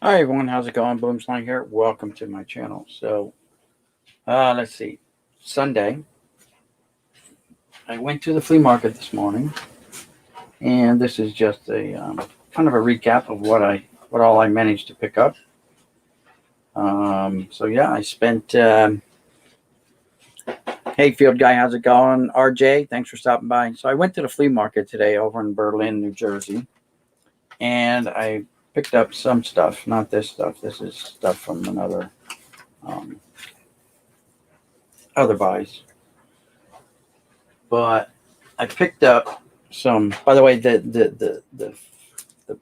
Hi everyone, how's it going? Boomslang here. Welcome to my channel. Let's see. Sunday, I went to the flea market this morning, and this is just a kind of a recap of what all I managed to pick up. I spent. Hey, field guy, how's it going? RJ, thanks for stopping by. So I went to the flea market today over in Berlin, New Jersey, and I picked up some stuff. Not this stuff. This is stuff from another um, other buys. But I picked up some. By the way, the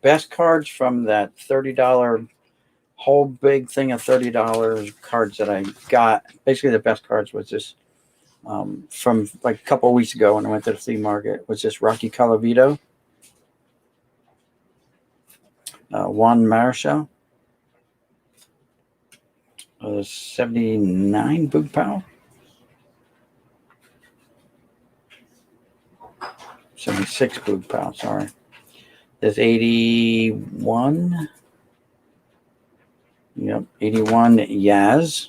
best cards from that $30 whole big thing of $30 cards that I got. Basically, the best cards was this from like a couple of weeks ago when I went to the flea market. Was this Rocky Colavito, Juan Marichal, 79 Boog Powell, 76 Boog Powell. Sorry. There's 81. Yep, 81 Yaz.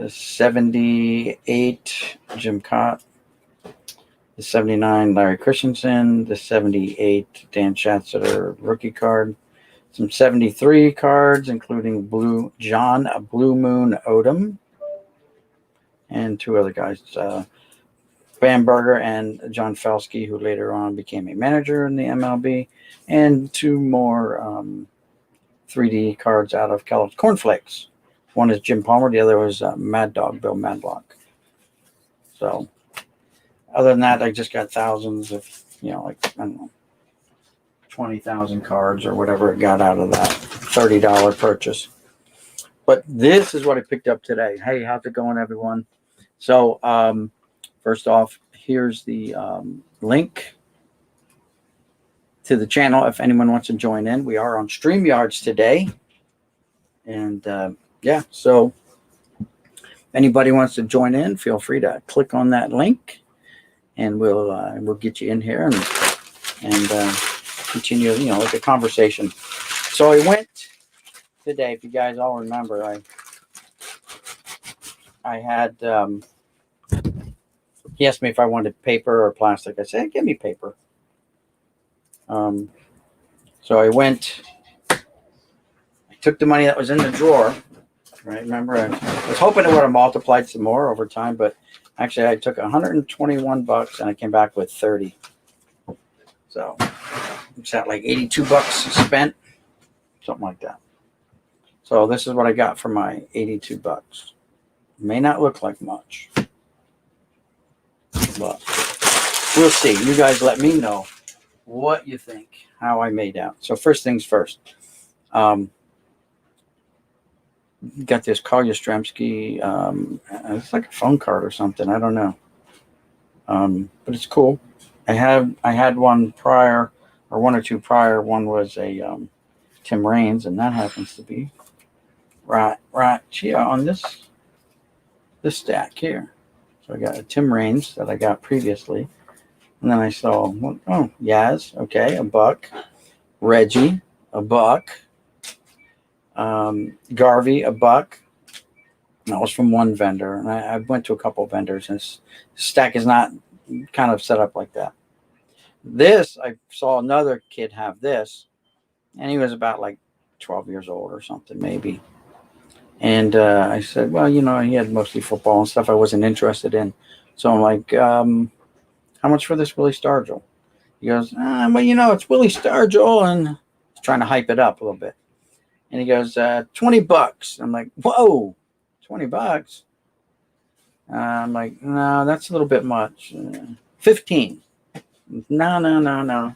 78 Jim Cott. The 79 Larry Christensen. The 78 Dan Schatzler rookie card. Some 73 cards, including Blue Moon Odom. And two other guys. Bamberger and John Felsky, who later on became a manager in the MLB, and two more 3D cards out of Kellogg's Cornflakes. One is Jim Palmer, the other was Mad Dog Bill Madlock. So, other than that, I just got thousands of, like, I don't know, 20,000 cards or whatever it got out of that $30 purchase. But this is what I picked up today. Hey, how's it going, everyone? So, first off, here's the link to the channel if anyone wants to join in. We are on StreamYards today. And so if anybody wants to join in, feel free to click on that link and we'll get you in here and continue, like a conversation. So I went today, if you guys all remember, I had he asked me if I wanted paper or plastic. I said, give me paper. So I went, I took the money that was in the drawer, right? Remember, I was hoping it would have multiplied some more over time, but actually I took $121 and I came back with 30. So it's at like 82 bucks spent, something like that. So this is what I got for my 82 bucks. May not look like much, but we'll see. You guys let me know what you think, how I made out. So first things first. Got this Carl Yastrzemski. It's like a phone card or something. I don't know. But it's cool. I had one prior, or one or two prior. One was a Tim Raines, and that happens to be right here on this stack here. So I got a Tim Raines that I got previously. And then I saw, Yaz, okay, a buck. Reggie, a buck. Garvey, a buck. And that was from one vendor. And I went to a couple of vendors, and this stack is not kind of set up like that. This, I saw another kid have this, and he was about like 12 years old or something, maybe. And I said, well, he had mostly football and stuff I wasn't interested in. So I'm like, how much for this Willie Stargell? He goes, well, it's Willie Stargell, and he's trying to hype it up a little bit. And he goes, $20. I'm like, whoa, $20? I'm like, no, that's a little bit much. 15. No.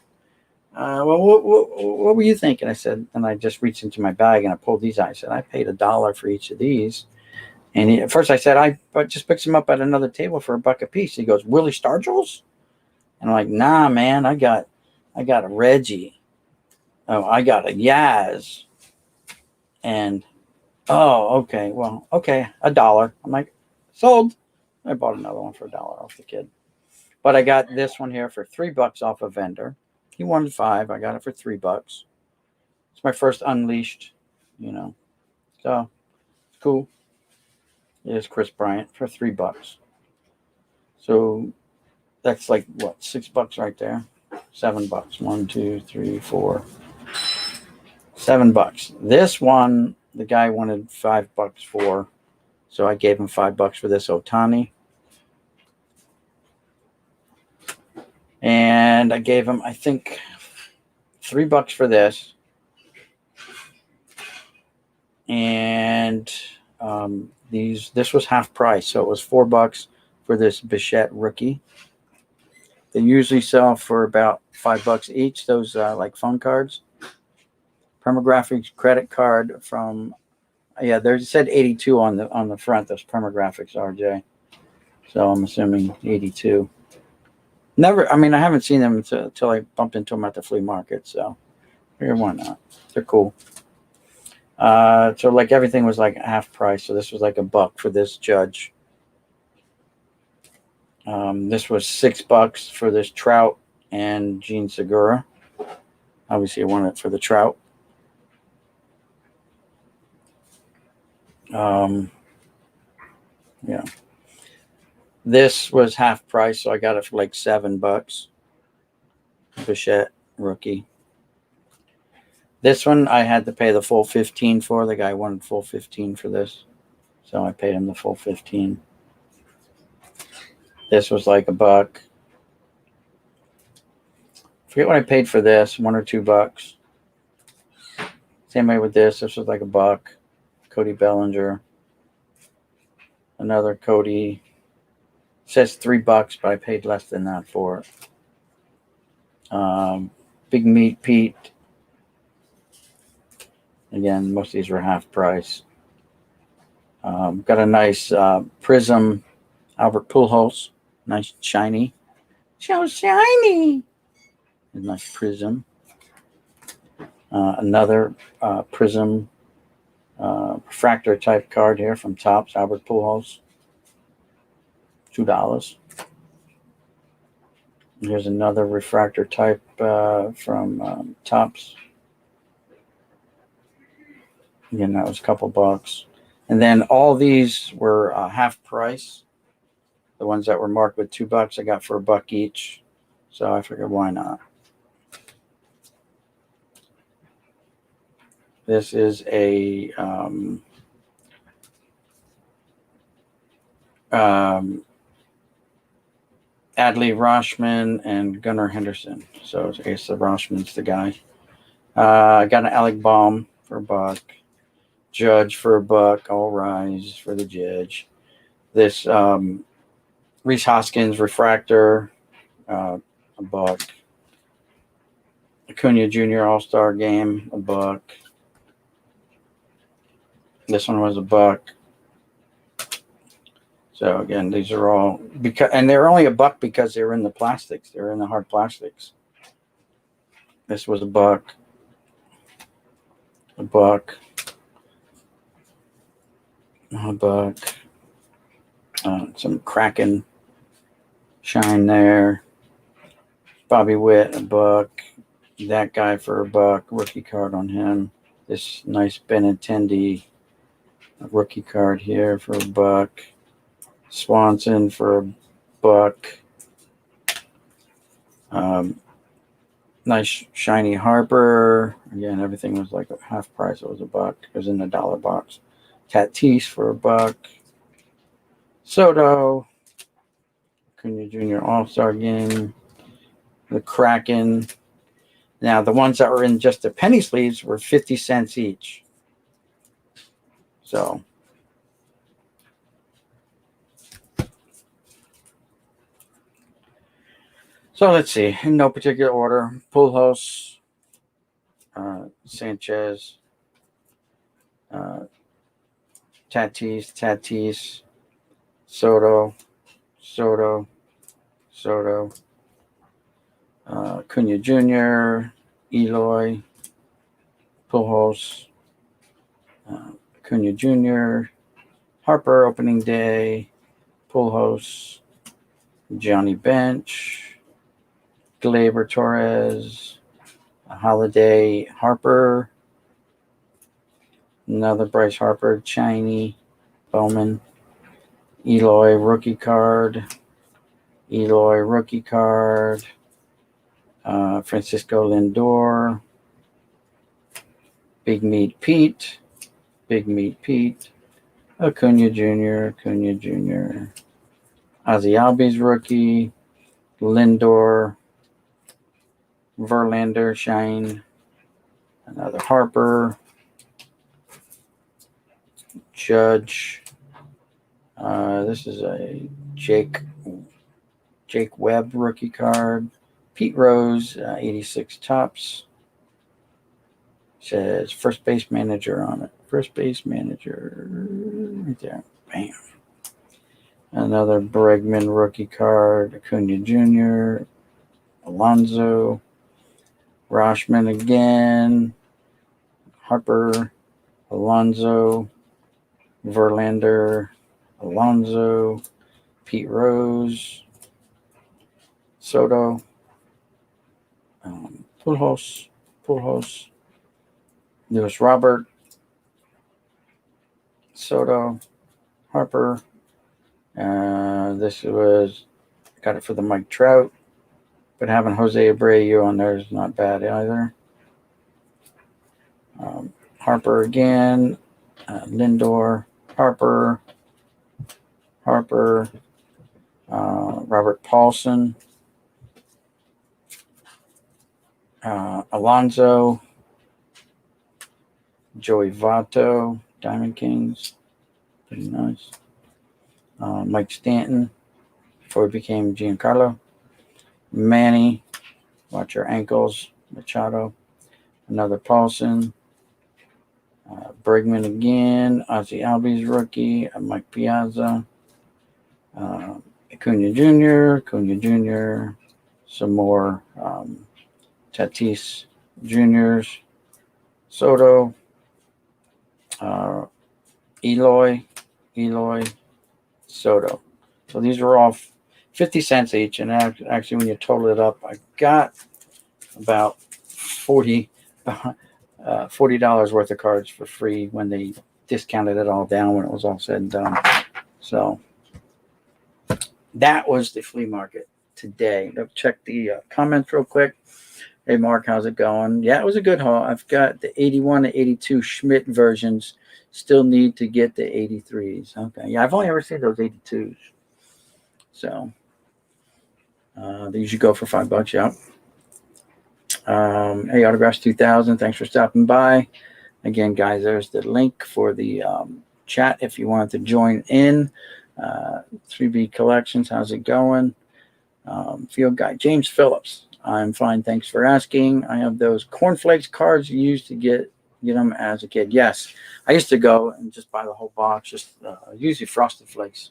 Well, what were you thinking? I said, and I just reached into my bag and I pulled these out. I said, I paid $1 for each of these. And at first I said, I just picked them up at another table for $1 a piece. He goes, Willie Stargells? And I'm like, nah, man, I got a Reggie. Oh, I got a Yaz. And, okay, well, okay, $1. I'm like, sold. I bought another one for $1 off the kid. But I got this one here for $3 off a vendor. He wanted $5. I got it for $3. It's my first Unleashed, you know. So it's cool. It is Chris Bryant for $3. So that's like what, $6 right there? $7. 1, 2, 3, 4. $7. This one, the guy wanted $5 for, so I gave him $5 for this Otani. And I gave him, I think, $3 for this. And this was half price, so it was $4 for this Bichette rookie. They usually sell for about $5 each. Those like phone cards. Permagraphics credit card from, yeah, there said 82 on the front. Those Permagraphics, RJ. So I'm assuming 82. Never. I mean, I haven't seen them until I bumped into them at the flea market. So here, why not? They're cool. So like everything was like half price. So this was like $1 for this Judge. This was $6 for this Trout and Gene Segura. Obviously, I wanted it for the Trout. Yeah. This was half price, so I got it for like $7. Bichette rookie. This one I had to pay the full 15 for. The guy wanted full 15 for this, so I paid him the full 15. This was like $1. Forget what I paid for this, $1 or $2. Same way with this. This was like $1. Cody Bellinger. Another Cody. It says $3, but I paid less than that for it. Big Meat Pete. Again, most of these were half price. Got a nice Prism Albert Pujols. Nice shiny. So shiny. A nice Prism. Another Prism refractor type card here from Topps, Albert Pujols. $2. Here's another refractor type from Topps. Again, that was a couple bucks. And then all these were half price. The ones that were marked with $2 I got for $1 each. So I figured, why not? This is a Adley Rashman and Gunnar Henderson. So I guess the Rashman's the guy. I got an Alec Baum for $1. Judge for $1. All rise for the Judge. This Rhys Hoskins refractor, $1. Acuna Jr. All-Star Game, $1. This one was $1. So again, these are all and they're only $1 because they're in the plastics. They're in the hard plastics. This was $1. $1. $1. Some Kraken shine there. Bobby Witt, $1. That guy for $1. Rookie card on him. This nice Benintendi rookie card here for $1. Swanson for $1. Nice shiny Harper. Again, everything was like half price. It was $1. It was in the dollar box. Tatis for $1. Soto. Acuna Jr. All-Star Game. The Kraken. Now, the ones that were in just the penny sleeves were 50 cents each. So let's see. In no particular order. Pujols, Sanchez, Tatis, Soto, Acuna Jr., Eloy, Pujols, Acuna Jr., Harper opening day, Pujols, Johnny Bench, Gleyber Torres, Holiday, Harper, Another Bryce Harper, Chiney, Bowman. Eloy rookie card. Eloy rookie card. Francisco Lindor. Big Meat Pete. Big Meat Pete. Acuna Jr. Acuna Jr. Ozzy Albies rookie. Lindor. Verlander Shine. Another Harper. Judge. This is a Jake Webb rookie card. Pete Rose, 86 tops. Says first base manager on it. First base manager. Right there. Bam. Another Bregman rookie card. Acuna Jr. Alonso. Rashman again. Harper. Alonso. Verlander. Alonso. Pete Rose. Soto. Pujols. Lewis Robert. Soto. Harper. This was, got it for the Mike Trout. But having Jose Abreu on there is not bad either. Harper again. Lindor. Harper. Robert Paulson. Alonso. Joey Votto. Diamond Kings. Pretty nice. Mike Stanton. Before he became Giancarlo. Manny. Watch your ankles. Machado. Another Paulson. Bregman again. Ozzy Albies rookie. Mike Piazza. Acuna Jr. Some more Tatis Juniors. Soto. Eloy. Soto. So these were all 50 cents each. And actually, when you total it up, I got about $40 worth of cards for free when they discounted it all down when it was all said and done. So that was the flea market today. Let's check the comments real quick. Hey, Mark, how's it going? Yeah, it was a good haul. I've got the 81 and 82 Schmidt versions. Still need to get the 83s. Okay. Yeah, I've only ever seen those 82s. So they usually go for $5. Yeah. Hey, Autographs 2000. Thanks for stopping by. Again, guys, there's the link for the chat if you wanted to join in. 3B Collections, how's it going? Field Guy. James Phillips. I'm fine. Thanks for asking. I have those cornflakes cards you used to get them as a kid. Yes. I used to go and just buy the whole box, just usually Frosted Flakes,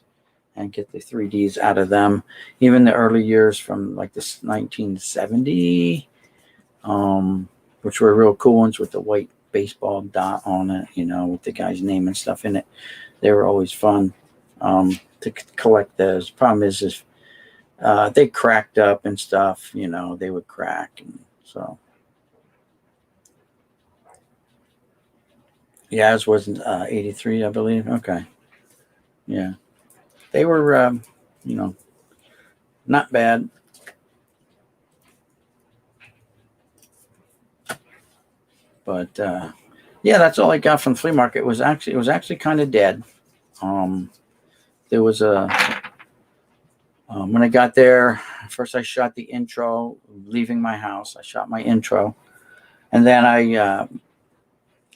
and get the 3Ds out of them. Even the early years from like this 1970, which were real cool ones with the white baseball dot on it, with the guy's name and stuff in it. They were always fun to collect those. Problem is if they cracked up and stuff, they would crack. And so, yeah, it was 83, I believe. Okay. Yeah. They were, not bad. But, yeah, that's all I got from the flea market. It was actually kind of dead. There was when I got there, first I shot the intro, leaving my house. I shot my intro. And then I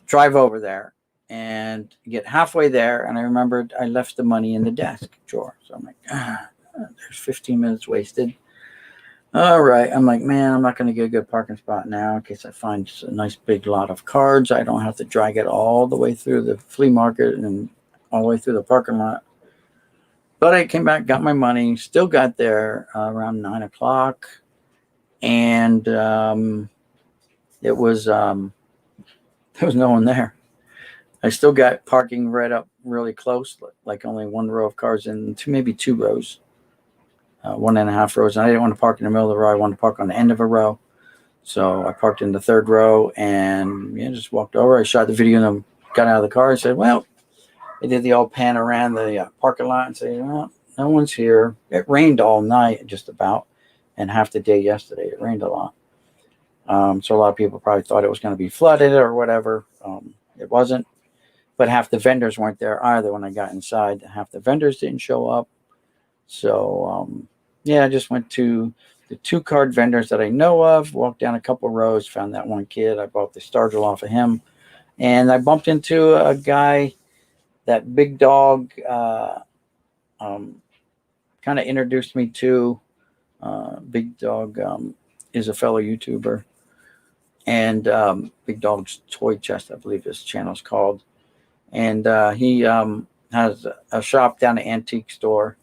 drive over there and get halfway there. And I remembered I left the money in the desk drawer. So I'm like, there's 15 minutes wasted. All right. I'm like, man, I'm not going to get a good parking spot now in case I find a nice big lot of cards. I don't have to drag it all the way through the flea market and all the way through the parking lot. But I came back, got my money, still got there around 9 o'clock. And there was no one there. I still got parking right up really close, like only one row of cars and maybe two rows, 1.5 rows. And I didn't want to park in the middle of the row. I wanted to park on the end of a row. So I parked in the third row and just walked over. I shot the video in a got out of the car and said, well, they did the old pan around the parking lot and say, well, no one's here. It rained all night, just about, and half the day yesterday. It rained a lot. So a lot of people probably thought it was going to be flooded or whatever. It wasn't. But half the vendors weren't there either when I got inside. Half the vendors didn't show up. So, yeah, I just went to the 2 card vendors that I know of, walked down a couple rows, found that one kid. I bought the starter off of him. And I bumped into a guy, that Big Dog kind of introduced me to. Big Dog is a fellow YouTuber. And Big Dog's Toy Chest, I believe his channel's called. And he has a shop down the antique store,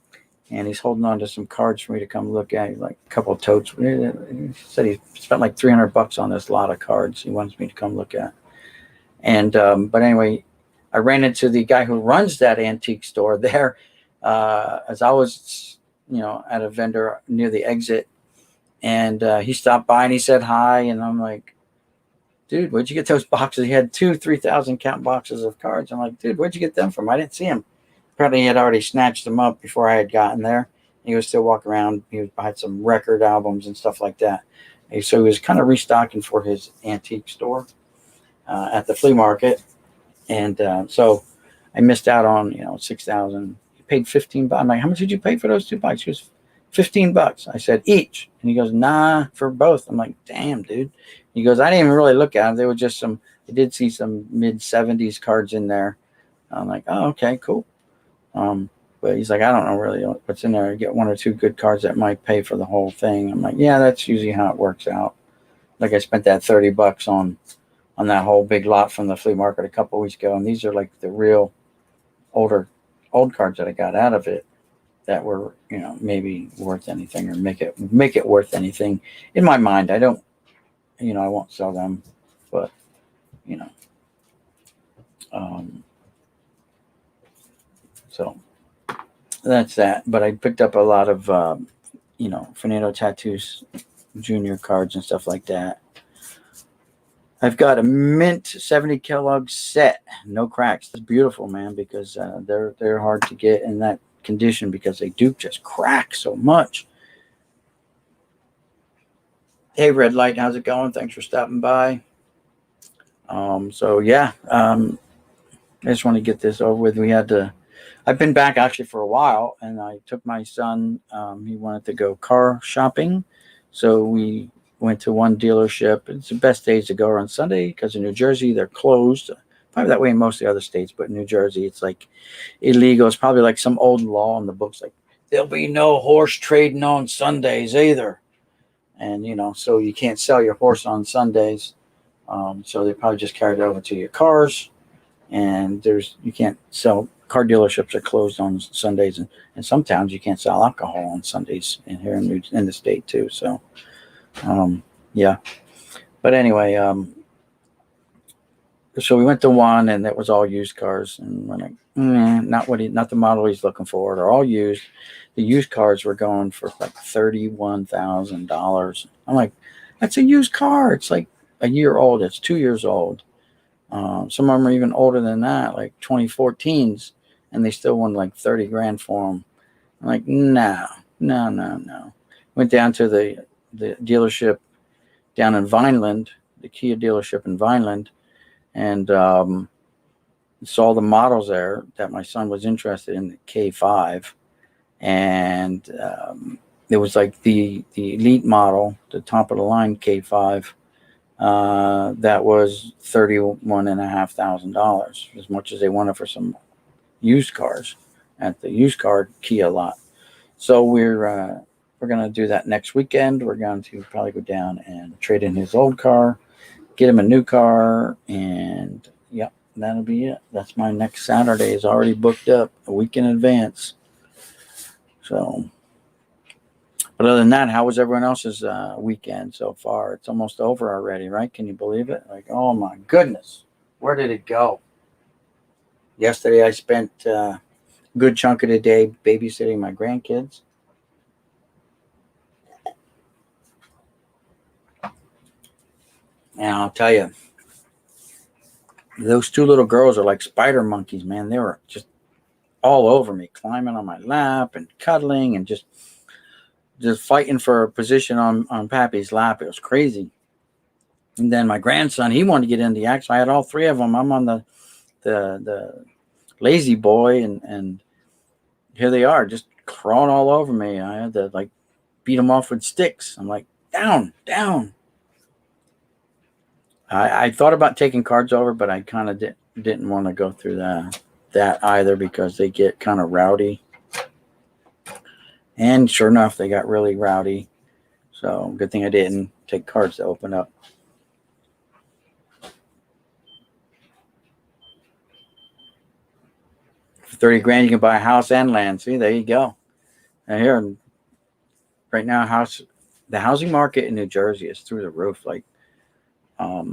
and he's holding on to some cards for me to come look at, like a couple of totes. He said he spent like $300 on this lot of cards he wants me to come look at. And but anyway, I ran into the guy who runs that antique store there as I was, at a vendor near the exit, and he stopped by and he said hi, and I'm like, dude, where'd you get those boxes? He had 3,000 count boxes of cards. I'm like, dude, where'd you get them from? I didn't see him. Apparently he had already snatched them up before I had gotten there. He was still walking around. He had some record albums and stuff like that. And so he was kind of restocking for his antique store at the flea market. And so I missed out on, 6,000. He paid $15. I'm like, how much did you pay for those 2 bikes? He goes, $15. I said, each. And he goes, nah, for both. I'm like, damn, dude. He goes, I didn't even really look at them. They were just I did see some mid-70s cards in there. I'm like, oh, okay, cool. But he's like, I don't know really what's in there. I get 1 or 2 good cards that might pay for the whole thing. I'm like, yeah, that's usually how it works out. Like I spent that $30 on that whole big lot from the flea market a couple of weeks ago. And these are like the real old cards that I got out of it that were, maybe worth anything or make it worth anything. In my mind, I don't, I won't sell them, but, so that's that. But I picked up a lot of, Fernando Tattoos Junior cards and stuff like that. I've got a mint 70 Kellogg set, no cracks. It's beautiful, man, because they're hard to get in that condition because they do just crack so much. Hey, Red Light, how's it going? Thanks for stopping by. So yeah, I just want to get this over with. I've been back actually for a while, and I took my son. He wanted to go car shopping, so we went to one dealership. It's the best days to go are on Sunday because in New Jersey they're closed. Probably that way in most of the other states, but in New Jersey it's like illegal. It's probably like some old law in the books, like there'll be no horse trading on Sundays either, and so you can't sell your horse on Sundays. So they probably just carried it over to your cars, and you can't sell. Car dealerships are closed on Sundays, and some towns you can't sell alcohol on Sundays here in the state too. So, yeah. But anyway, so we went to one, and it was all used cars, and we're like, not the model he's looking for. They're all used. The used cars were going for like $31,000. I'm like, that's a used car. It's like a year old. It's 2 years old. Some of them are even older than that, like 2014s, and they still want like 30 grand for them. I'm like, no. Went down to the dealership down in Vineland, the Kia dealership in Vineland, and saw the models there that my son was interested in, the K5, and it was like the elite model, the top of the line K5. That was $31,500, as much as they wanted for some used cars at the used car Kia lot. So we're gonna do that next weekend. We're going to probably go down and trade in his old car, get him a new car, and yep, that'll be it. That's my next Saturday is already booked up a week in advance. So. But other than that, how was everyone else's weekend so far? It's almost over already, right? Can you believe it? Like, oh my goodness, where did it go? Yesterday, I spent a good chunk of the day babysitting my grandkids. And I'll tell you, Those two little girls are like spider monkeys, man. They were just all over me, climbing on my lap and cuddling and just fighting for a position on Pappy's lap. It was crazy. And then my grandson, he wanted to get into the action. I had all three of them. I'm on the lazy boy, and here they are, just crawling all over me. I had to like beat them off with sticks. I'm like, down, down. I thought about taking cards over, but I kind of didn't want to go through that either because they get kind of rowdy. And sure enough, they got really rowdy. So good thing I didn't take cards to open up. For 30 grand, you can buy a house and land. See, there you go. And here, right now, the housing market in New Jersey is through the roof. Like, a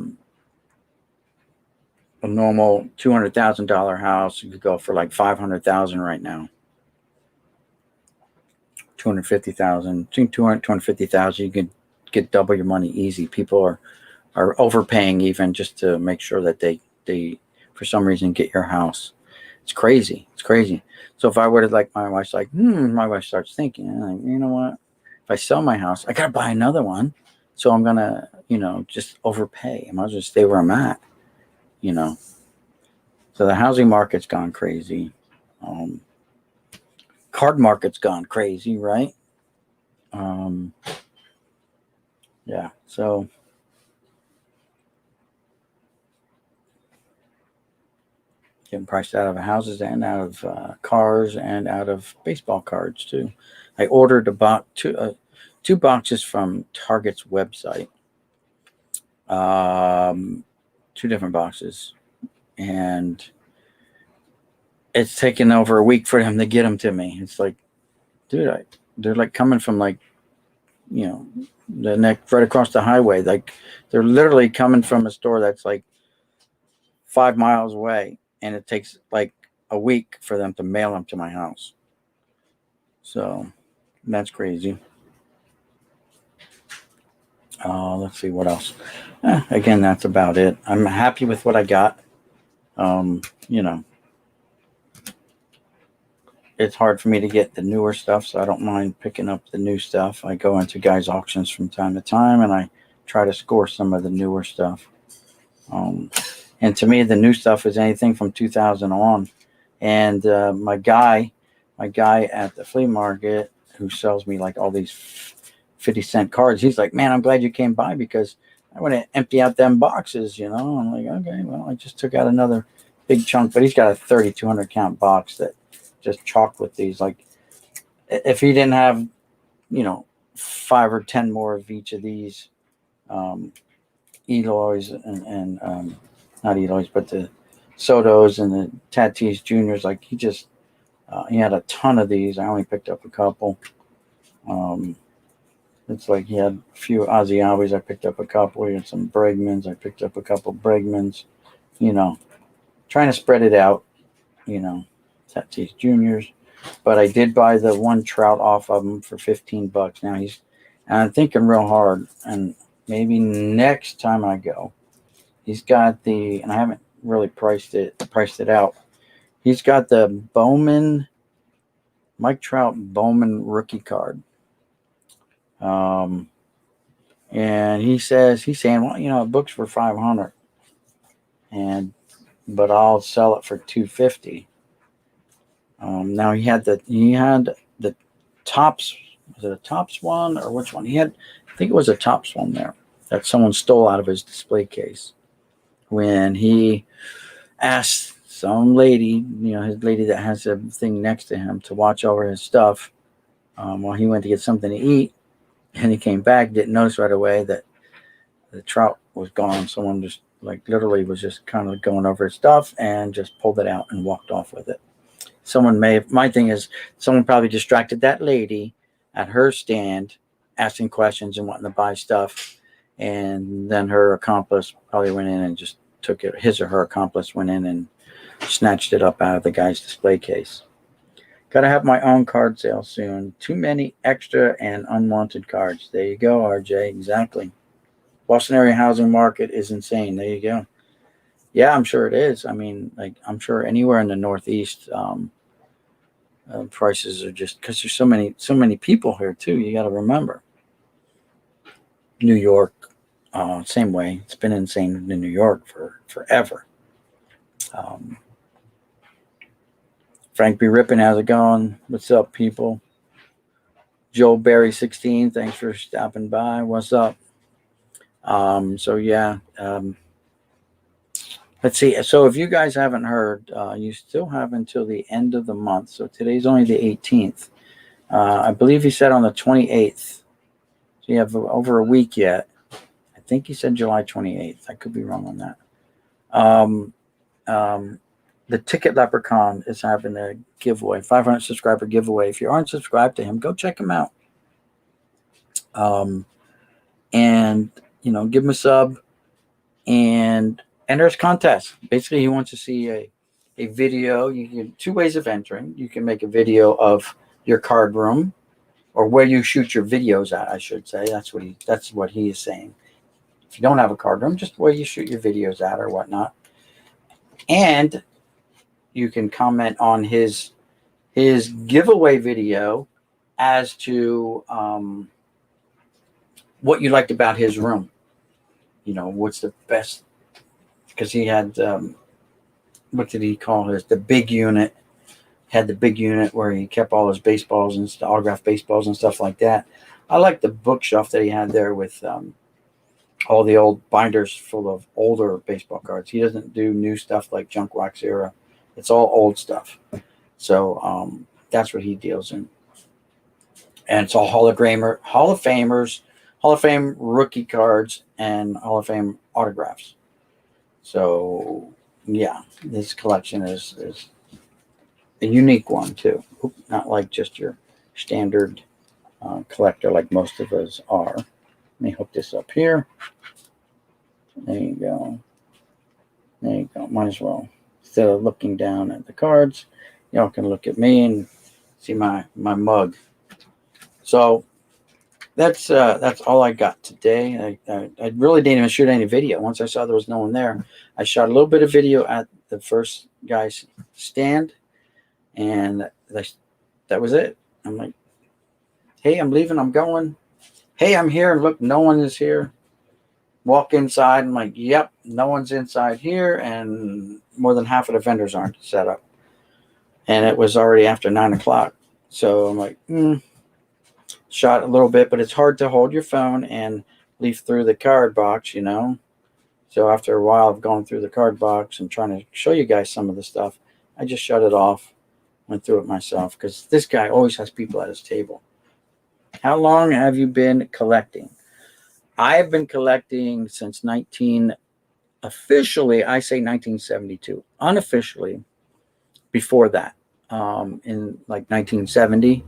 normal $200,000 house, you could go for like $500,000 right now. 250,000, between 200, 250,000, you can get double your money easy. People are overpaying even just to make sure that they for some reason get your house. It's crazy. It's crazy. So if I were to, like, my wife's like, my wife starts thinking, like, you know what? If I sell my house, I got to buy another one. So I'm going to, just overpay. I might as well stay where I'm at, So the housing market's gone crazy. Card market's gone crazy, right? Yeah. So getting priced out of houses and out of cars and out of baseball cards too. I ordered two boxes from Target's website. Two different boxes, and it's taken over a week for them to get them to me. It's like, dude, they're like coming from like, the neck right across the highway. Like they're literally coming from a store that's like 5 miles away, and it takes like a week for them to mail them to my house. So that's crazy. Let's see what else. Again, that's about it. I'm happy with what I got. It's hard for me to get the newer stuff, so I don't mind picking up the new stuff. I go into guys' auctions from time to time, and I try to score some of the newer stuff. And to me, the new stuff is anything from 2000 on. And my guy at the flea market who sells me like all these 50-cent cards, he's like, man, I'm glad you came by because I want to empty out them boxes, I'm like, okay, well, I just took out another big chunk, but he's got a 3,200 count box that just chocked with these. Like, if he didn't have, 5 or 10 more of each of these Eloys and not Eloys, but the Sotos and the Tatis Juniors, like he had a ton of these. I only picked up a couple. It's like he had a few Ozzy Albies. I picked up a couple. He had some Bregmans. I picked up a couple Bregmans. Trying to spread it out. Tatis Juniors. But I did buy the one Trout off of him for $15. Now and I'm thinking real hard, and maybe next time I go, he's got and I haven't really priced it out. He's got the Mike Trout Bowman rookie card. And he's saying, well, it books for $500, but I'll sell it for $250. Now he had the Tops. Was it a Tops one or which one? I think it was a Tops one there that someone stole out of his display case when he asked some lady, his lady that has a thing next to him, to watch over his stuff while he went to get something to eat. And he came back, didn't notice right away that the Trout was gone. Someone just literally was just kind of going over his stuff and just pulled it out and walked off with it. My thing is, someone probably distracted that lady at her stand asking questions and wanting to buy stuff. And then her accomplice probably went in and just took it. His or her accomplice went in and snatched it up out of the guy's display case. Got to have my own card sale soon. Too many extra and unwanted cards. There you go, RJ. Exactly. Boston area housing market is insane. There you go. Yeah, I'm sure it is. I mean, like I'm sure anywhere in the Northeast, prices are just because there's so many people here too. You got to remember, New York, same way. It's been insane in New York for forever. Um, Frank B. Rippin, how's it going? What's up, people? Joe Barry 16, thanks for stopping by. What's up? So yeah, let's see. So if you guys haven't heard, you still have until the end of the month. So today's only the 18th. I believe he said on the 28th. So you have over a week yet. I think he said July 28th. I could be wrong on that. Um, um, the Ticket Leprechaun is having a giveaway, 500 subscriber giveaway. If you aren't subscribed to him, go check him out. Um, and give him a sub and enter his contest. Basically, he wants to see a video. You can two ways of entering. You can make a video of your card room or where you shoot your videos at. I should say that's what he is saying. If you don't have a card room, just where you shoot your videos at or whatnot. And you can comment on his giveaway video as to what you liked about his room. What's the best? Because he had what did he call his? The big unit. Had the big unit where he kept all his baseballs and autographed baseballs and stuff like that. I like the bookshelf that he had there with all the old binders full of older baseball cards. He doesn't do new stuff like junk wax era. It's all old stuff. So that's what he deals in. And it's all Hall of Famers, Hall of Fame rookie cards, and Hall of Fame autographs. So yeah, this collection is a unique one too. Not like just your standard collector like most of us are. Let me hook this up here. There you go. There you go. Might as well. Instead of looking down at the cards, y'all can look at me and see my mug. So that's all I got today. I really didn't even shoot any video. Once I saw there was no one there, I shot a little bit of video at the first guy's stand, and that was it. I'm like, hey, I'm leaving. I'm going. Hey, I'm here. Look, no one is here. Walk inside. I'm like, yep, no one's inside here, and more than half of the vendors aren't set up. And it was already after 9 o'clock. So I'm like, shot a little bit, but it's hard to hold your phone and leaf through the card box, So after a while of going through the card box and trying to show you guys some of the stuff, I just shut it off, went through it myself, because this guy always has people at his table. How long have you been collecting? I've been collecting since officially, I say 1972. Unofficially, before that, in like 1970,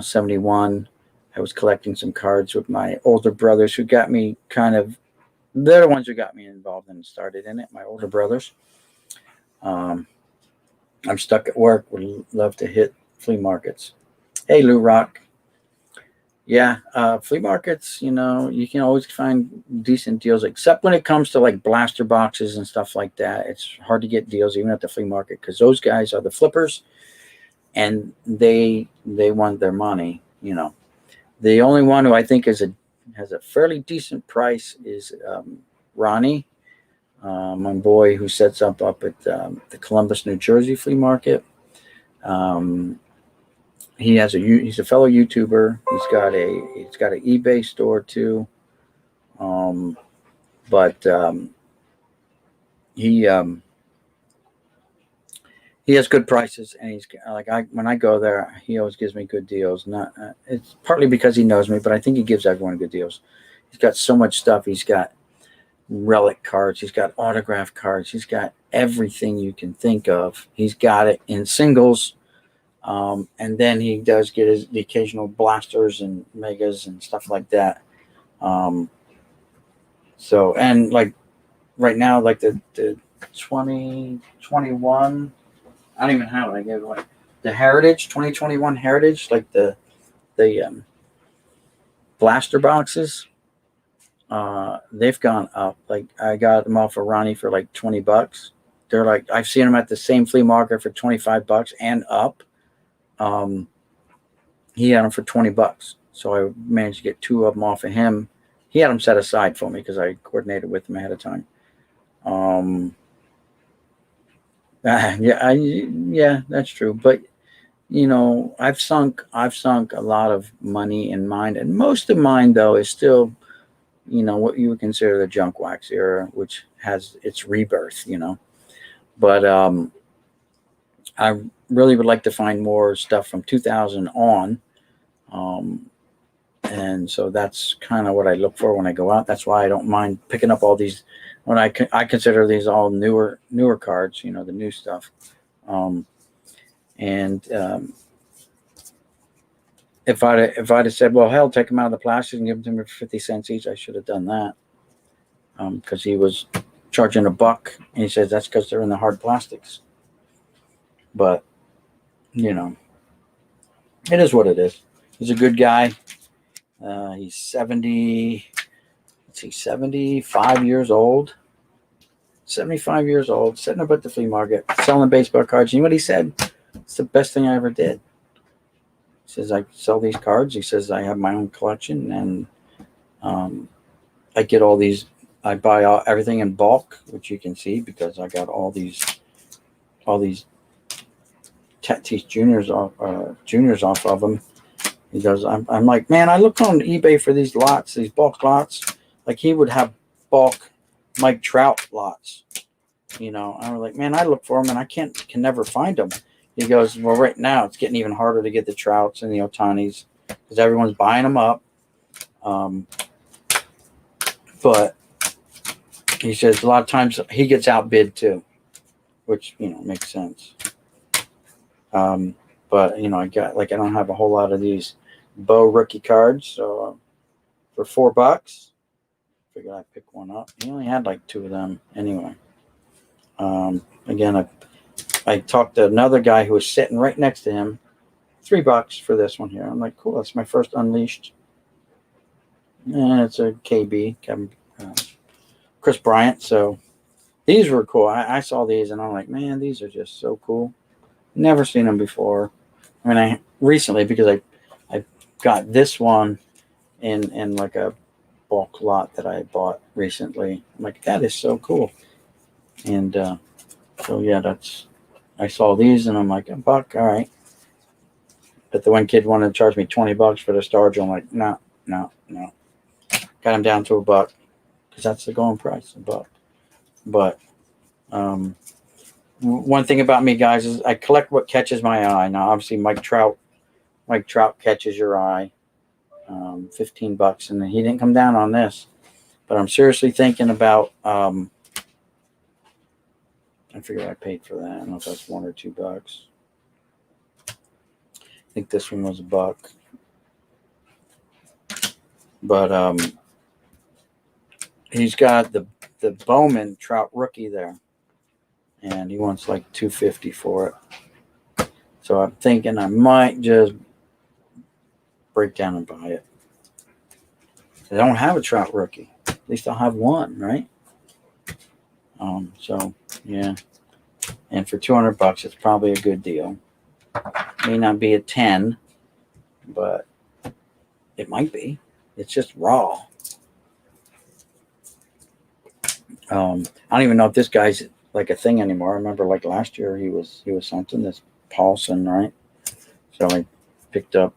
71, I was collecting some cards with my older brothers who got me they're the ones who got me involved and started in it, my older brothers. I'm stuck at work, would love to hit flea markets. Hey, Lou Rock. Yeah, flea markets, you can always find decent deals, except when it comes to like blaster boxes and stuff like that. It's hard to get deals even at the flea market because those guys are the flippers and they want their money. The only one who I think has a fairly decent price is Ronnie, my boy who sets up at the Columbus, New Jersey flea market. He's a fellow YouTuber. He's got an eBay store too. But he has good prices, and he's like when I go there, he always gives me good deals. Not it's partly because he knows me, but I think he gives everyone good deals. He's got so much stuff. He's got relic cards. He's got autograph cards. He's got everything you can think of. He's got it in singles. And then he does get the occasional blasters and megas and stuff like that. So, and like right now, like the 2021, I don't even have it. I gave it away. The Heritage 2021 Heritage, like the blaster boxes. they've gone up. Like I got them off of Ronnie for like $20. They're like, I've seen them at the same flea market for $25 and up. Um, he had them for $20, so I managed to get two of them off of him. He had them set aside for me because I coordinated with him ahead of time. Yeah, that's true. But I've sunk a lot of money in mine, and most of mine though is still, what you would consider the junk wax era, which has its rebirth. But I really would like to find more stuff from 2000 on. Um, and so that's kind of what I look for when I go out. That's why I don't mind picking up all these. When I consider these all newer cards, the new stuff. Um, and if I'd have said, well, hell, take them out of the plastic and give them to me for 50 cents each, I should have done that. Because he was charging $1, and he says that's because they're in the hard plastics. But it is what it is. He's a good guy. He's 70. Let's see, 75 years old. 75 years old, sitting up at the flea market, selling baseball cards. You know what he said? It's the best thing I ever did. He says, I sell these cards. He says, I have my own collection, and I get all these. I buy everything in bulk, which you can see because I got all these Tatis juniors off of them. He goes, I'm like, man, I look on eBay for these lots, these bulk lots. Like he would have bulk Mike Trout lots. I was like, man, I look for them and I can never find them. He goes, well, right now it's getting even harder to get the Trouts and the Otanis because everyone's buying them up. But he says a lot of times he gets outbid too, which makes sense. But I don't have a whole lot of these Bo rookie cards, so for $4, figured I'd pick one up. He only had like two of them anyway. Again, I talked to another guy who was sitting right next to him. $3 for this one here. I'm like, cool. That's my first Unleashed. And it's a KB, Chris Bryant. So these were cool. I saw these and I'm like, man, these are just so cool. Never seen them before. I mean, I recently because I got this one in like a bulk lot that I bought recently. I'm like, that is so cool. And so yeah, I saw these and I'm like, $1, all right. But the one kid wanted to charge me $20 for the Starger. I'm like, no. Got him down to $1 because that's the going price, $1. But one thing about me, guys, is I collect what catches my eye. Now, obviously, Mike Trout catches your eye. $15, and he didn't come down on this. But I'm seriously thinking about. I figure I paid for that. I don't know if that's $1 or $2. I think this one was $1. But he's got the Bowman Trout rookie there, and he wants like $250 for it. So I'm thinking I might just break down and buy it. I don't have a Trout rookie. At least I'll have one, right? So yeah, and for $200, it's probably a good deal. May not be a 10, but it might be. It's just raw. I don't even know if this guy's like a thing anymore. I remember like last year he was something. This Paulson, right? So I picked up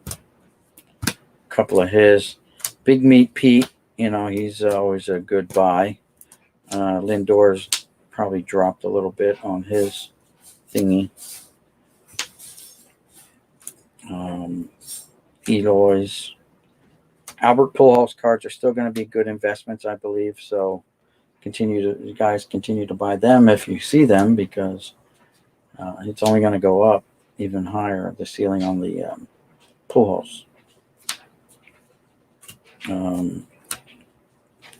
a couple of his. Big Meat Pete, he's always a good buy. Lindor's probably dropped a little bit on his thingy. Eloy's. Albert Pujols cards are still going to be good investments, I believe. So you guys continue to buy them if you see them because it's only going to go up even higher, the ceiling on the Pujols.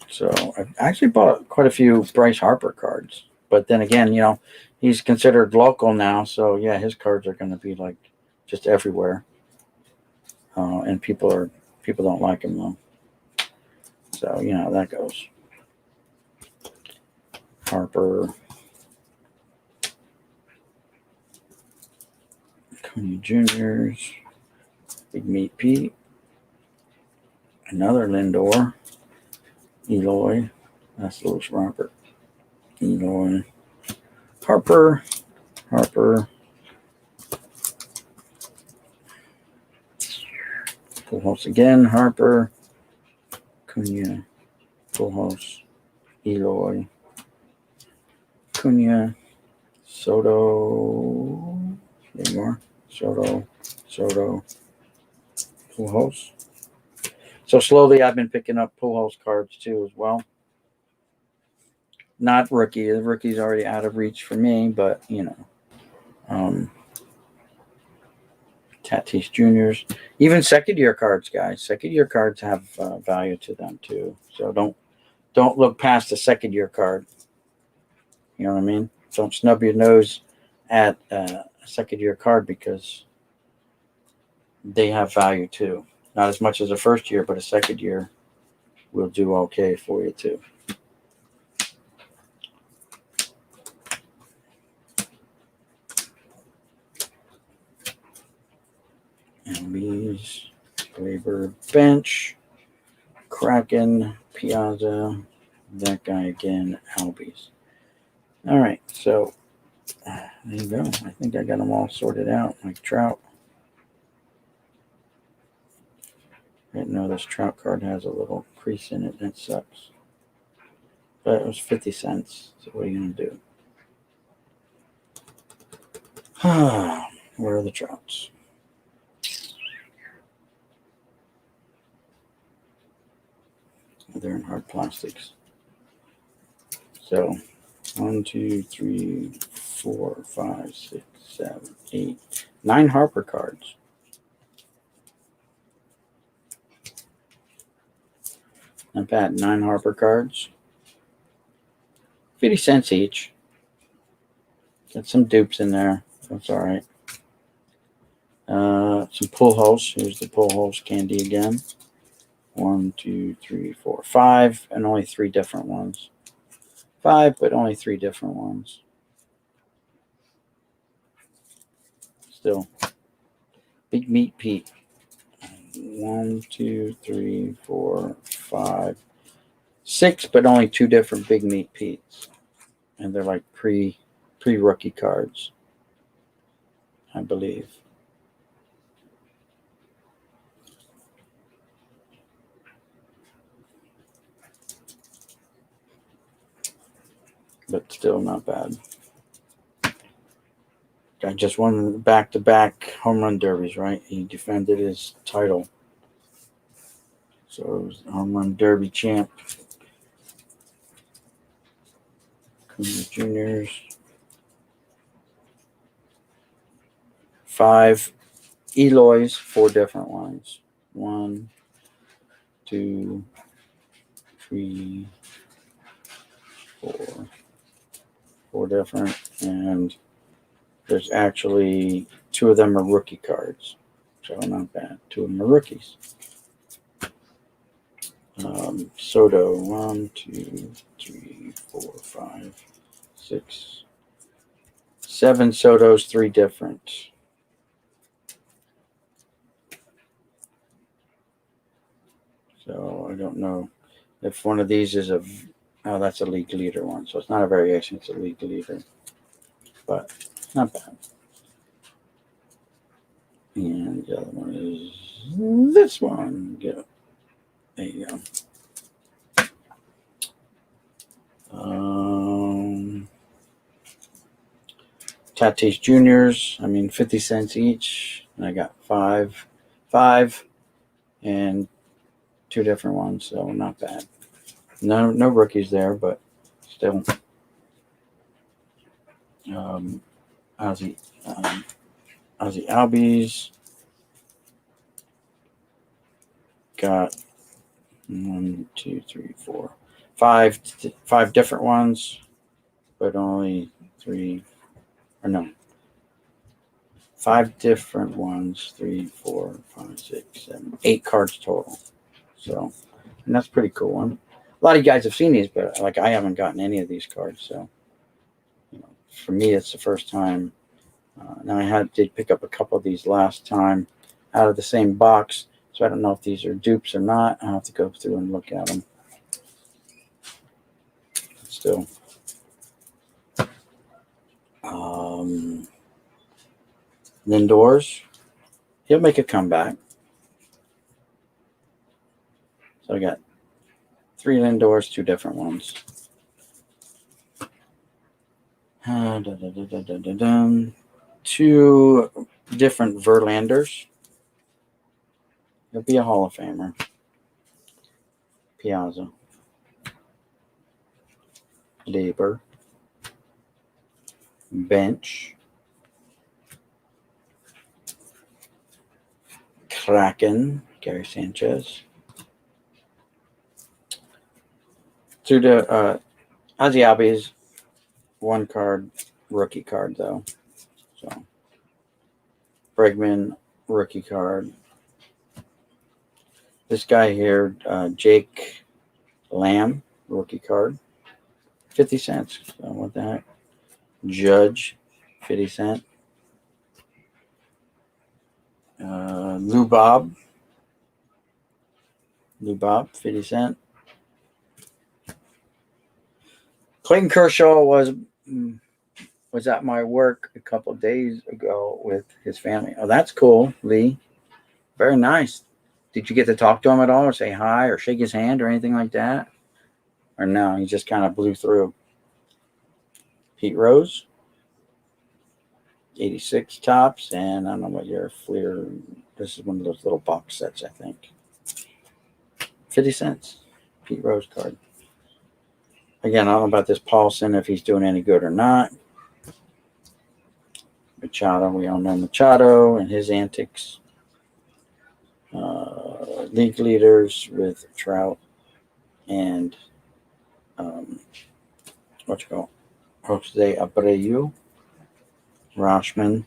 So I actually bought quite a few Bryce Harper cards. But then again, he's considered local now. So, yeah, his cards are going to be like just everywhere. And people don't like him, though. So, you know how that goes. Harper. Coney Juniors. Big Meat Pete. Another Lindor. Eloy. That's Lewis Robert. Eloy. Harper. Pujols again. Harper. Cunha. Pujols. Eloy. Cunha. Soto. There you are. Soto. Pujols. So slowly I've been picking up Pujols cards too as well. Not rookie. The rookie's already out of reach for me, but you know. Tatis Juniors, even second-year cards, guys. Second-year cards have value to them too. So don't look past a second-year card. You know what I mean? Don't snub your nose at a second-year card because they have value too. Not as much as a first year, but a second year will do okay for you too. Albies, Glaber, Bench, Kraken, Piazza, that guy again, Albies. All right, so there you go. I think I got them all sorted out, like Trout. I didn't know this Trout card has a little crease in it. That sucks. But it was 50 cents. So what are you going to do? Where are the Trouts? They're in hard plastics. So 1, 2, 3, 4, 5, 6, 7, 8, 9 Harper cards. Not bad. 9 Harper cards. 50 cents each. Got some dupes in there. That's all right. Some Pujols. Here's the Pujols candy again. 1, 2, 3, 4, 5, and only 3 different ones. 5, but only 3 different ones. Still, Big Meat Pete. 1, 2, 3, 4, 5, 6, but only 2 different Big Meat Petes, and they're like pre-rookie cards, I believe. But still not bad. Guy just won back-to-back home run derbies, right? He defended his title. So it was home run derby champ. Juniors. 5 Eloys, 4 different ones. 1, 2, 3, 4. 4 different, and there's actually 2 of them are rookie cards, so not bad. 2 of them are rookies. Soto, 1, 2, 3, 4, 5, 6, 7 Sotos, 3 different. So I don't know if one of these is that's a league leader one, so it's not a variation, it's a league leader, but not bad. And the other one is this one. Yeah. There you go. Tatis Juniors, 50 cents each. And I got 5, and 2 different ones, so not bad. No rookies there, but still. Ozzy Albies. Got 1, 2, 3, 4, 5 different ones, but only 3, or no, 5 different ones, 3, 4, 5, 6, 7, 8 cards total. So And that's a pretty cool one. A lot of you guys have seen these, but like I haven't gotten any of these cards. So, for me, it's the first time. Now did pick up a couple of these last time out of the same box. So I don't know if these are dupes or not. I'll have to go through and look at them. Still. Lindors. He'll make a comeback. So I got 3 Lindors, 2 different ones. Two different Verlanders. He'll be a Hall of Famer. Piazza. Labor. Bench. Kraken. Gary Sanchez. To the Aziabi's 1 card, rookie card, though. So, Bregman, rookie card. This guy here, Jake Lamb, rookie card. 50 cents. So what the heck? Judge, 50 cents. Lou Bob, 50 cents. Clayton Kershaw was at my work a couple of days ago with his family. Oh, that's cool, Lee. Very nice. Did you get to talk to him at all or say hi or shake his hand or anything like that? Or no, he just kind of blew through. Pete Rose, 86 tops, and I don't know what your Fleer. This is one of those little box sets, I think. 50 cents. Pete Rose card. Again, I don't know about this Paulson, if he's doing any good or not. Machado, we all know Machado and his antics. League leaders with Trout and Jose Abreu, Rashman,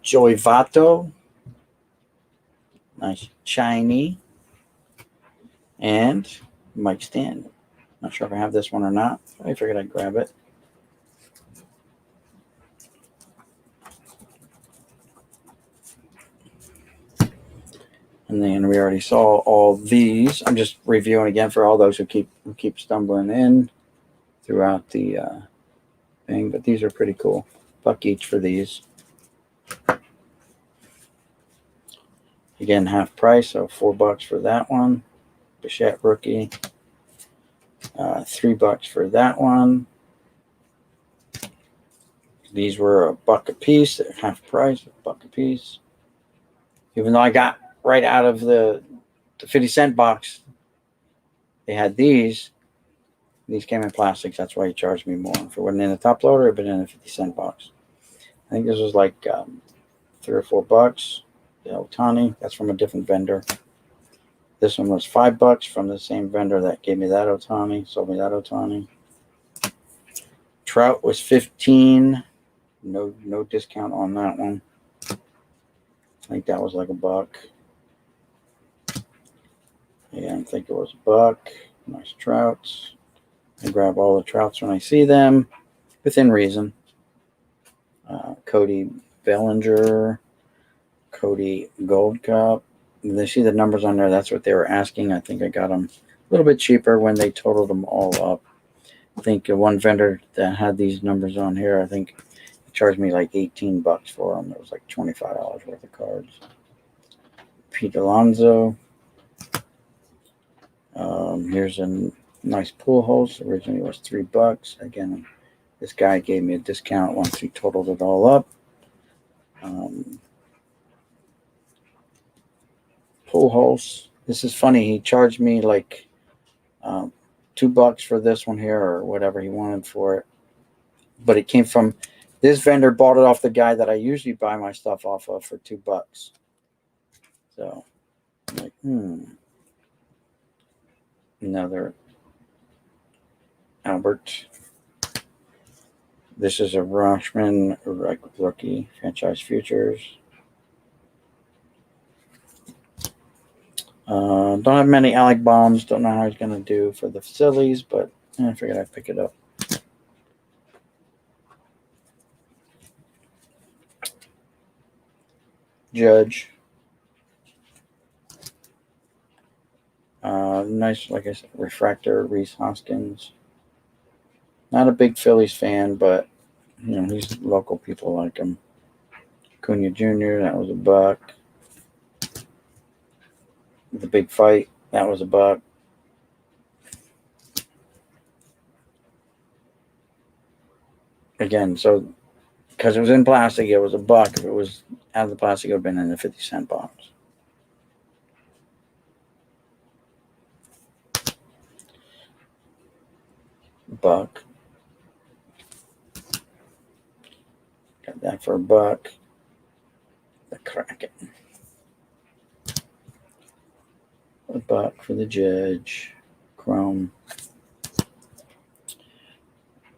Joey Votto, nice shiny, and Mike Stanton. Not sure if I have this one or not. I figured I'd grab it. And then we already saw all these. I'm just reviewing again for all those who keep stumbling in throughout the thing. But these are pretty cool. $1 each for these. Again, half price, so $4 for that one. Bichette rookie. $3 for that one. These were $1 a piece. They're half price, $1 a piece. Even though I got right out of the 50-cent box, they had these. These came in plastics. That's why he charged me more. If it wasn't in the top loader, it would have been in the 50-cent box. I think this was like $3 or $4. The Ohtani, that's from a different vendor. This one was $5 from the same vendor that gave me that Ohtani, sold me that Ohtani. Trout was $15. No discount on that one. I think that was like $1. Yeah, I think it was $1. Nice Trouts. I grab all the Trouts when I see them, within reason. Cody Bellinger, Cody Gold Cup. They see the numbers on there. That's what they were asking. I think I got them a little bit cheaper when they totaled them all up. I think one vendor that had these numbers on here, I think he charged me like $18 for them. It was like $25 worth of cards. Pete Alonso. Here's a nice pool host. Originally it was $3. Again, this guy gave me a discount once he totaled it all up. Pool host. This is funny. He charged me like $2 for this one here, or whatever he wanted for it. But it came from this vendor. Bought it off the guy that I usually buy my stuff off of for $2. So I'm like, Another Albert. This is a Rashman rookie franchise futures. Don't have many Alec bombs. Don't know how he's going to do for the Phillies, but I figured I'd pick it up. Judge. Nice, like I said, refractor, Reese Hoskins. Not a big Phillies fan, but he's local people like him. Cunha Jr., that was a buck. The big fight, that was a buck. Again, so because it was in plastic, it was a buck. If it was out of the plastic, it would have been in the 50-cent box. Buck. Got that for a buck. The Kraken. A buck for the Judge. Chrome.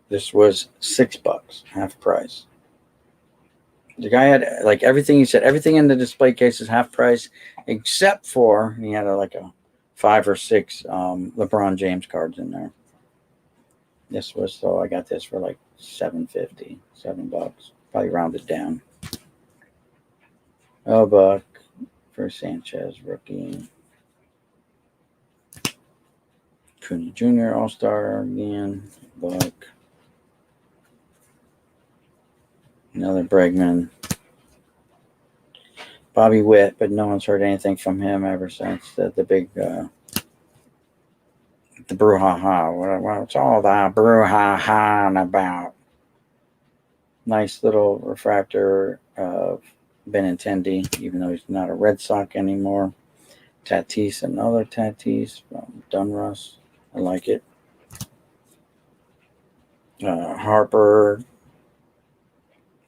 This was $6, half price. The guy had like everything. He said everything in the display case is half price, except for he had like a 5 or 6 LeBron James cards in there. This was so I got this for like $7.50, $7, probably rounded down. A buck for Sanchez rookie. Cunha Jr. All-Star again. Buck. Another Bregman. Bobby Witt, but no one's heard anything from him ever since the big the brouhaha. What's all that brouhaha about? Nice little refractor of Benintendi, even though he's not a Red Sox anymore. Tatis, another Tatis from Dunruss. I like it. Harper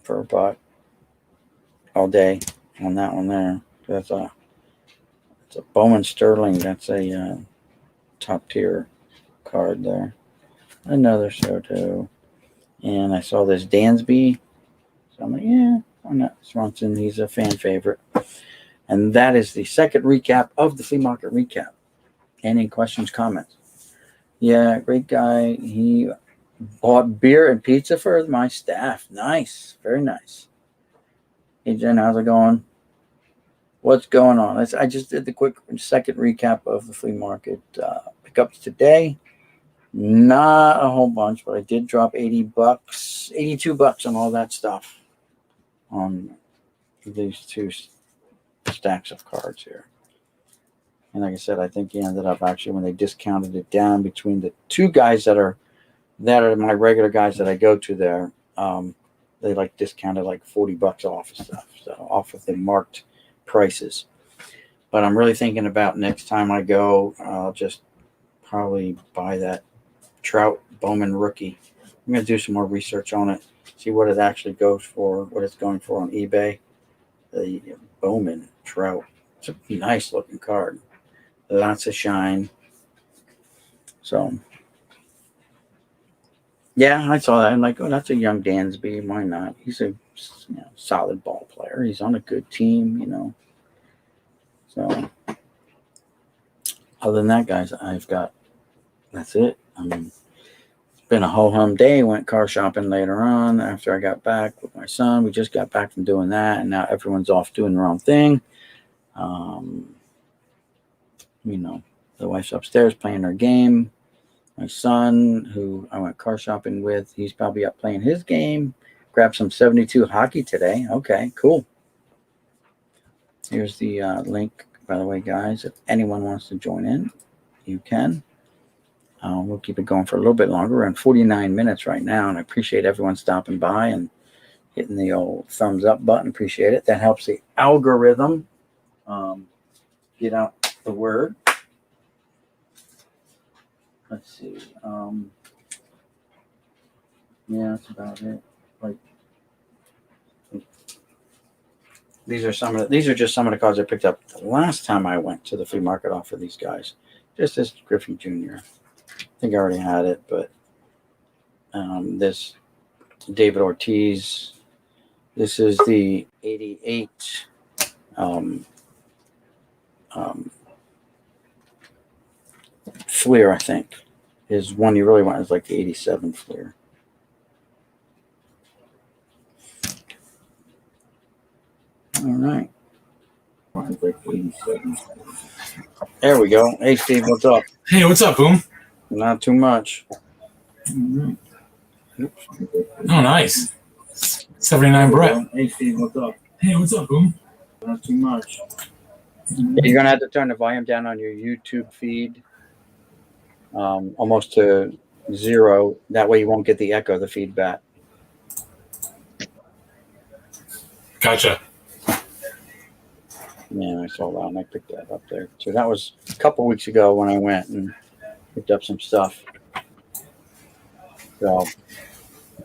for a buck all day on that one there. It's a Bowman Sterling. That's a top tier card there. Another Soto. And I saw this Dansby. So I'm like, yeah, why not? Swanson, he's a fan favorite. And that is the second recap of the Flea Market recap. Any questions, comments? Yeah, great guy. He bought beer and pizza for my staff. Nice. Very nice. Hey, Jen, how's it going? What's going on? I just did the quick second recap of the Flea Market pickups today. Not a whole bunch, but I did drop $80, $82 on all that stuff on these 2 stacks of cards here. And like I said, I think he ended up actually when they discounted it down between the 2 guys that are my regular guys that I go to there. They like discounted like $40 off of stuff, so off of the marked prices. But I'm really thinking about next time I go, I'll just probably buy that Trout Bowman rookie. I'm going to do some more research on it, see what it actually goes for, what it's going for on eBay. The Bowman Trout. It's a nice looking card. Lots of shine. So, yeah, I saw that. I'm like, oh, that's a young Dansby. Why not? He's a solid ball player. He's on a good team, So, other than that, guys, that's it. I mean, it's been a ho-hum day. Went car shopping later on after I got back with my son. We just got back from doing that, and now everyone's off doing their own thing. The wife's upstairs playing her game. My son, who I went car shopping with, he's probably up playing his game. Grabbed some 72 hockey today. Okay, cool. Here's the link, by the way, guys. If anyone wants to join in, you can. We'll keep it going for a little bit longer. We're in 49 minutes right now, and I appreciate everyone stopping by and hitting the old thumbs up button. Appreciate it. That helps the algorithm get out the word. Let's see. Yeah, that's about it. Like, these are just some of the cards I picked up the last time I went to the flea market off of these guys. Just this Griffey Jr. I think I already had it, but this David Ortiz. This is the 88 Fleer, I think. His one you really want is like the 87 Fleer. All right. There we go. Hey, Steve, what's up? Hey, what's up, Boom? Not too much. Oh, nice. 79 Brett. Hey, Steve, what's up? Hey, what's up, Boom? Not too much. You're going to have to turn the volume down on your YouTube feed almost to 0. That way you won't get the echo, the feedback. Gotcha. Yeah, I saw that and I picked that up there. So that was a couple weeks ago when I went and picked up some stuff. So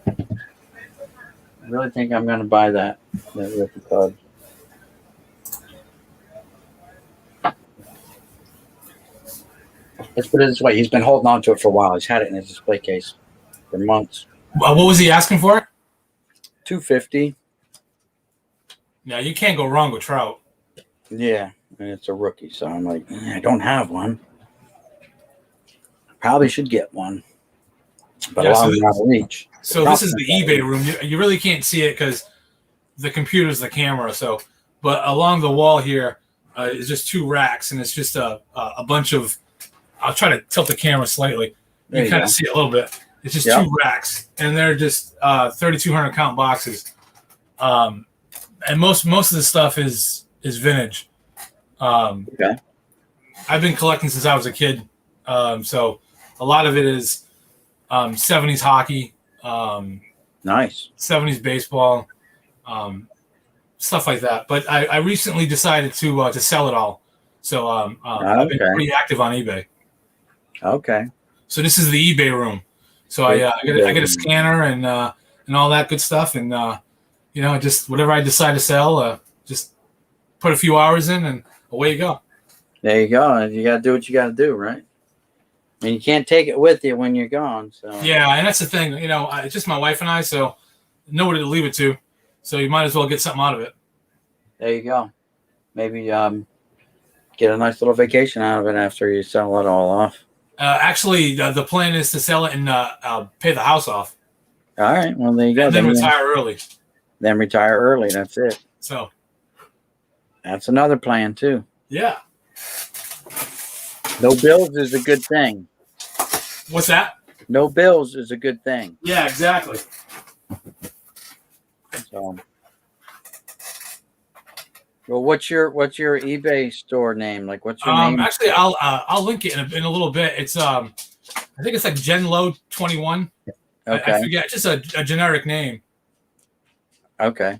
I really think I'm going to buy that Rippy Cub. Let's put it this way. He's been holding on to it for a while. He's had it in his display case for months. What was he asking for? $250. Yeah, you can't go wrong with Trout. Yeah, and it's a rookie. So I'm like, I don't have one. Probably should get one. But Yeah, a lot of them out of reach. So this is the eBay room. You really can't see it because the computer's the camera. So, but along the wall here is just 2 racks, and it's just a bunch of. I'll try to tilt the camera slightly. You kind of see it a little bit. It's just 2 racks, and they're just 3,200 count boxes. And most of the stuff is vintage. Okay. I've been collecting since I was a kid, so a lot of it is 70s hockey, Nice 70s baseball, stuff like that. But I recently decided to sell it all, so I've been pretty active on eBay. Okay. So this is the eBay room. So I get a scanner and all that good stuff, and just whatever I decide to sell, just put a few hours in, and away you go. There you go. You got to do what you got to do, right? And you can't take it with you when you're gone. So yeah, and that's the thing. It's just my wife and I, so nobody to leave it to. So you might as well get something out of it. There you go. Maybe get a nice little vacation out of it after you sell it all off. Actually, the plan is to sell it and pay the house off. All right. Well, there you go. And then retire early. Then retire early. That's it. So that's another plan too. Yeah. No bills is a good thing. What's that? No bills is a good thing. Yeah, exactly. So, well, what's your eBay store name? Like, what's your name? Actually, I'll link it in a little bit. It's I think it's like Genlow 21. Okay. I forget. Just a generic name. Okay.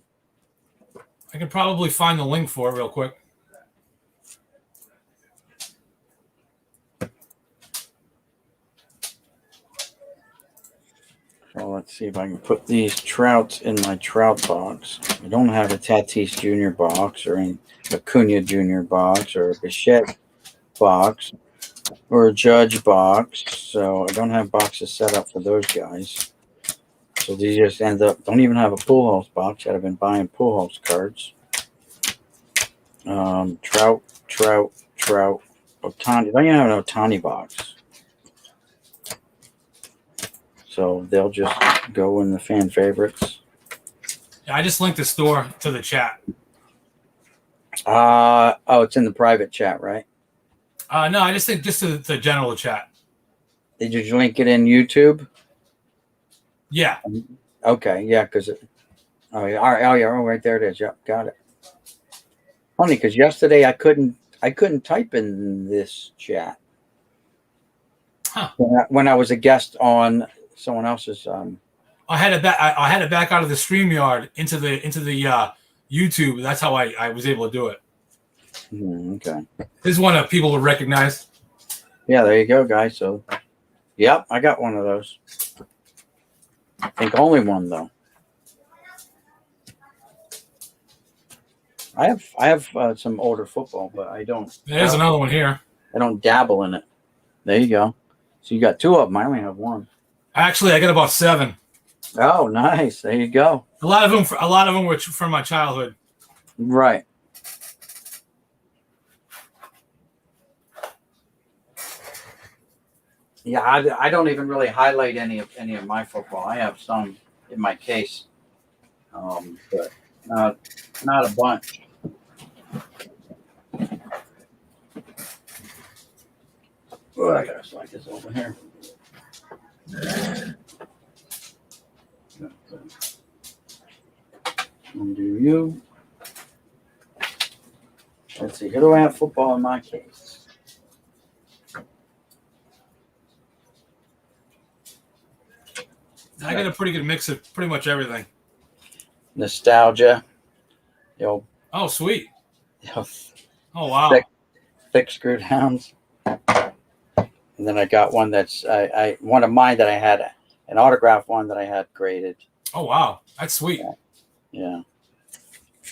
I can probably find the link for it real quick. Well, let's see if I can put these trouts in my trout box. I don't have a Tatis Jr. box or a Acuna Jr. box or a Bichette box or a Judge box. So I don't have boxes set up for those guys. So these just end up, don't even have a Pujols box. I've been buying Pujols cards. Trout, Otani. Don't even have an Otani box. So they'll just go in the fan favorites. Yeah, I just linked the store to the chat. It's in the private chat, right? No, I just think just to the general chat. Did you link it in YouTube? Yeah. Okay, yeah, because right there it is. Yep, got it. Funny, because yesterday I couldn't type in this chat. Huh. When I was a guest on someone else's. I had it back out of the StreamYard into the YouTube. That's how I was able to do it. Okay. This is one that people would recognize. Yeah, there you go, guys. So, yep, I got one of those. I think only one though. I have some older football, but I don't. There's another one here. I don't dabble in it. There you go. So you got 2 of them. I only have 1. Actually, I got about 7. Oh, nice. There you go. A lot of them were from my childhood. Right. Yeah, I don't even really highlight any of my football. I have some in my case, but not a bunch. Oh, I gotta slide this over here. Undo you. Let's see. Who do I have football in my case? I got a pretty good mix of pretty much everything. Nostalgia. The old, Oh, sweet. the old Oh, wow. thick screw downs. And then I got one that's I one of mine that I had an autograph one that I had graded. Oh, wow. That's sweet. Yeah.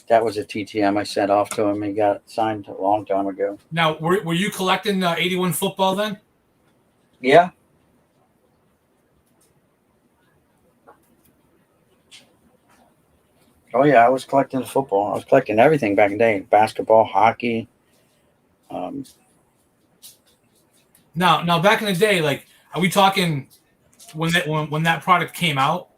That was a TTM I sent off to him. He got it signed a long time ago. Now, were you collecting 81 football then? Yeah. Oh yeah, I was collecting football. I was collecting everything back in the day: basketball, hockey. Um, Now, back in the day, like, are we talking when that product came out?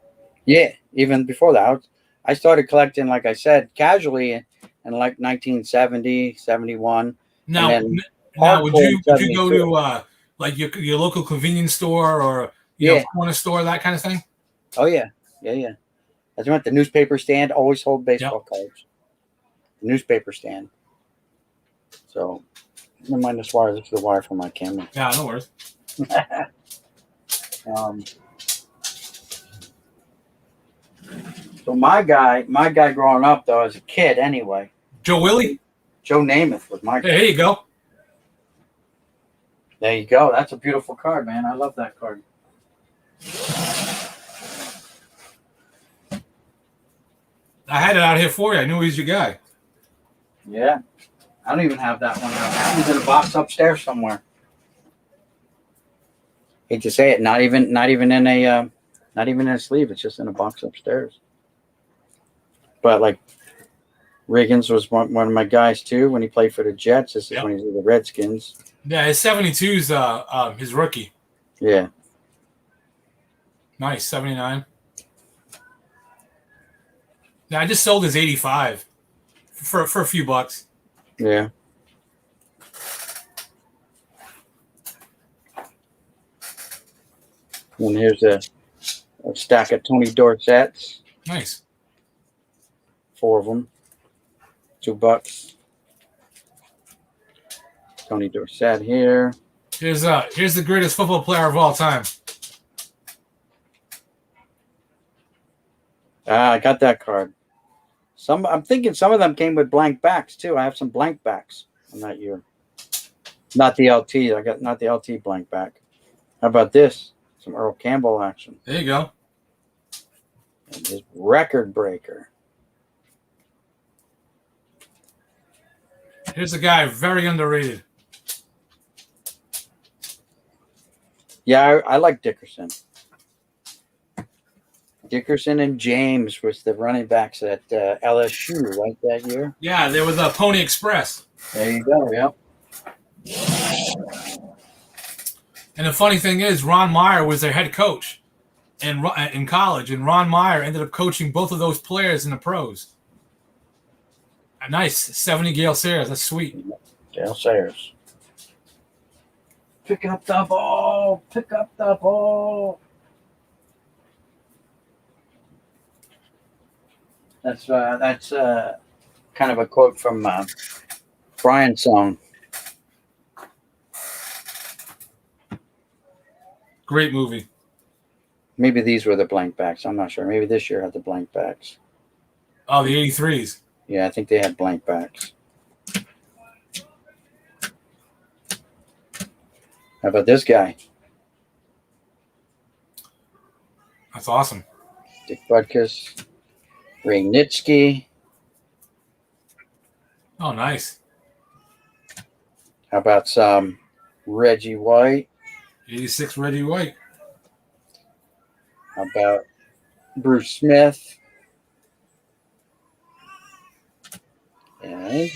yeah, even before that, I started collecting, like I said, casually in like 1970, 71, and Now, then now would hardcore in you go 72. to like your local convenience store or Yeah. corner store, that kind of thing? Oh yeah. Yeah, yeah. I went to the newspaper stand. Always hold Yep. baseball cards. The newspaper stand. So never mind this wire. This is the wire for my camera. Yeah, no worries. Um, so my guy growing up though, as a kid anyway, Joe Willie. Joe Namath was my Hey, guy. here you go. There you go. That's a beautiful card, man. I love that card. I had it out here for you. I knew he was your guy. Yeah. I don't even have that one now. It's in a box upstairs somewhere. Hate to say it, not even in a sleeve. It's just in a box upstairs. But like Riggins was one of my guys too when he played for the Jets. This is Yep. when he was with the Redskins. Yeah, his 72's his rookie. Yeah. Nice, 79. Yeah, I just sold his 85 for a few bucks. Yeah. And here's a stack of Tony Dorsett's. Nice. 4 of them. $2. Tony Dorsett here. Here's the greatest football player of all time. I got that card. I'm thinking some of them came with blank backs too. I have some blank backs from that year. Not the LT. I got not the LT blank back. How about this? Some Earl Campbell action. There you go. And his record breaker. Here's a guy very underrated. Yeah, I like Dickerson. Dickerson and James was the running backs at LSU, right, that year? Yeah, there was a Pony Express. There you go, yep. And the funny thing is, Ron Meyer was their head coach in college, and Ron Meyer ended up coaching both of those players in the pros. Nice, 70 Gale Sayers. That's sweet. Gale Sayers. Pick up the ball. Pick up the ball. That's kind of a quote from Brian's song. Great movie. Maybe these were the blank backs. I'm not sure. Maybe this year had the blank backs. Oh, the 83s. Yeah, I think they had blank backs. How about this guy? That's awesome. Dick Butkus. Ray Nitschke. Oh, nice. How about some Reggie White? 86 Reggie White. How about Bruce Smith? And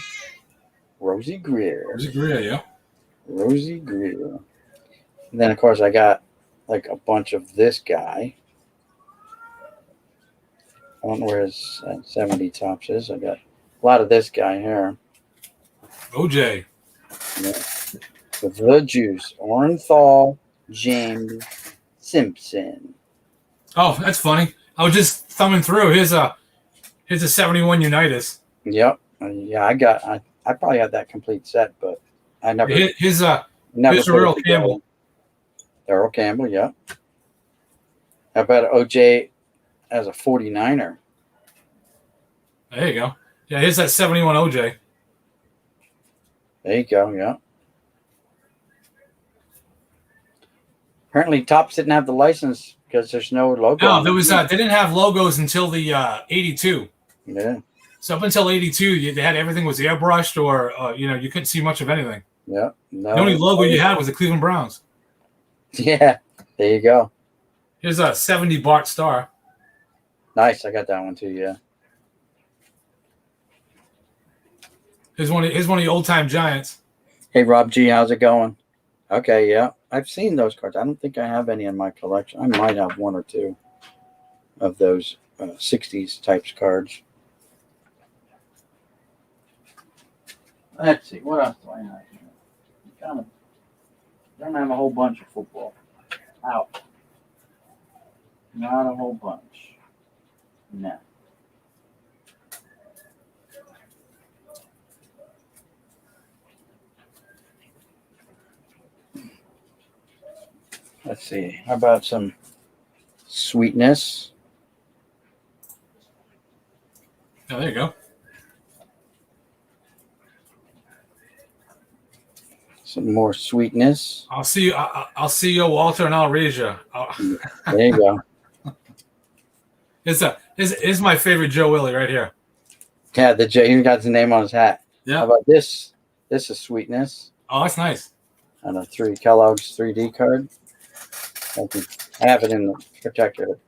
Rosie Greer. Rosie Greer, yeah. Rosie Greer. And then, of course, I got like a bunch of this guy. I don't know where his 70 tops is. I got a lot of this guy here. OJ. Yeah. The Juice. Orenthal James Simpson. Oh, that's funny. I was just thumbing through. Here's a 71 Unitas. Yep. Yeah, I probably had that complete set, but I never Here's a put Earl it together. Campbell. Earl Campbell, yeah. How about OJ as a 49er? There you go. Yeah, here's that 71 OJ. There you go, yeah. Apparently, Topps didn't have the license because there's no logo. No, there was they didn't have logos until the 82. Yeah. So up until 82, they had everything was airbrushed or you couldn't see much of anything. Yeah. No. The only logo you had was the Cleveland Browns. Yeah. There you go. Here's a 70 Bart Starr. Nice. I got that one too. Yeah. Here's one of the old time Giants. Hey, Rob G, how's it going? Okay. Yeah. I've seen those cards. I don't think I have any in my collection. I might have one or two of those 60s types cards. Let's see. What else do I have here? Kind of don't have a whole bunch of football. Out. Not a whole bunch. No. Let's see. How about some sweetness? Oh, there you go. Some more sweetness. I'll see you. I'll see you, Walter, and I'll raise you. There you go. It's my favorite Joe Willie right here. Yeah, the J. He got his name on his hat. Yeah. How about this? This is sweetness. Oh, that's nice. And a Kellogg's 3D card. I have it in the protector.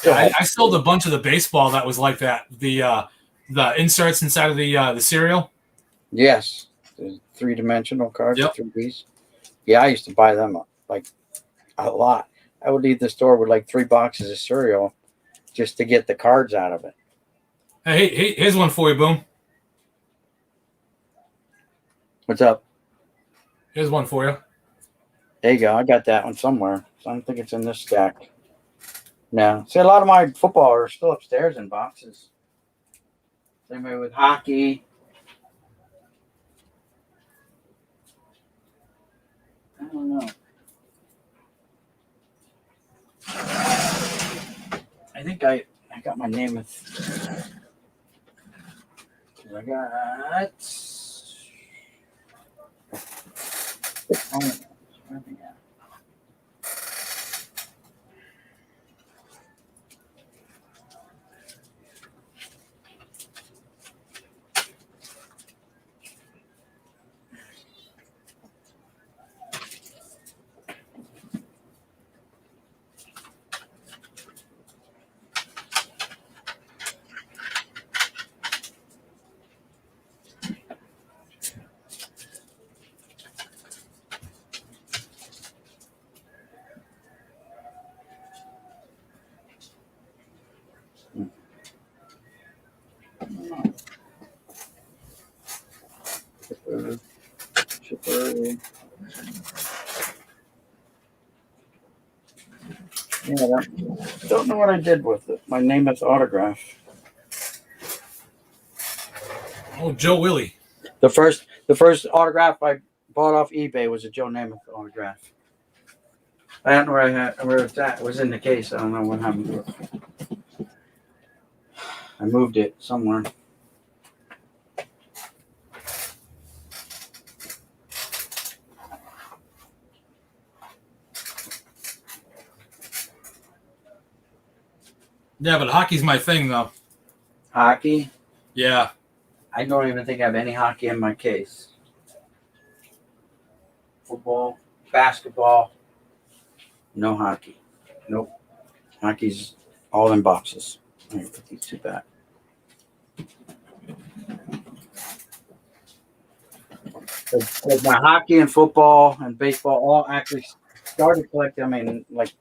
I sold a bunch of the baseball that was like that. The inserts inside of the cereal. Yes, the 3-dimensional cards, Yep. 3Ds. Yeah, I used to buy them like a lot. I would leave the store with like 3 boxes of cereal just to get the cards out of it. Hey, here's one for you, Boom. What's up? Here's one for you. There you go. I got that one somewhere. So I don't think it's in this stack. No. See, a lot of my football are still upstairs in boxes. Same way with hockey. I don't know. I think I got my name with. I got. Oh, where we at? Chipper. Yeah, don't know what I did with it. My name is autograph. Oh, Joe Willie. The first autograph I bought off eBay was a Joe Namath autograph. I don't know where it's at. It was in the case. I don't know what happened to it. I moved it somewhere. Yeah, but hockey's my thing, though. Hockey? Yeah. I don't even think I have any hockey in my case. Football, basketball, no hockey. Nope. Hockey's all in boxes. Let me put these two back. Like my hockey and football and baseball all actually started collecting them in like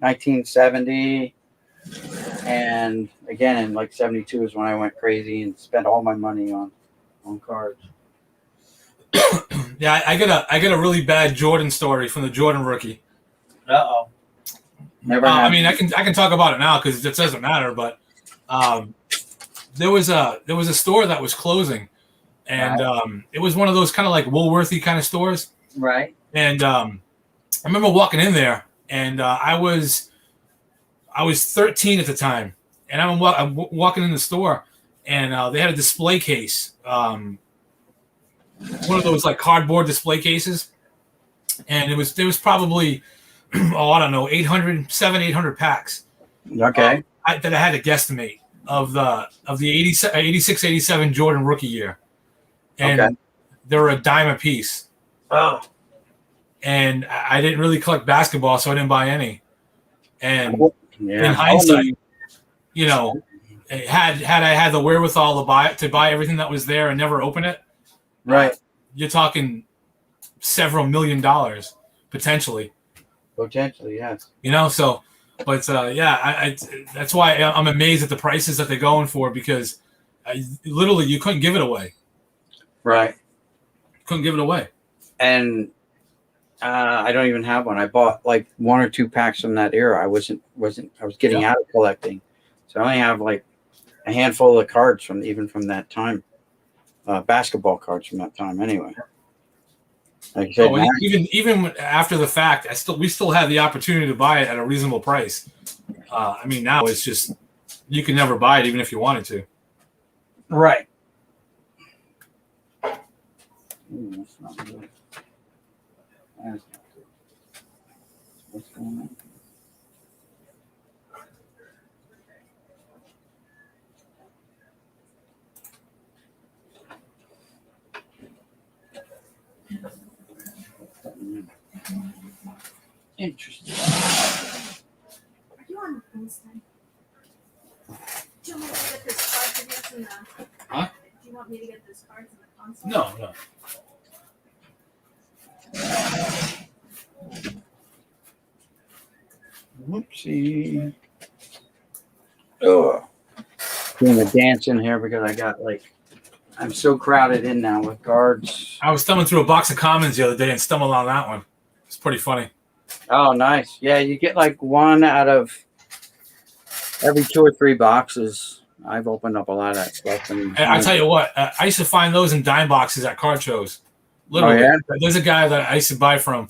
1970, and again in like 72 is when I went crazy and spent all my money on cards. Yeah, I got a really bad Jordan story from the Jordan rookie. Uh-oh. Never I had. mean, I can talk about it now because it doesn't matter. But um, there was a store that was closing, and it was one of those kind of like Woolworthy kind of stores. Right. And I remember walking in there, and I was 13 at the time, and I'm walking in the store, and they had a display case, one of those like cardboard display cases, and there was probably I don't know 800 packs. Okay. That I had to guesstimate of the 86 87 Jordan rookie year, and Okay. they were a dime a piece. Oh. And I didn't really collect basketball, so I didn't buy any. And Yeah. in hindsight, you know, had I had the wherewithal to buy everything that was there and never open it, Right. You're talking several $1 million potentially. Potentially, yes. You know, so but yeah, I that's why I'm amazed at the prices that they're going for, because literally you couldn't give it away. Right. Couldn't give it away. And I don't even have one. I bought like 1 or 2 packs from that era. I was getting out of collecting, so I only have like a handful of cards from that time, basketball cards from that time. Anyway, like I said, Even after the fact, we still have the opportunity to buy it at a reasonable price. I mean, now it's just you can never buy it even if you wanted to. right. That's not good. That's not good. What's going on? Interesting. Are you on the phone stand? Do you want me to get this card to get in the? Huh? Do you want me to get this card in the console? No. Whoopsie. Oh, doing a dance in here because I got I'm so crowded in now with guards. I was thumbing through a box of commons the other day and stumbled on that one. It's pretty funny. Oh, nice. Yeah, you get like 1 out of every 2 or 3 boxes. I've opened up a lot of that stuff. And I tell you what, I used to find those in dime boxes at card shows. Literally, yeah? There's a guy that I used to buy from,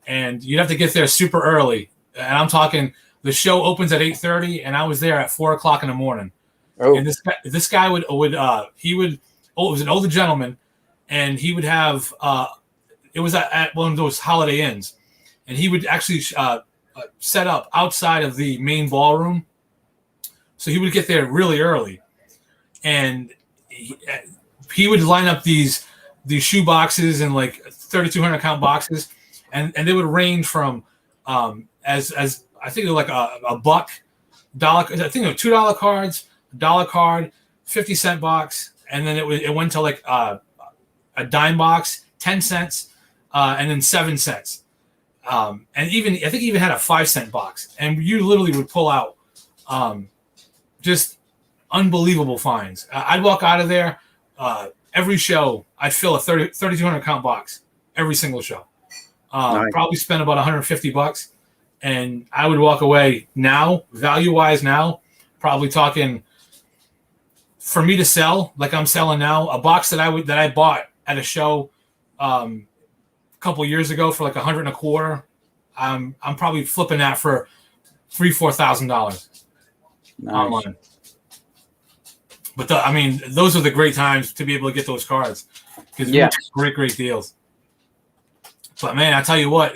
and you'd have to get there super early. And I'm talking, the show opens at 8:30, and I was there at 4:00 in the morning. Oh, And this guy would it was an older gentleman, and he would have it was at one of those Holiday Inns, and he would actually set up outside of the main ballroom, so he would get there really early, and he would line up these shoe boxes and like 3,200 count boxes, and they would range from as I think they were like a buck, dollar. I think they were $2 cards, $1 card, 50-cent box, and then it went to like a dime box, 10 cents, and then 7 cents, and even I think he even had a 5-cent box, and you literally would pull out just unbelievable finds. I'd walk out of there every show. I'd fill a 3,200 count box every single show. Nice. Probably spend about $150, and I would walk away now, value wise now, probably talking for me to sell like I'm selling now, a box that I bought at a show a couple years ago for like $125. I'm probably flipping that for $3,000-$4,000 online. But I mean, those are the great times to be able to get those cards because great deals. But man, I tell you what,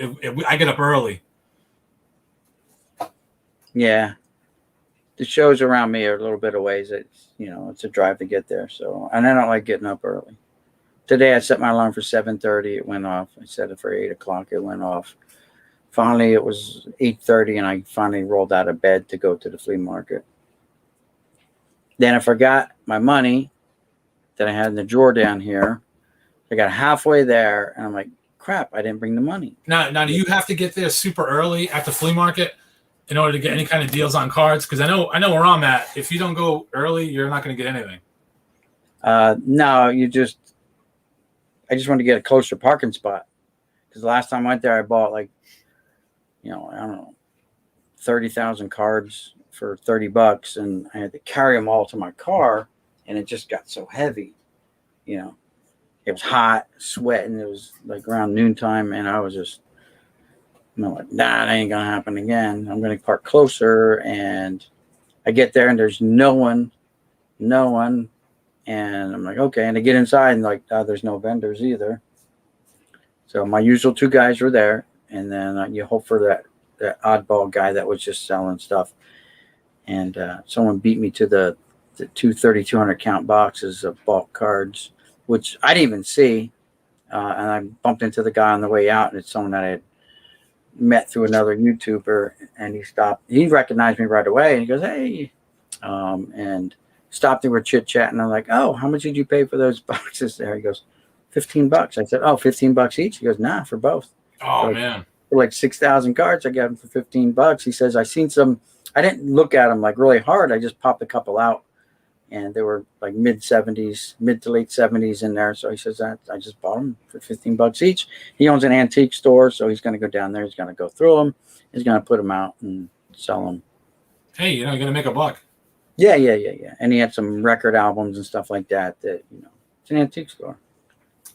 I get up early. yeah. The shows around me are a little bit of ways. It's a drive to get there. So, and I don't like getting up early. Today I set my alarm for 7:30. It went off. I set it for 8:00. It went off. Finally, it was 8:30, and I finally rolled out of bed to go to the flea market. Then I forgot my money that I had in the drawer down here. I got halfway there, and I'm like, crap, I didn't bring the money. Now, do you have to get there super early at the flea market in order to get any kind of deals on cards? Because I know where I'm at. If you don't go early, you're not going to get anything. No, I just wanted to get a closer parking spot. Because the last time I went there, I bought like, I don't know, 30,000 cards for $30, and I had to carry them all to my car, and it just got so heavy. It was hot, sweating. It was like around noontime, and I was just, like, nah, that ain't gonna happen again. I'm gonna park closer, and I get there, and there's no one, and I'm like, okay. And I get inside, and like, there's no vendors either. So my usual two guys were there, and then you hope for that oddball guy that was just selling stuff. And someone beat me to the 200 count boxes of bulk cards, which I didn't even see. And I bumped into the guy on the way out, and it's someone that I had met through another YouTuber, and he stopped. He recognized me right away, and he goes, hey, and stopped, and we're chit-chatting. I'm like, oh, how much did you pay for those boxes there? He goes, $15. I said, oh, $15 each? He goes, nah, for both. Oh, man. For like 6,000 cards, I got them for $15. He says, I seen some. I didn't look at them like really hard. I just popped a couple out, and they were like mid to late 70s in there. So he says that I just bought them for $15 each. He owns an antique store, so he's going to go down there. He's going to go through them. He's going to put them out and sell them. Hey, you're going to make a buck. Yeah. And he had some record albums and stuff like that. It's an antique store.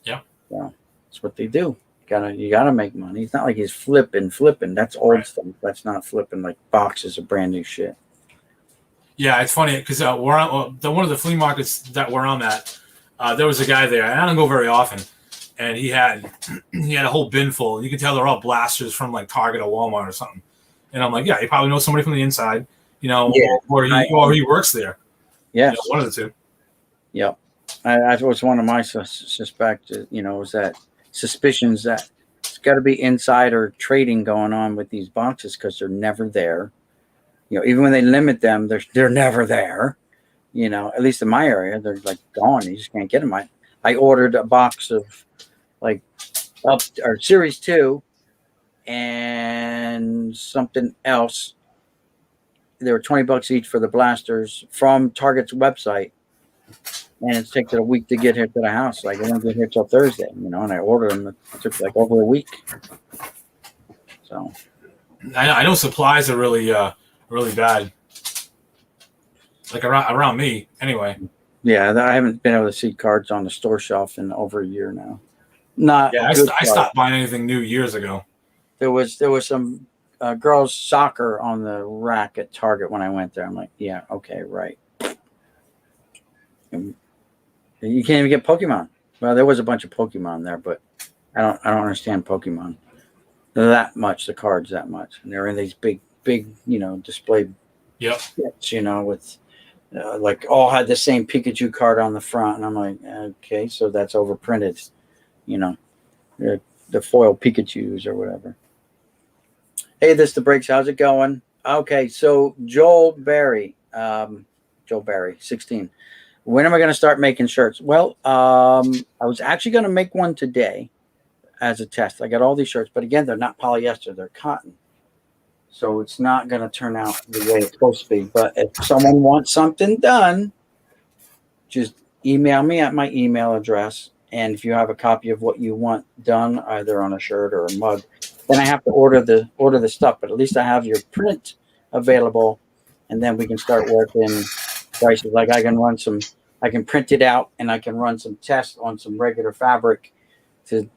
Yeah. So that's what they do. You gotta make money. It's not like he's flipping. That's old stuff. That's not flipping like boxes of brand new shit. Yeah, it's funny because one of the flea markets that where I'm at, there was a guy there, and I don't go very often, and he had a whole bin full. You can tell they're all blasters from like Target or Walmart or something. And I'm like, yeah, he probably knows somebody from the inside, or he works there. Yes, one of the two. Yep, that was one of my was that suspicions that it's got to be insider trading going on with these boxes because they're never there. Even when they limit them, they're never there. At least in my area, they're like gone. You just can't get them. I ordered a box of like Series 2 and something else. They were $20 each for the blasters from Target's website. And it takes it a week to get here to the house. Like, I didn't get here till Thursday, and I ordered them. It took like over a week. So, I know supplies are really bad. Like around me, anyway. Yeah, I haven't been able to see cards on the store shelf in over a year now. I stopped buying anything new years ago. There was some girls' soccer on the rack at Target when I went there. I'm like, yeah, okay, right. And you can't even get Pokemon. Well, there was a bunch of Pokemon there, but I don't understand Pokemon that much. The cards that much, and they're in these big display. Yep. Sets, with like all had the same Pikachu card on the front, and I'm like, okay, so that's overprinted. The foil Pikachus or whatever. Hey, this is the Breaks. How's it going? Okay, so Joel Berry, 16. When am I going to start making shirts? Well, I was actually going to make one today as a test. I got all these shirts, but again, they're not polyester, they're cotton. So it's not going to turn out the way it's supposed to be. But if someone wants something done, just email me at my email address. And if you have a copy of what you want done, either on a shirt or a mug, then I have to order the stuff. But at least I have your print available, and then we can start working prices. Like I can print it out, and I can run some tests on some regular fabric to,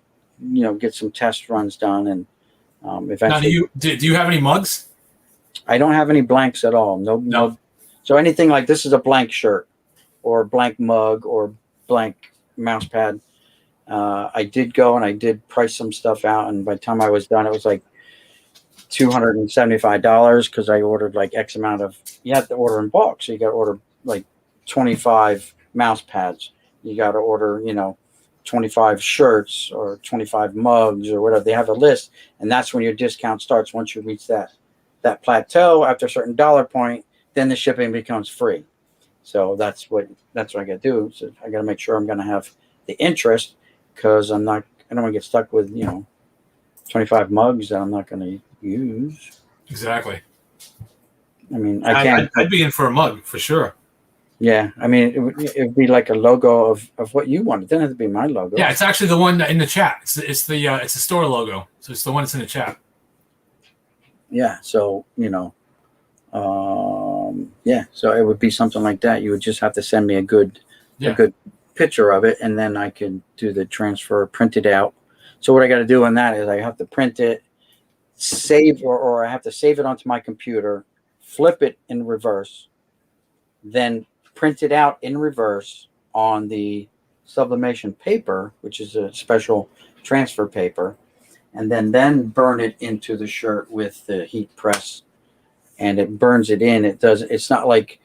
get some test runs done. And eventually. Now, do you have any mugs? I don't have any blanks at all. No. So anything like this is a blank shirt, or blank mug, or blank mouse pad. I did go and I did price some stuff out, and by the time I was done, it was like $275 because I ordered like X amount of. You have to order in bulk, so you got to order like 25 mouse pads. You got to order, 25 shirts or 25 mugs or whatever. They have a list, and that's when your discount starts. Once you reach that plateau after a certain dollar point, then the shipping becomes free. So that's what I got to do. So I got to make sure I'm going to have the interest, because I don't want to get stuck with 25 mugs that I'm not going to use. Exactly. I mean, I can't. I'd be in for a mug for sure. Yeah, I mean, it would be like a logo of what you want. It doesn't have to be my logo. Yeah, it's actually the one in the chat. It's the store logo, so it's the one that's in the chat. Yeah, so yeah, so it would be something like that. You would just have to send me a good picture of it, and then I can do the transfer, print it out. So what I got to do on that is I have to print it, save, or I have to save it onto my computer, flip it in reverse, then print it out in reverse on the sublimation paper, which is a special transfer paper, and then burn it into the shirt with the heat press, and it burns it in. It's not like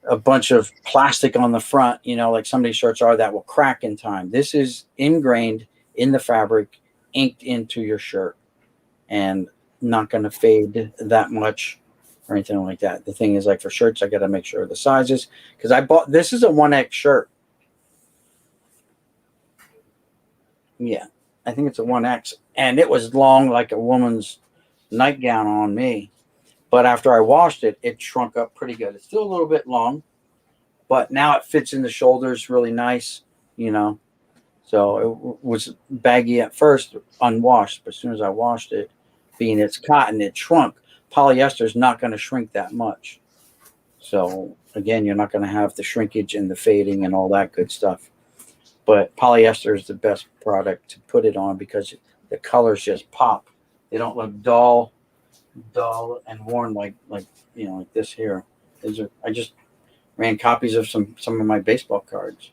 a bunch of plastic on the front, like some of these shirts are that will crack in time. This is ingrained in the fabric, inked into your shirt, and not going to fade that much or anything like that. The thing is, like for shirts, I got to make sure the sizes, because this is a 1X shirt. Yeah, I think it's a 1X, and it was long like a woman's nightgown on me. But after I washed it, it shrunk up pretty good. It's still a little bit long, but now it fits in the shoulders really nice, So it was baggy at first, unwashed, but as soon as I washed it, being it's cotton, it shrunk. Polyester is not going to shrink that much. So again, you're not going to have the shrinkage and the fading and all that good stuff. But polyester is the best product to put it on because the colors just pop. They don't look dull and worn like this here. I just ran copies of some of my baseball cards,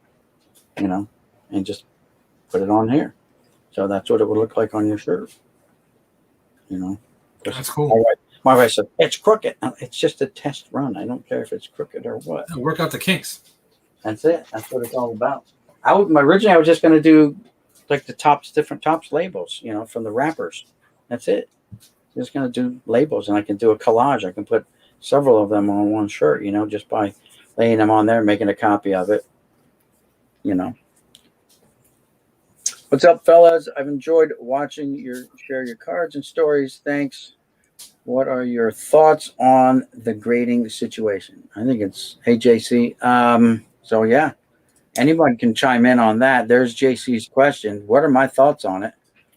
and just put it on here. So that's what it would look like on your shirt. That's cool. My wife said, it's crooked. It's just a test run. I don't care if it's crooked or what. Work out the kinks. That's it. That's what it's all about. Originally, I was just going to do like the different tops labels, from the wrappers. That's it. Just going to do labels, and I can do a collage. I can put several of them on one shirt, just by laying them on there, making a copy of it, What's up, fellas? I've enjoyed watching share your cards and stories. Thanks. What are your thoughts on the grading situation? I think it's, hey, JC. So yeah, anyone can chime in on that. There's JC's question. What are my thoughts on it?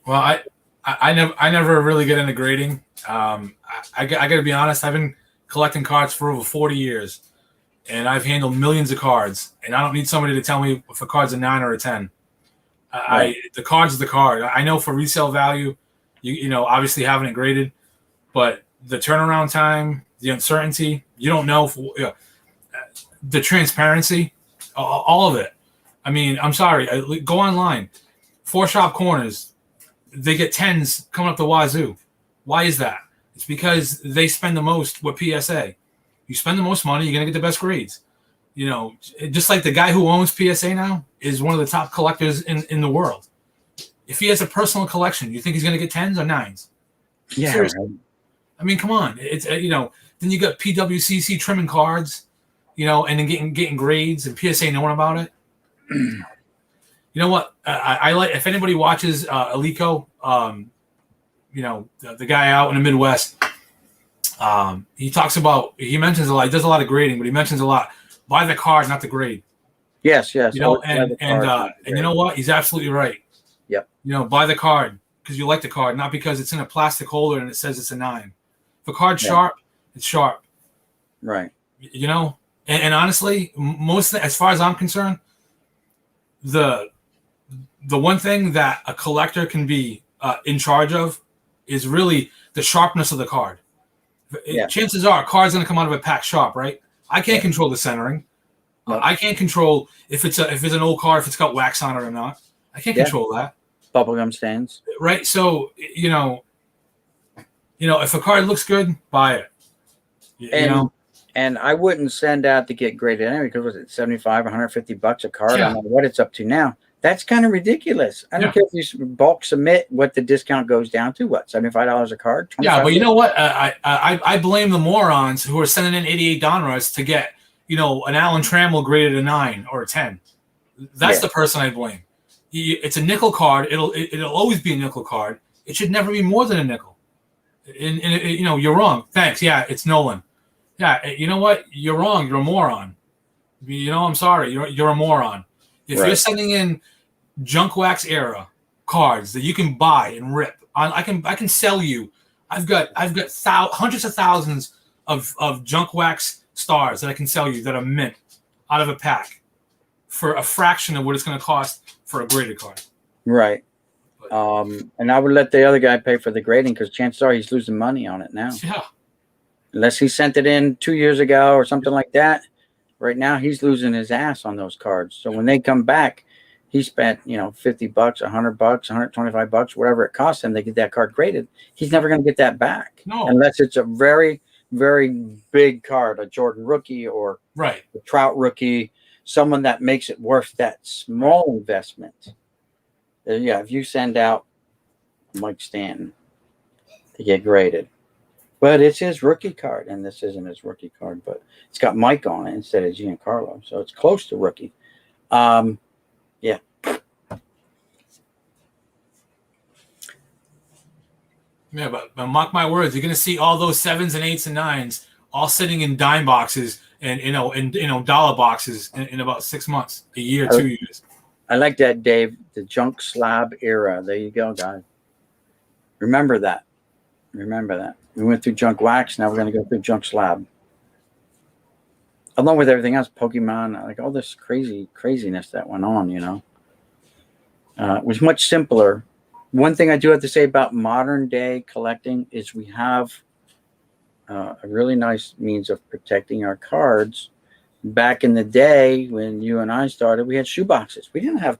Well, I never really get into grading. I got to be honest. I've been collecting cards for over 40 years, and I've handled millions of cards. And I don't need somebody to tell me if a card's a 9 or a 10. Right. The card's the card. I know for resale value, obviously having it graded, but the turnaround time, the uncertainty, you don't know the transparency, all of it. I mean, I'm sorry. Go online. 4 Shop Corners, they get 10s coming up the wazoo. Why is that? It's because they spend the most with PSA. You spend the most money, you're going to get the best grades. Just like the guy who owns PSA now is one of the top collectors in the world. If he has a personal collection, you think he's going to get 10s or 9s? Yeah. Seriously. Right. I mean, come on. It's then you got PWCC trimming cards, and then getting grades and PSA knowing about it. You know what? I like, if anybody watches Alico, the guy out in the Midwest, he mentions a lot. He does a lot of grading, but he mentions a lot. Buy the card, not the grade. Yes. And you know what? He's absolutely right. Yep. Buy the card because you like the card, not because it's in a plastic holder and it says it's a 9. If a card's sharp, it's sharp. Right. And honestly, as far as I'm concerned, the one thing that a collector can be in charge of is really the sharpness of the card. Yeah. Chances are, a card's going to come out of a pack sharp, right? I can't control the centering. No. I can't control if it's an old card, if it's got wax on it or not. I can't control that. Bubblegum stains. Right. So, if a card looks good, buy it. And I wouldn't send out to get graded anyway, because was it $75, $150 a card? Yeah. I don't know what it's up to now. That's kind of ridiculous. I don't care if you bulk submit what the discount goes down to. What, $75 a card? Yeah, but you know what? I blame the morons who are sending in 88 Donruss to get an Alan Trammell graded a 9 or a 10. That's the person I blame. It's a nickel card. It'll always be a nickel card. It should never be more than a nickel. And you know, you're wrong. Thanks. Yeah, it's Nolan. Yeah, you know what? You're wrong. You're a moron. You know, I'm sorry. You're a moron. If Right. you're sending in junk wax era cards that you can buy and rip, I can sell you. I've got hundreds of thousands of junk wax stars that I can sell you that are mint out of a pack for a fraction of what it's going to cost for a graded card. Right. And I would let the other guy pay for the grading because chances are he's losing money on it now. Yeah. Unless he sent it in 2 years ago or something like that. Right now he's losing his ass on those cards. So when they come back, he spent, you know, $50, $100, $125, whatever it costs him to get that card graded. He's never going to get that back. No. Unless it's a very, very big card, a Jordan rookie or Right. a Trout rookie, someone that makes it worth that small investment. Yeah, if you send out Mike Stanton to get graded, but it's his rookie card, and this isn't his rookie card, but it's got Mike on it instead of Giancarlo, so it's close to rookie. Yeah. Yeah, but mark my words, you're going to see all those 7s and 8s and 9s all sitting in dime boxes and dollar boxes in about 6 months, a year, 2 years. I like that, Dave. The junk slab era. There you go, guys. Remember that. Remember that. We went through junk wax. Now we're going to go through junk slab. Along with everything else, Pokemon, like all this craziness that went on, you know. It was much simpler. One thing I do have to say about modern day collecting is we have a really nice means of protecting our cards. Back in the day when you and I started, we had shoe boxes. We didn't have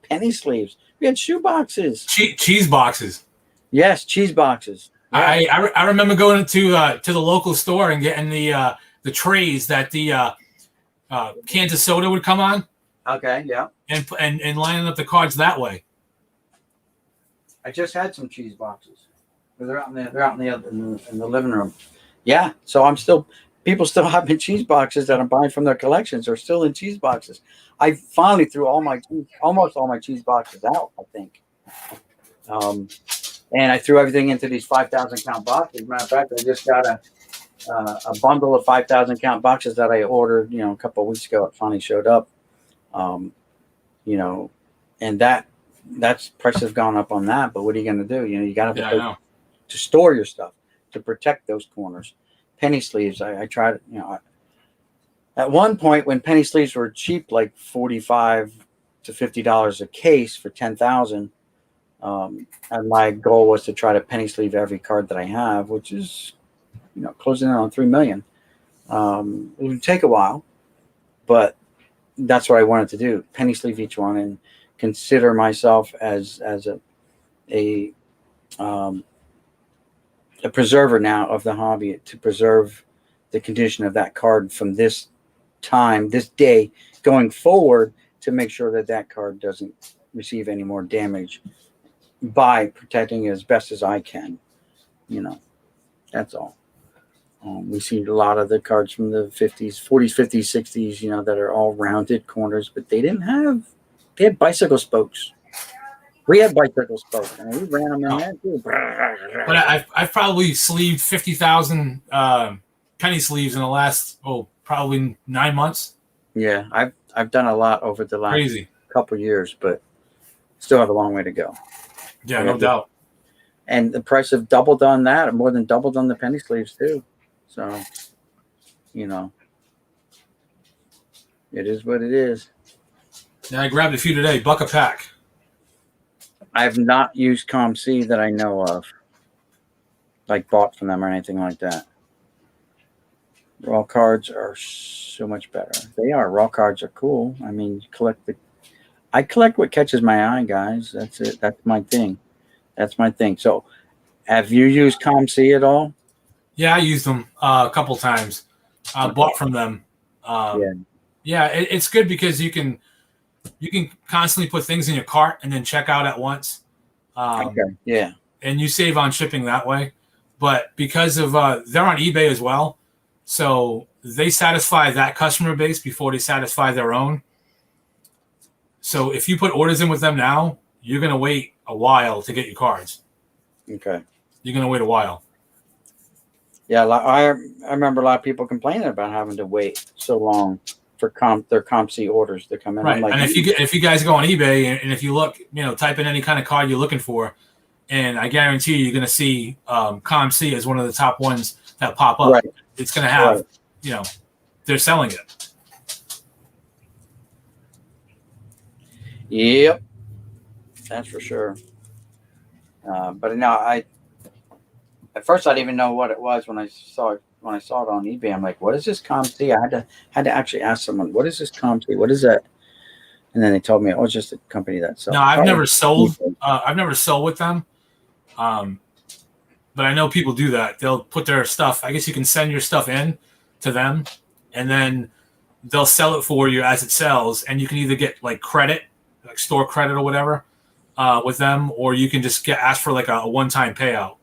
penny sleeves. We had shoe boxes. Cheese boxes. Yes, cheese boxes. Yeah. I remember going to the local store and getting the trays that the cans of soda would come on. Okay, yeah. And lining up the cards that way. I just had some cheese boxes. They're out in the living room. Yeah, so people still have my cheese boxes that I'm buying from their collections are still in cheese boxes. I finally threw almost all my cheese boxes out, I think. And I threw everything into these 5,000 count boxes. Matter of fact, I just got a bundle of 5,000 count boxes that I ordered, you know, a couple of weeks ago. It finally showed up. You know, and that's prices have gone up on that. But what are you going to do? You know, you got to store your stuff to protect those corners. Penny sleeves. I tried, you know, at one point when penny sleeves were cheap, like $45 to $50 a case for 10,000. And my goal was to try to penny sleeve every card that I have, which is, you know, closing in on 3 million. It would take a while, but that's what I wanted to do. Penny sleeve each one and consider myself as a preserver now of the hobby to preserve the condition of that card from this time, this day going forward to make sure that card doesn't receive any more damage by protecting it as best as I can. You know, that's all. We see a lot of the cards from the 50s, 40s, 50s, 60s, you know, that are all rounded corners, but they had bicycle spokes. We had bicycle spokes, and we ran them in there too. But I've probably sleeved 50,000 penny sleeves in the last probably 9 months. Yeah, I've done a lot over the last couple years, but still have a long way to go. Yeah, no doubt. And the price have doubled on that, or more than doubled on the penny sleeves too. So, you know, it is what it is. Yeah, I grabbed a few today, $1 a pack. I have not used ComC that I know of, like bought from them or anything like that. Raw cards are so much better. They are. Raw cards are cool. I mean, I collect what catches my eye, guys. That's it. That's my thing. So, have you used ComC at all? Yeah, I used them a couple times. Bought from them. Yeah, it's good because you can constantly put things in your cart and then check out at once. Okay. Yeah. And you save on shipping that way. But because of they're on eBay as well, so they satisfy that customer base before they satisfy their own. So if you put orders in with them now, you're going to wait a while to get your cards. Okay. You're going to wait a while. Yeah, I remember a lot of people complaining about having to wait so long for their CompC orders to come in. Right. I'm like, And if you guys go on eBay and if you look, type in any kind of card you're looking for, and I guarantee you're going to see ComC as one of the top ones that pop up. right. It's going to have, they're selling it. Yep, that's for sure. But no, at first I didn't even know what it was when I saw it on eBay. I'm like, what is this CompC? I had to actually ask someone, what is this CompC? What is that? And then they told me, oh, it's just a company that sells. No, I've never sold. I've never sold with them. But I know people do that. They'll put their stuff. I guess you can send your stuff in to them, and then they'll sell it for you as it sells. And you can either get like credit, like store credit or whatever, with them, or you can just ask for like a one-time payout,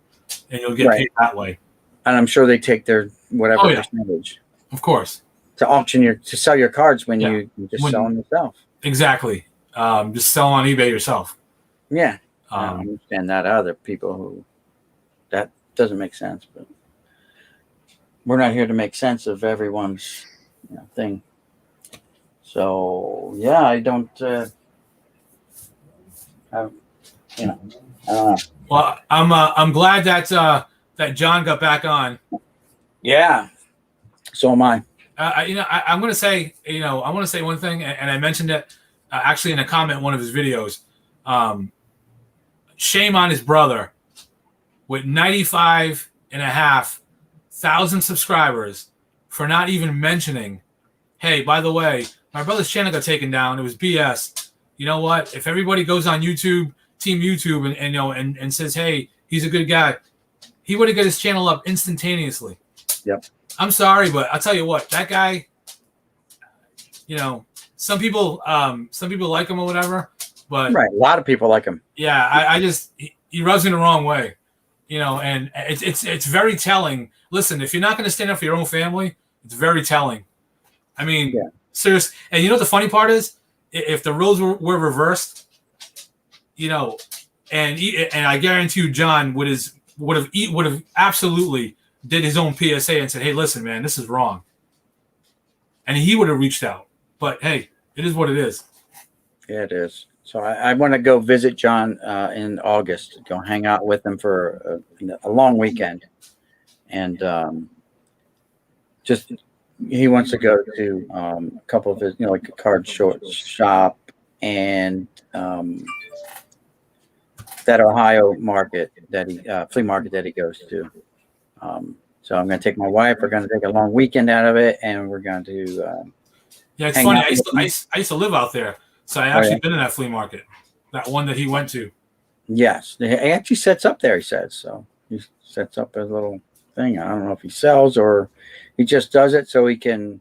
and you'll get paid that way. And I'm sure they take their whatever percentage, of course, to sell your cards when you just sell them yourself. Exactly. Just sell on eBay yourself. Yeah. I understand that. Other people who that doesn't make sense, but we're not here to make sense of everyone's thing. So yeah, I don't have, I don't know. Well, I'm glad that that John got back on. Yeah. So am I. I'm going to say, I want to say one thing, and I mentioned it actually in a comment in one of his videos. Shame on his brother with 95,500 subscribers for not even mentioning, hey, by the way, my brother's channel got taken down. It was BS. You know what? If everybody goes on YouTube, Team YouTube, and says, hey, he's a good guy, he would have got his channel up instantaneously. Yep. I'm sorry, but I'll tell you what, that guy, some people like him or whatever, but right, a lot of people like him. Yeah, I just he rubs me the wrong way, and it's very telling. Listen, if you're not going to stand up for your own family, it's very telling. I mean, serious. And the funny part is, if the roles were reversed, and I guarantee you, John would have absolutely did his own PSA and said, hey, listen, man, this is wrong. And he would have reached out. But, hey, it is what it is. Yeah, it is. So I want to go visit John in August, go hang out with him for a long weekend. And he wants to go to a couple of his, like a card shop and that Ohio market flea market that he goes to. So I'm going to take my wife. We're going to take a long weekend out of it, and we're going to. It's funny. I used to live out there, so I actually been in that flea market, that one that he went to. Yes, he actually sets up there. He says so. He sets up a little thing. I don't know if he sells or he just does it so he can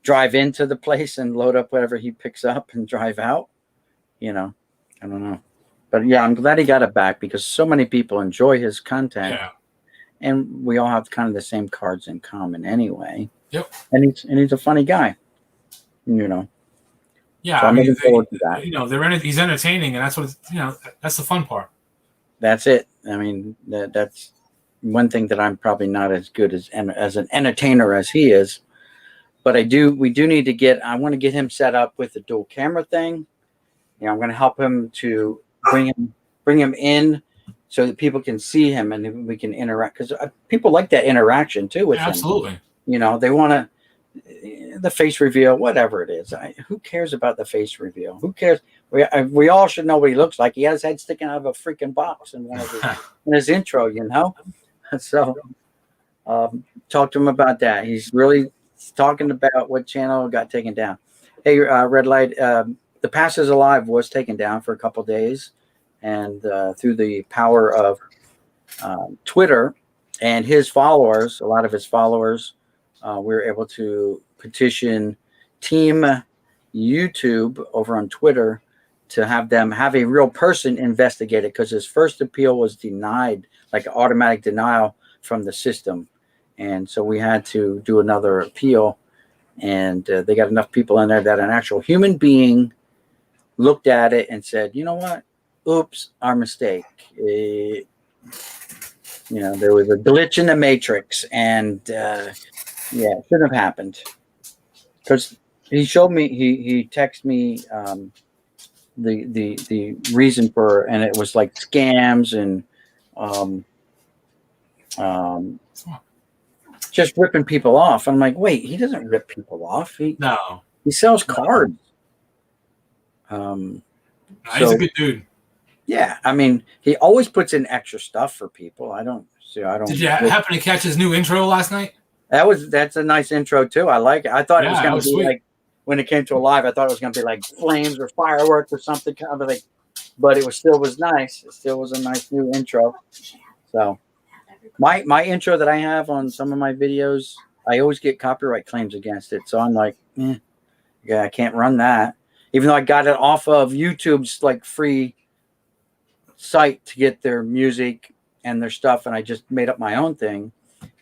drive into the place and load up whatever he picks up and drive out. I don't know. But yeah, I'm glad he got it back because so many people enjoy his content. Yeah. And we all have kind of the same cards in common anyway. Yep. And he's a funny guy. Yeah. So I'm looking forward to that. He's entertaining, and that's what that's the fun part. That's it. I mean, that's one thing that I'm probably not as good as an entertainer as he is. But we do need to I want to get him set up with the dual camera thing. I'm going to help him to bring him in so that people can see him and we can interact, because people like that interaction too with him. Absolutely. They want the face reveal, whatever it is. Who cares about the face reveal? Who cares? We all should know what he looks like. He has his head sticking out of a freaking box in his intro, So talk to him about that. He's really talking about what channel got taken down. Hey, Red Light, The Past is Alive was taken down for a couple days. And through the power of Twitter and his followers, a lot of his followers, we were able to petition Team YouTube over on Twitter to have them have a real person investigate it, because his first appeal was denied, like automatic denial from the system. And so we had to do another appeal, and they got enough people in there that an actual human being looked at it and said, you know what? Oops, our mistake. There was a glitch in the matrix, and yeah, it shouldn't have happened. Because he showed me, he texted me the reason for, and it was like scams and um, um, just ripping people off. I'm like, wait, he doesn't rip people off. No, He sells cards. he's a So good dude. yeah, I mean, he always puts in extra stuff for people. I don't see. I don't. Did you happen to catch his new intro last night? That's a nice intro too. I like it. I thought it was Yeah, going that to was be sweet. like when it came to a live. I thought it was going to be like flames or fireworks or something kind of like. But it still was nice. It still was a nice new intro. So my intro that I have on some of my videos, I always get copyright claims against it. So I'm like, yeah, I can't run that. Even though I got it off of YouTube's like free site to get their music and their stuff, and I just made up my own thing.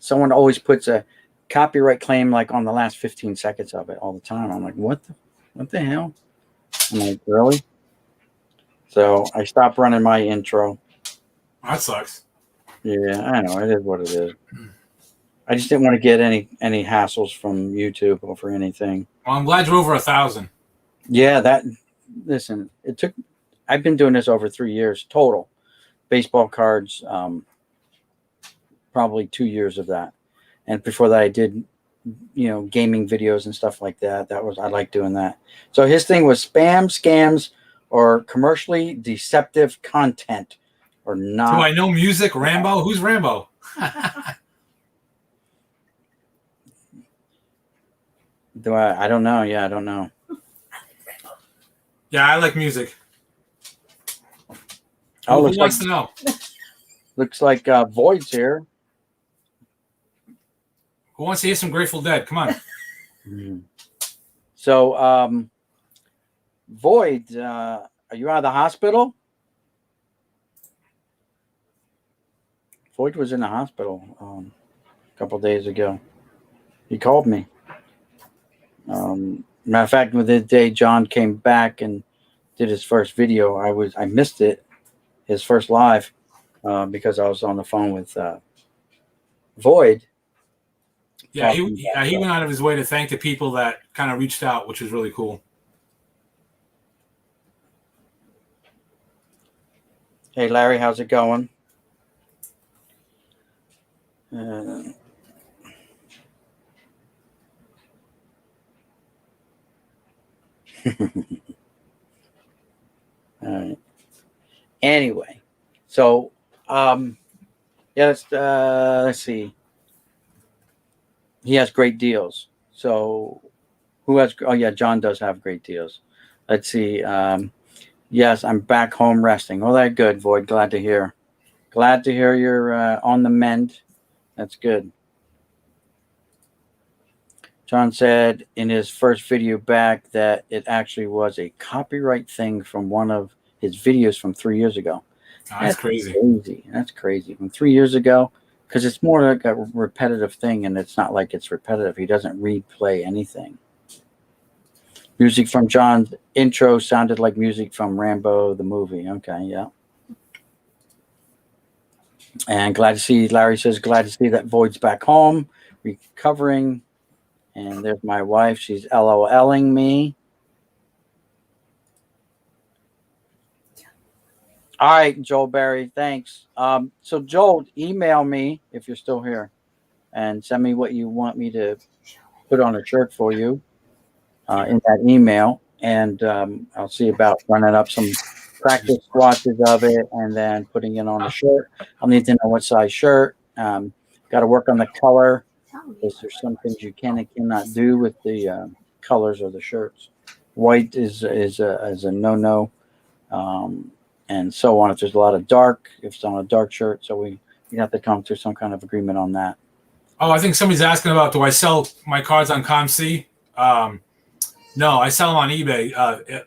Someone always puts a copyright claim like on the last 15 seconds of it all the time. I'm like, what the hell? I'm like, really? So I stopped running my intro. That sucks. Yeah, I know. It is what it is. I just didn't want to get any hassles from YouTube over anything. Well, I'm glad you're over 1,000. Yeah, listen, I've been doing this over 3 years total. Baseball cards, probably 2 years of that. And before that I did, gaming videos and stuff like that. I like doing that. So his thing was spam, scams, or commercially deceptive content, or Do not. I know music? Rambo? Who's Rambo? Do I don't know. Yeah, I don't know. Yeah, I like music. Oh, Who wants to know? Looks like Void's here. Who wants to hear some Grateful Dead? Come on. So, Void, are you out of the hospital? Void was in the hospital a couple days ago. He called me. Matter of fact, with the day John came back and did his first video, I missed it, his first live, because I was on the phone with Void. Yeah, he went out of his way to thank the people that kind of reached out, which was really cool. Hey, Larry, how's it going? All right. Anyway, so yeah, let's see. He has great deals. So who has? Oh yeah, John does have great deals. Let's see. Yes, I'm back home resting. Well, that good, Void. Glad to hear. Glad to hear you're on the mend. That's good. John said in his first video back that it actually was a copyright thing from one of his videos from 3 years ago. Oh, that's crazy. That's crazy. From 3 years ago, because it's more like a repetitive thing, and it's not like it's repetitive. He doesn't replay anything. Music from John's intro sounded like music from Rambo the movie. Okay, yeah. And Larry says, glad to see that Void's back home, recovering. And there's my wife. She's LOLing me. All right, Joel Berry, thanks. So Joel, email me if you're still here and send me what you want me to put on a shirt for you in that email. And I'll see about running up some practice swatches of it and then putting it on a shirt. I'll need to know what size shirt. Got to work on the color, because there's some things you can and cannot do with the colors of the shirts. White is a no-no. And so on. If there's a lot of dark, if it's on a dark shirt, so we have to come to some kind of agreement on that. Oh, I think somebody's asking about, do I sell my cards on ComC? No, I sell them on eBay.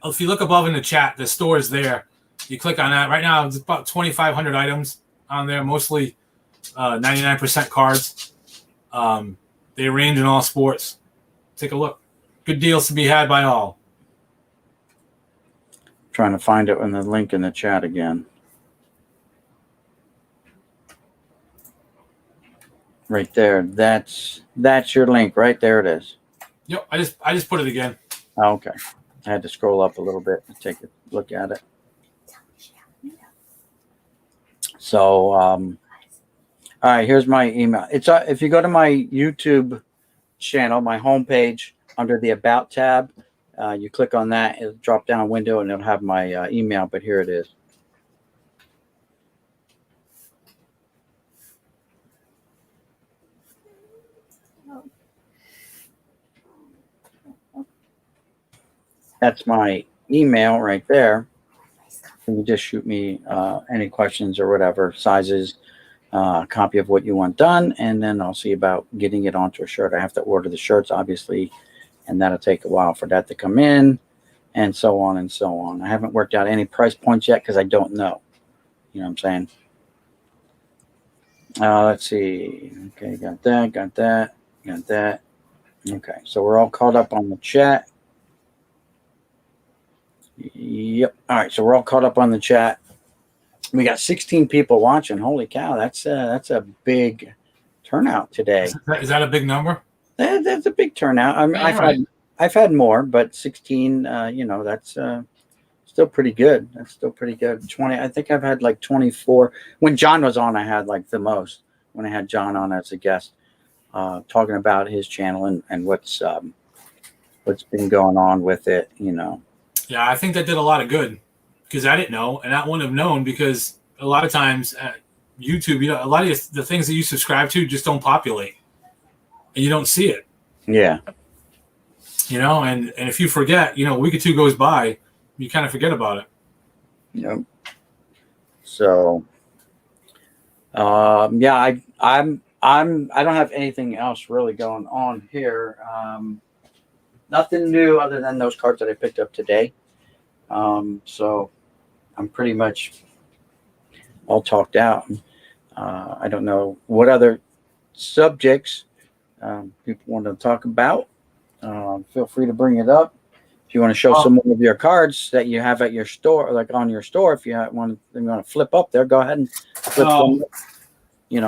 If you look above in the chat, the store is there. You click on that. Right now, it's about 2,500 items on there, mostly 99% cards. They range in all sports. Take a look. Good deals to be had by all. Trying to find it in the link in the chat again. Right there. That's your link. Right there it is. Yep. I just put it again. Oh, okay. I had to scroll up a little bit to take a look at it. So, all right, here's my email. It's if you go to my YouTube channel, my homepage, under the About tab, you click on that, it'll drop down a window and it'll have my email, but here it is. That's my email right there. You just shoot me any questions or whatever, sizes, a copy of what you want done, and then I'll see about getting it onto a shirt. I have to order the shirts, obviously, and that'll take a while for that to come in, and so on and so on. I haven't worked out any price points yet because I don't know. You know what I'm saying? Let's see. Okay, got that. Okay, so we're all caught up on the chat. Yep. All right, so we're all caught up on the chat. We got 16 people watching. Holy cow, that's a big turnout today. Is that a big number? That's a big turnout. I mean, I've had more, but 16, that's still pretty good. That's still pretty good. 20. I think I've had like 24. When John was on, I had like the most. When I had John on as a guest, talking about his channel and what's been going on with it. Yeah, I think that did a lot of good because I didn't know, and I wouldn't have known because a lot of times at YouTube, a lot of the things that you subscribe to just don't populate, and you don't see it. Yeah. And if you forget, a week or two goes by, you kind of forget about it. Yep. So, I don't have anything else really going on here. Nothing new other than those cards that I picked up today. So I'm pretty much all talked out. I don't know what other subjects people want to talk about. Feel free to bring it up. If you want to show some more of your cards that you have at your store, like on your store, if you want to flip up there, go ahead and flip them.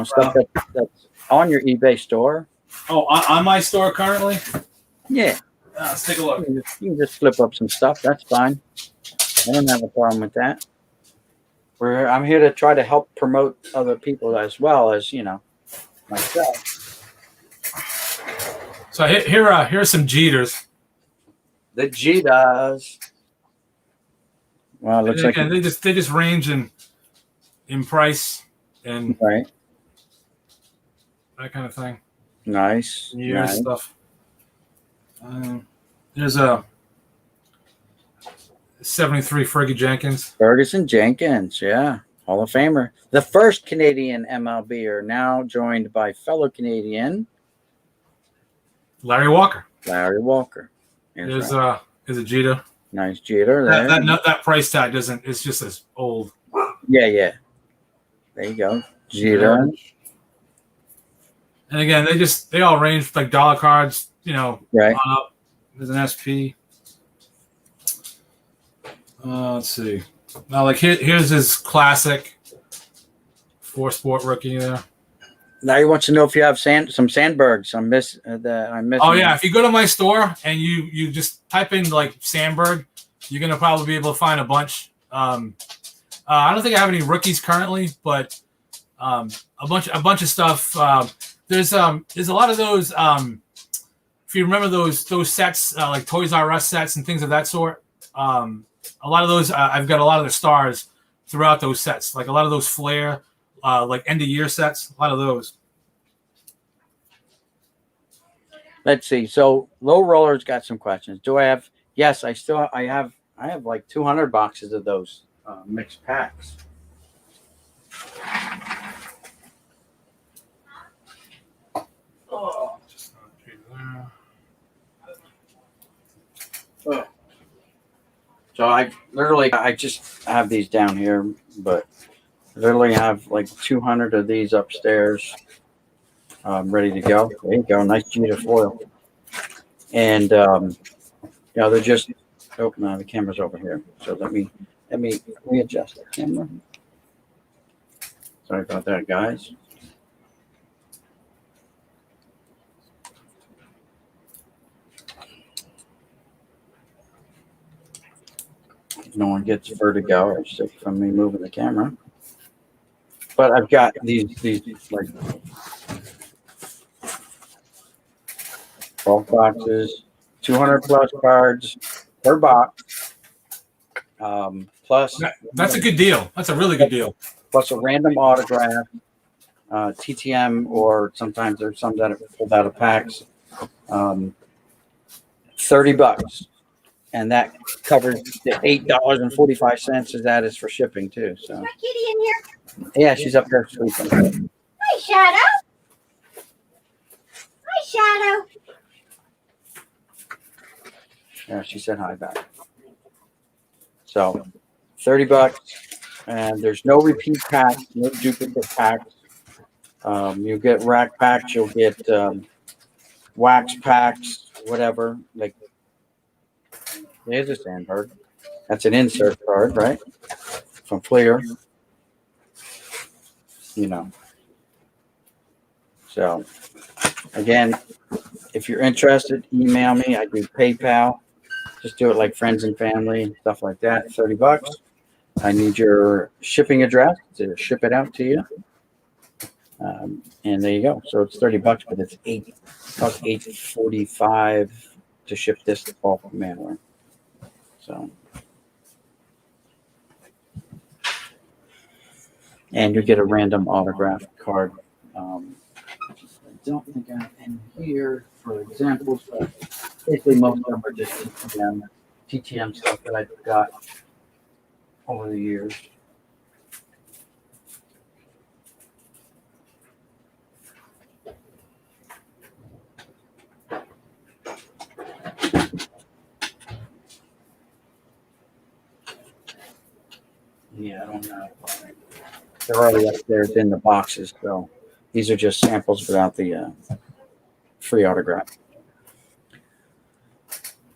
Stuff that's on your eBay store. Oh, on my store currently? Yeah. Let's take a look. You can just flip up some stuff. That's fine. I don't have a problem with that. I'm here to try to help promote other people as well as, myself. So here are some Jeters. The Jeters. Well, it looks like they just range in price and right. That kind of thing. Nice. Nice stuff. There's a 73 Ferguson Jenkins, yeah. Hall of Famer. The first Canadian MLBer, now joined by fellow Canadian Larry Walker. Here's a Jeter. Nice Jeter. That price tag doesn't. It's just as old. Yeah. There you go, Jeter. And again, they all range like dollar cards. Right. On up. There's an SP. Let's see. Now, like here's his classic 4-sport rookie there. Larry wants to know if you have some Sandbergs. I miss. Oh yeah, if you go to my store and you just type in like Sandberg, you're gonna probably be able to find a bunch. I don't think I have any rookies currently, but a bunch of stuff. There's a lot of those. If you remember those sets, like Toys R Us sets and things of that sort, a lot of those, I've got a lot of the stars throughout those sets, like a lot of those Flair, like end of year sets, a lot of those. Let's see. So Low Roller's got some questions. Do I have? Yes, I have like 200 boxes of those mixed packs. Oh. So I just have these down here, but literally have like 200 of these upstairs, ready to go. There you go, nice Jeter foil, and they're just Oh no, the camera's over here. So let me readjust the camera. Sorry about that, guys. No one gets vertigo or sick from me moving the camera. But I've got these like bulk boxes, 200 plus cards per box. Plus That's a good deal. That's a really good deal. plus a random autograph, TTM, or sometimes there's some that are pulled out of packs. $30, and that covers the $8.45 as that is for shipping too. So My kitty in here. yeah, she's up there sleeping. Hi, Shadow. Hi, Shadow. Yeah, she said hi back. So $30, and there's no repeat packs, no duplicate packs. You get rack packs, you'll get wax packs, whatever. Like there's a Sandberg. That's an insert card, right? From Fleer. You know. So again, if you're interested, email me. I do PayPal. Just do it like friends and family and stuff like that. $30. I need your shipping address to ship it out to you. And there you go. So it's $30, but it's $8.45 to ship this to Paul mailer. So, and you get a random autograph card. I don't think I have any here for examples, but basically most of them are just TTM stuff that I've got over the years. Yeah, I don't know. They're already upstairs in the boxes, so these are just samples without the free autograph.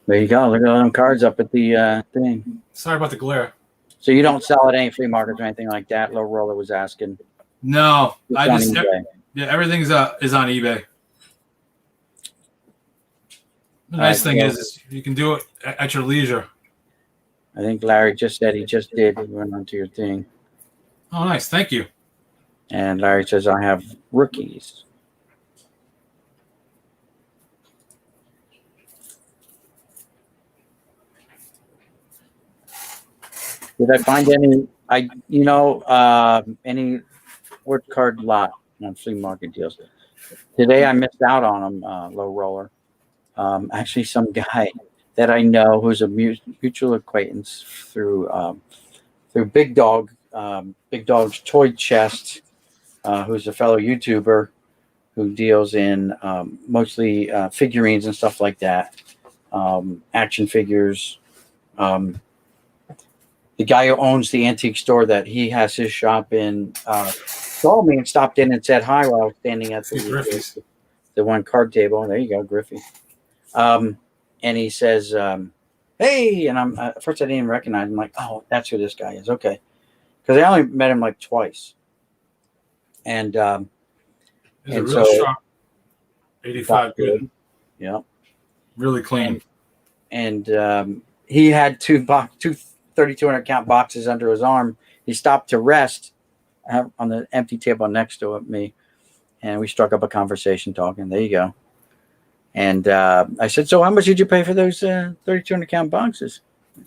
There you go. Look at all them cards up at the thing. Sorry about the glare. So you don't sell at any flea markets or anything like that? Low Roller was asking. No, It's I on just eBay. yeah, everything's is on eBay. The nice All right, thing well- is you can do it at your leisure. I think Larry just said he just did. He went onto your thing. Oh, nice. Thank you. And Larry says, I have rookies. Did I find any, any word card lot on flea market deals? Today I missed out on them, Low Roller. Actually, some guy that I know who's a mutual acquaintance through Big Dog's Toy Chest, who's a fellow YouTuber who deals in mostly figurines and stuff like that, action figures. The guy who owns the antique store that he has his shop in called me and stopped in and said hi while I was standing at the one card table. There you go, Griffey. And he says, hey, and I'm at first I didn't even recognize him. I'm like, oh, that's who this guy is. Okay. Because I only met him like twice. And It's a and real so sharp 85 good. Yeah. Really clean. And he had two 3,200 count boxes under his arm. He stopped to rest on the empty table next to me, and we struck up a conversation talking. There you go. And I said, so how much did you pay for those 3,200 count boxes?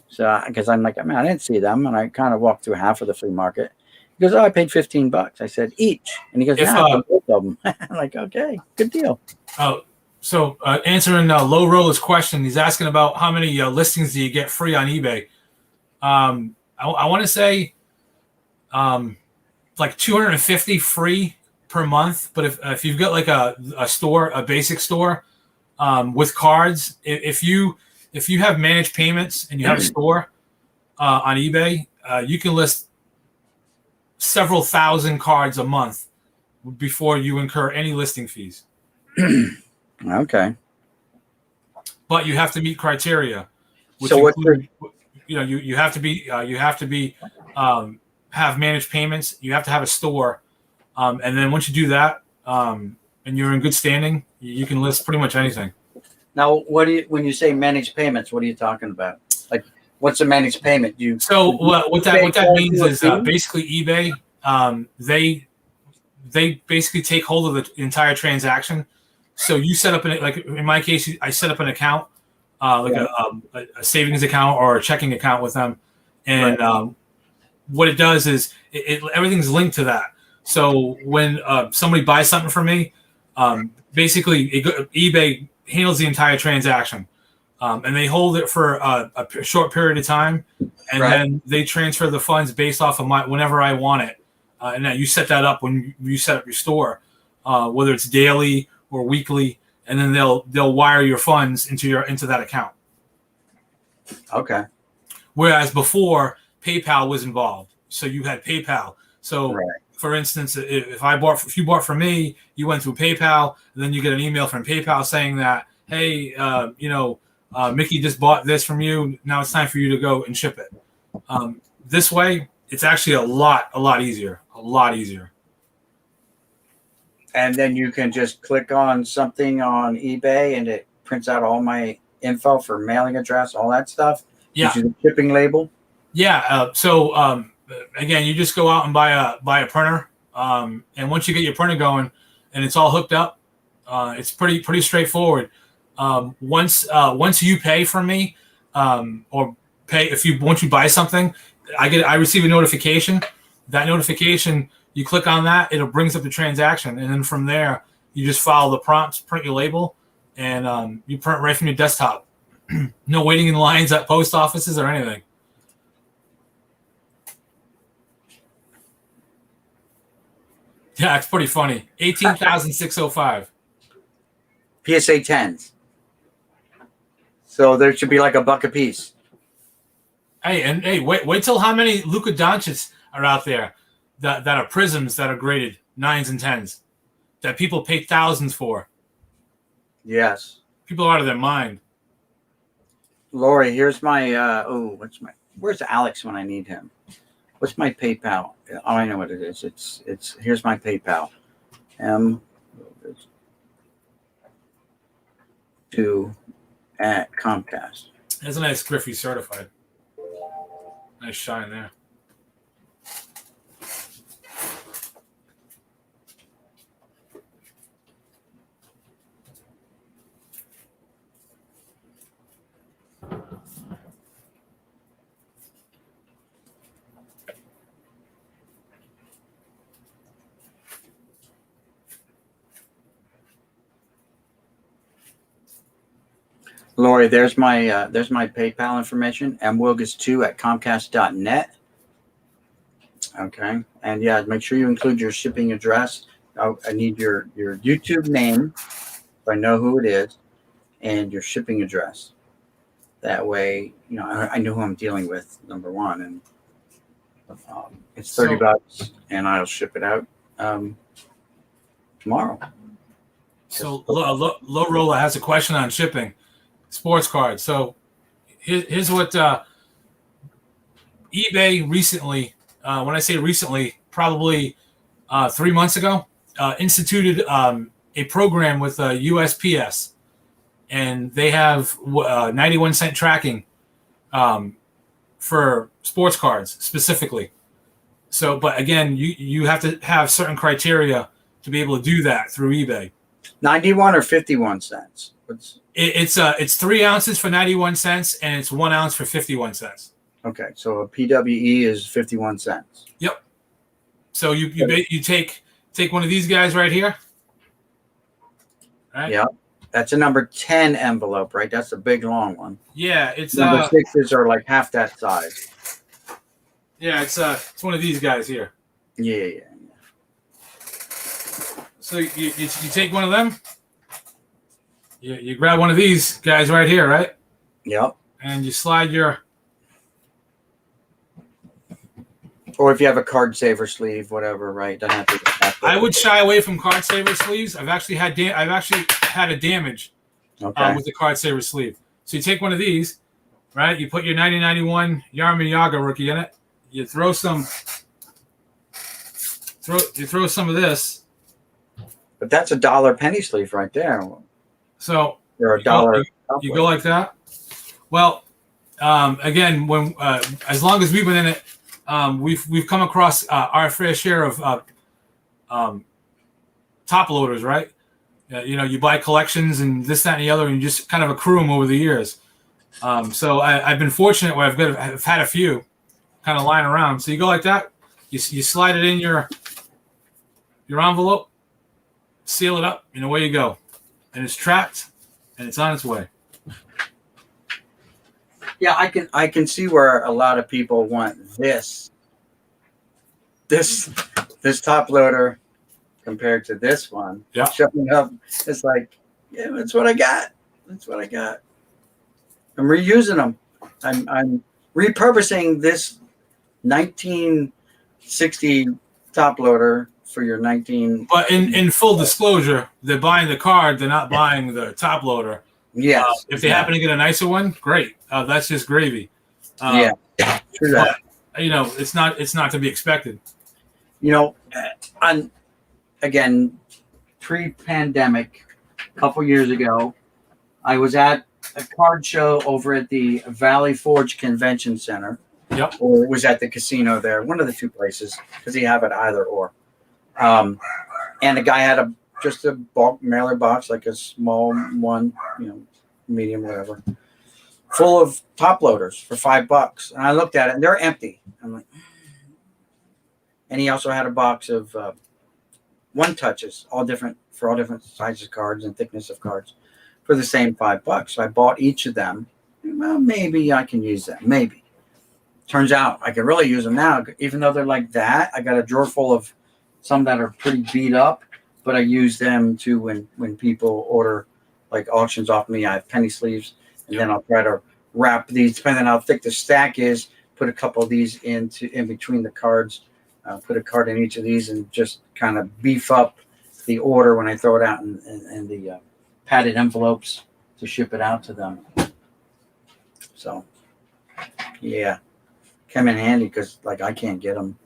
So because I'm like, man, I didn't see them, and I kind of walked through half of the flea market. He goes, oh, I paid $15. I said, each. And he goes, yeah, both of them. I'm like, okay, good deal. Oh, so answering Low Roller's question, he's asking about how many listings do you get free on eBay. I want to say like 250 free per month. But if you've got like a store, a basic store with cards, if you have managed payments and you have a store on eBay, you can list several thousand cards a month before you incur any listing fees. Okay. But you have to meet criteria. which So what's include, you have to be have managed payments. You have to have a store, and then once you do that, and you're in good standing, you can list pretty much anything. now, when you say managed payments, what are you talking about? Like, what's a managed payment? So what that means is fee? basically eBay. They basically take hold of the entire transaction. So you set up like in my case, I set up an account, like a savings account or a checking account with them, and what it does is everything's linked to that. So when somebody buys something from me, basically eBay handles the entire transaction, and they hold it for a short period of time, and then they transfer the funds based off of whenever I want it. And now you set that up when you set up your store, whether it's daily or weekly, and then they'll wire your funds into that account. Okay. Whereas before, PayPal was involved, so you had PayPal. So, for instance, if you bought from me, you went through PayPal, and then you get an email from PayPal saying that, hey, Mickey just bought this from you. Now it's time for you to go and ship it. This way, it's actually a lot easier. A lot easier. And then you can just click on something on eBay, and it prints out all my info for mailing address, all that stuff. Yeah. The shipping label. Yeah. Again, you just go out and buy a printer, and once you get your printer going, and it's all hooked up, it's pretty straightforward. Once you pay from me, or pay once you buy something, I receive a notification. That notification, you click on that, it brings up the transaction, and then from there, you just follow the prompts, print your label, and you print right from your desktop. No waiting in lines at post offices or anything. Yeah, it's pretty funny. 18,605. PSA 10s. So there should be like $1 a piece. Hey, wait till how many Luka Doncic are out there that are prisms that are graded 9s and 10s that people pay thousands for. Yes. People are out of their mind. Lori, here's my where's Alex when I need him? What's my PayPal? Oh, I know what it is. It's here's my PayPal. M2@Comcast. That's a nice Griffey certified. Nice shine there. Lori, there's my PayPal information, mwilgus2@comcast.net. Okay, and yeah, make sure you include your shipping address. I need your YouTube name, so I know who it is, and your shipping address. That way, I know who I'm dealing with. Number one, and it's $30, and I'll ship it out tomorrow. So Low Roller has a question on shipping. Sports cards. So here's what eBay recently, when I say recently, probably 3 months ago, instituted a program with USPS, and they have 91-cent tracking for sports cards specifically. So, but again, you have to have certain criteria to be able to do that through eBay. 91 or 51 cents? It's 3 ounces for 91 cents, and it's 1 ounce for 51 cents. Okay, so a PWE is 51 cents. Yep. So you take one of these guys right here. Right? Yeah, that's a number 10 envelope, right? That's a big long one. Yeah, it's number 6s are like half that size. Yeah, it's one of these guys here. Yeah. So you take one of them. You grab one of these guys right here, right? Yep. And you slide your. Or if you have a card saver sleeve, whatever, right? Doesn't have to. I would shy away from card saver sleeves. I've actually had a damage with the card saver sleeve. So you take one of these, right? You put your 1991 Yarmir Yaga rookie in it. You throw some of this. But that's $1 penny sleeve right there. So Or a you go, dollar. you go like that. Well, again, when as long as we've been in it, we've come across our fair share of top loaders, right? You buy collections and this, that, and the other, and you just kind of accrue them over the years. So I've been fortunate where I've had a few kind of lying around. So you go like that, you slide it in your envelope, seal it up, and away you go. And it's trapped, and it's on its way. Yeah, I can see where a lot of people want this top loader compared to this one. Yeah. Showing up, it's like, yeah, that's what I got. That's what I got. I'm reusing them. I'm repurposing this 1960 top loader for your 19. But in full disclosure, they're buying the card. They're not buying the top loader. Yes. If they happen to get a nicer one, great. That's just gravy. Yeah. True that. But, it's not to be expected. On again, pre-pandemic, a couple years ago, I was at a card show over at the Valley Forge Convention Center. Yep. Or it was at the casino there, one of the two places, because you have it either or. And the guy had just a bulk mailer box, like a small one, medium, whatever, full of top loaders for $5. And I looked at it, and they're empty. I'm like, and he also had a box of one touches, all different sizes of cards and thickness of cards, for the same $5. So I bought each of them. Well, maybe I can use them. Maybe. Turns out I can really use them now, even though they're like that. I got a drawer full of some that are pretty beat up, but I use them too when people order like auctions off me. I have penny sleeves, and then I'll try to wrap these, depending on how thick the stack is. Put a couple of these in between the cards. Put a card in each of these, and just kind of beef up the order when I throw it out in the padded envelopes to ship it out to them. So, yeah. Come in handy because I can't get them.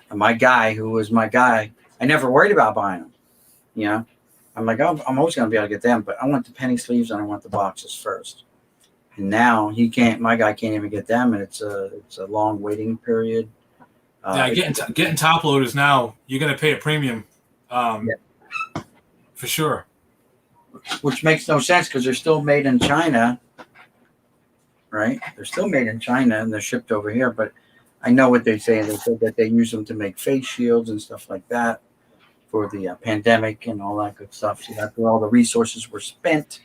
And my guy, who was my guy, I never worried about buying them. I'm like, oh, I'm always going to be able to get them, but I want the penny sleeves and I want the boxes first. And now my guy can't even get them, and it's a long waiting period. Getting top loaders now, you're going to pay a premium, for sure. Which makes no sense because they're still made in China, right? They're still made in China and they're shipped over here, but I know what they say. They said that they use them to make face shields and stuff like that for the pandemic and all that good stuff. So that's where all the resources were spent.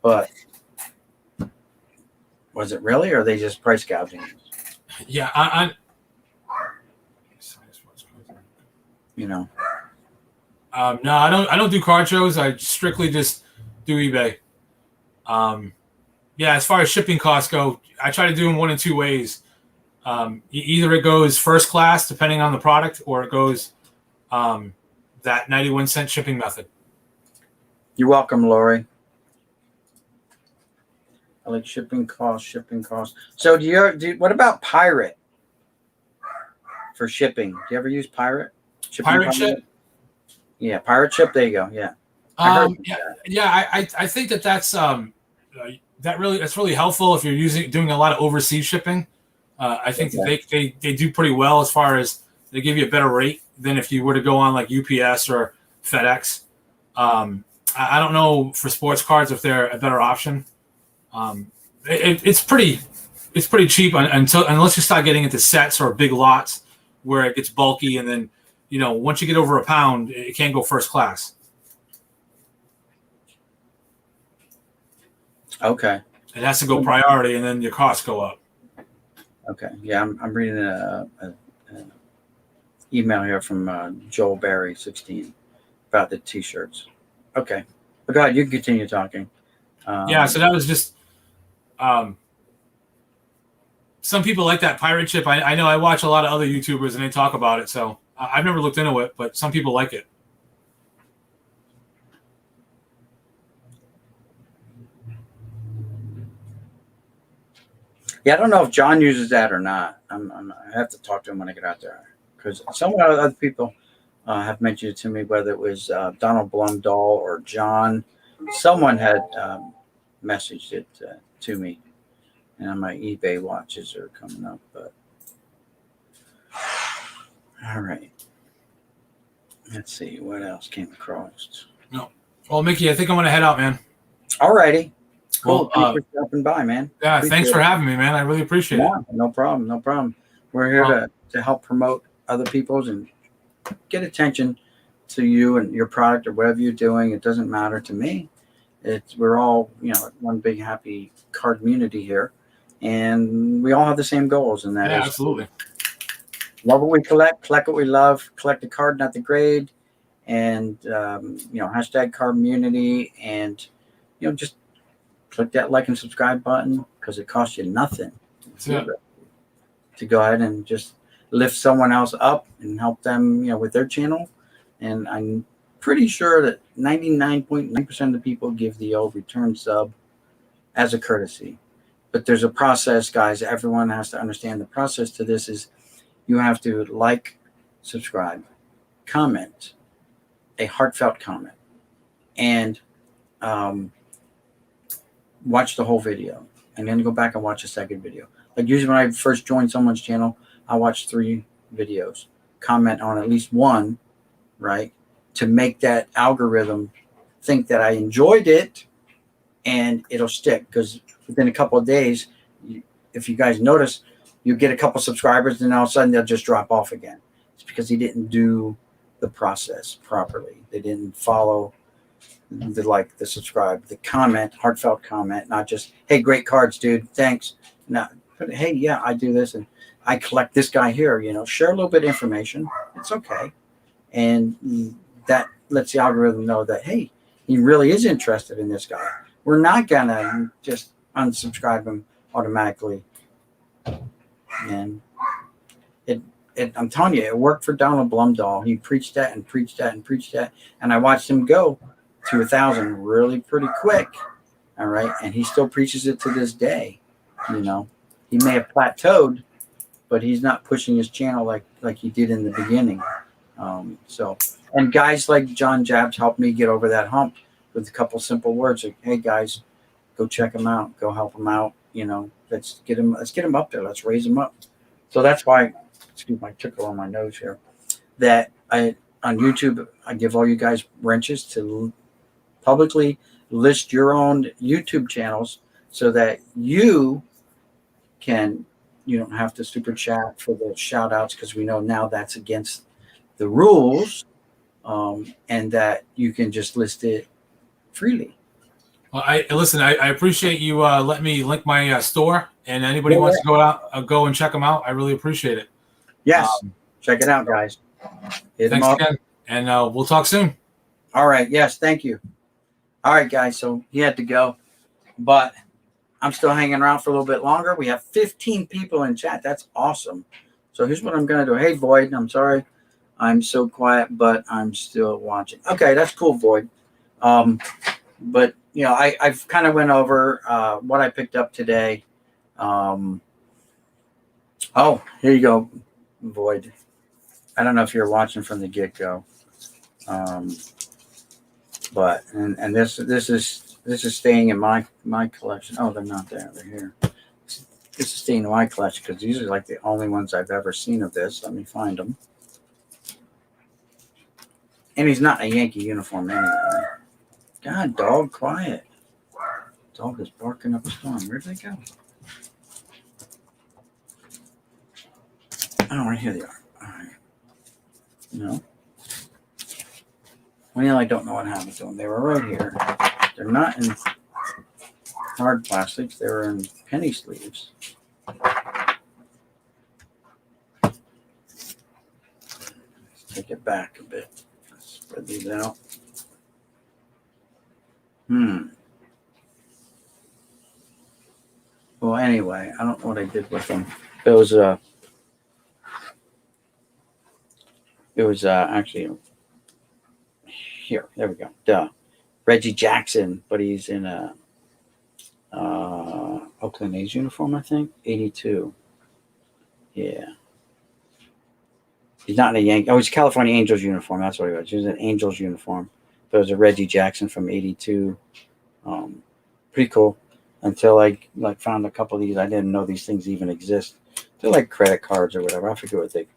But was it really, or are they just price gouging? Yeah, No, I don't do card shows. I strictly just do eBay. As far as shipping costs go, I try to do them one in two ways. Either it goes first class, depending on the product, or it goes that 91-cent shipping method. You're welcome, Lori. I like shipping costs. So what about Pirate for shipping? Do you ever use Pirate? Pirate Ship? Yeah, Pirate Ship. There you go. Yeah. I think that's really helpful if you're doing a lot of overseas shipping. I think that they do pretty well as far as they give you a better rate than if you were to go on like UPS or FedEx. I don't know for sports cards if they're a better option. It's pretty cheap unless you start getting into sets or big lots where it gets bulky, and then once you get over a pound, it can't go first class. Okay. It has to go priority, and then your costs go up. Okay. Yeah, I'm reading an email here from Joel Berry 16 about the T-shirts. Okay. But go ahead. You can continue talking. So that was just some people like that pirate ship. I know I watch a lot of other YouTubers and they talk about it, so I've never looked into it, but some people like it. Yeah, I don't know if John uses that or not. I have to talk to him when I get out there because some of the other people have mentioned it to me, whether it was Donald Blumdahl or John. Someone had messaged it to me, and my eBay watches are coming up. But all right, let's see what else came across. No. Well, Mickey, I think I'm gonna head out, man. All righty, Well, cool. Thanks for stopping by, man. yeah, Appreciate thanks for it. having me, man. I really appreciate it. Yeah, no problem, no problem. We're here to help promote other people's and get attention to you and your product or whatever you're doing. It doesn't matter to me. We're all one big happy card community here, and we all have the same goals, and that Yeah, is absolutely. love what we collect what we love, collect the card, not the grade, and hashtag card community, and just click that like and subscribe button because it costs you nothing Yeah. to go ahead and just lift someone else up and help them with their channel. And I'm pretty sure that 99.9% of the people give the old return sub as a courtesy. But there's a process, guys. Everyone has to understand the process to this is you have to like, subscribe, comment, a heartfelt comment, and watch the whole video. And then go back and watch a second video. Like usually when I first joined someone's channel, I watch 3 videos, comment on at least one, right? To make that algorithm think that I enjoyed it and it'll stick. Because within a couple of days, if you guys notice, you get a couple subscribers and all of a sudden they'll just drop off again. It's because he didn't do the process properly. They didn't follow the subscribe, the comment, heartfelt comment, not just, hey, great cards, dude. Thanks. No, but hey, yeah, I do this and I collect this guy here, share a little bit of information. It's okay. And that lets the algorithm know that, hey, he really is interested in this guy. We're not going to just unsubscribe him automatically. And I'm telling you, it worked for Donald Blumdahl. He preached that and preached that and preached that. And I watched him go to 1,000 really pretty quick. All right. And he still preaches it to this day. He may have plateaued, but he's not pushing his channel like he did in the beginning. And guys like John Jabs helped me get over that hump with a couple simple words like, hey guys, go check him out, go help him out. Let's get him up there. Let's raise him up. So that's why, excuse my tickle on my nose here, that on YouTube, I give all you guys wrenches to publicly list your own YouTube channels so that you don't have to super chat for the shout outs because we know now that's against the rules, and that you can just list it freely. Well, I appreciate you letting me link my store, and anybody wants to go and check them out. I really appreciate it. Yes, check it out, guys. Hit Thanks them up. again, and we'll talk soon. All right. Yes, thank you. All right, guys. So he had to go, but I'm still hanging around for a little bit longer. We have 15 people in chat. That's awesome. So here's what I'm going to do. Hey, Void, I'm sorry I'm so quiet, but I'm still watching. Okay, that's cool, Void. But, I've kind of went over what I picked up today. Oh, here you go, Void. I don't know if you're watching from the get-go. But this is staying in my collection. Oh, they're not there. They're here. This is staying in my collection because these are like the only ones I've ever seen of this. Let me find them. And he's not in a Yankee uniform anyway. God, dog, quiet. Dog is barking up a storm. Where'd they go? Oh, right here they are. All right. No. Well, I don't know what happened to them. They were right here. They're not in hard plastics. They were in penny sleeves. Let's take it back a bit. Let's spread these out. Well, anyway, I don't know what I did with them. It was actually here. There we go. Duh. Reggie Jackson, but he's in a Oakland A's uniform, I think. 82. Yeah. He's not in a Yankee. Oh, he's a California Angels uniform. That's what he was. He was an Angels uniform. But it was a Reggie Jackson from 82. Pretty cool. Until I found a couple of these. I didn't know these things even exist. They're like credit cards or whatever. I forget what they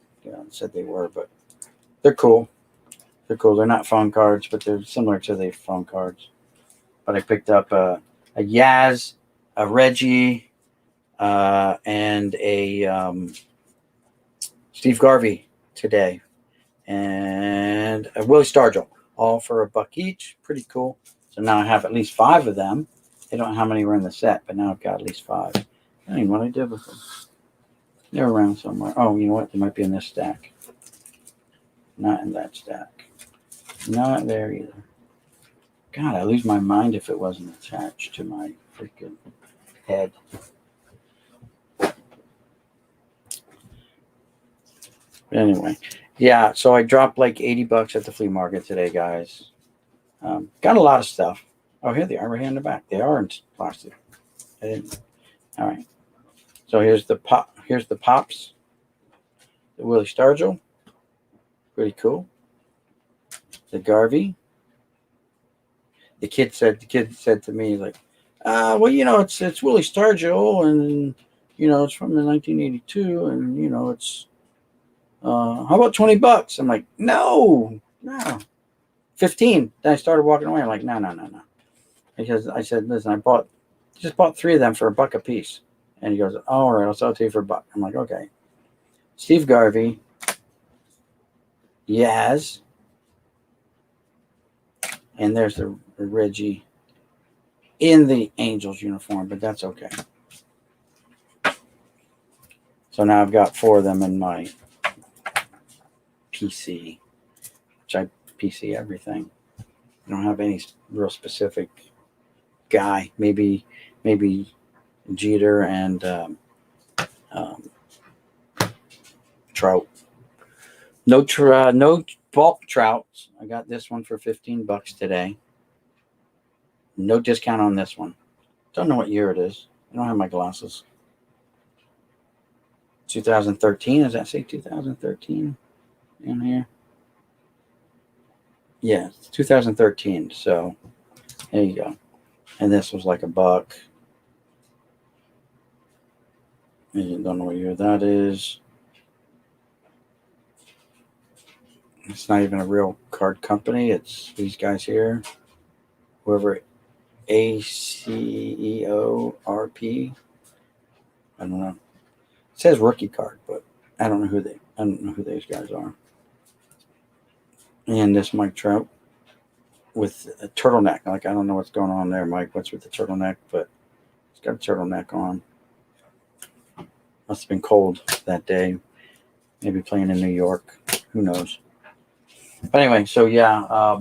said they were, but they're cool. They're cool. They're not phone cards, but they're similar to the phone cards. But I picked up a Yaz, a Reggie, and a Steve Garvey today, and a Willie Stargell, all for $1 each. Pretty cool. So now I have at least 5 of them. I don't know how many were in the set, but now I've got at least 5. I don't even know what I did with them. They're around somewhere. Oh, you know what? They might be in this stack. Not in that stack. Not there either. God, I lose my mind if it wasn't attached to my freaking head. Anyway, yeah, so I dropped like $80 at the flea market today, guys. Got a lot of stuff. Oh, here they are right here in the back. They are in plastic. I didn't. All right. So here's the pop. Here's the pops. The Willie Stargell. Pretty cool. The Garvey. The kid said to me, like, well, it's Willie Stargell, and it's from the 1982, and it's how about $20? I'm like, no. 15. Then I started walking away. I'm like, no. Because I said, listen, I just bought 3 of them for $1 a piece. And he goes, oh, all right, I'll sell it to you for $1. I'm like, okay. Steve Garvey, Yaz, and there's the Reggie in the Angels uniform, but that's okay. So now I've got 4 of them in my PC, which I PC everything. I don't have any real specific guy. Maybe Jeter and Trout. No bulk Trouts. I got this one for $15 today. No discount on this one. Don't know what year it is. I don't have my glasses. 2013. Does that say 2013 in here? Yeah, it's 2013. So there you go. And this was like $1. I don't know what year that is. It's not even a real card company. It's these guys here. Whoever ACEORP. I don't know. It says rookie card, but I don't know who these guys are. And this Mike Trout with a turtleneck. Like, I don't know what's going on there, Mike. What's with the turtleneck? But he's got a turtleneck on. Must have been cold that day. Maybe playing in New York. Who knows? But anyway, so yeah,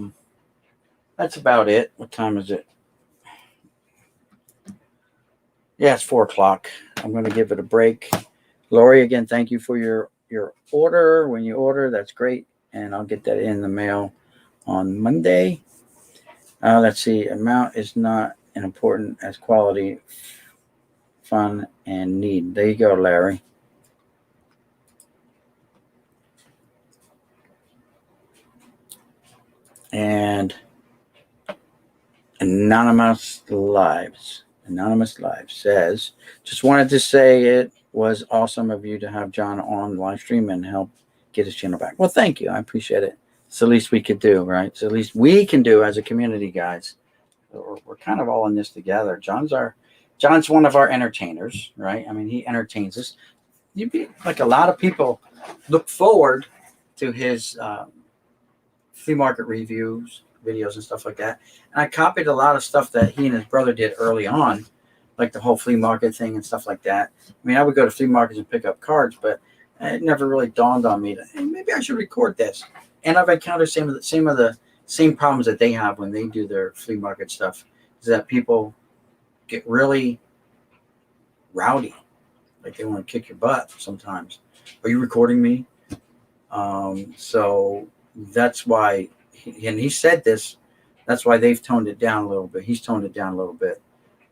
that's about it. What time is it? Yeah, it's 4:00. I'm going to give it a break. Lori, again, thank you for your order. When you order, that's great. And I'll get that in the mail on Monday. Let's see. Amount is not as important as quality, fun, and need. There you go, Larry. And Anonymous Lives says, just wanted to say it was awesome of you to have John on live stream and help get his channel back. Well, thank you. I appreciate it. It's the least we could do, right? It's the least we can do as a community, guys. We're kind of all in this together. John's one of our entertainers, right? I mean, he entertains us. You'd be like, a lot of people look forward to his flea market reviews, videos, and stuff like that. And I copied a lot of stuff that he and his brother did early on, like the whole flea market thing and stuff like that. I mean, I would go to flea markets and pick up cards, but it never really dawned on me that, hey, maybe I should record this. And I've encountered same problems that they have when they do their flea market stuff, is that people get really rowdy, like they want to kick your butt sometimes. Are you recording me? So that's why, he said this, that's why they've toned it down a little bit. He's toned it down a little bit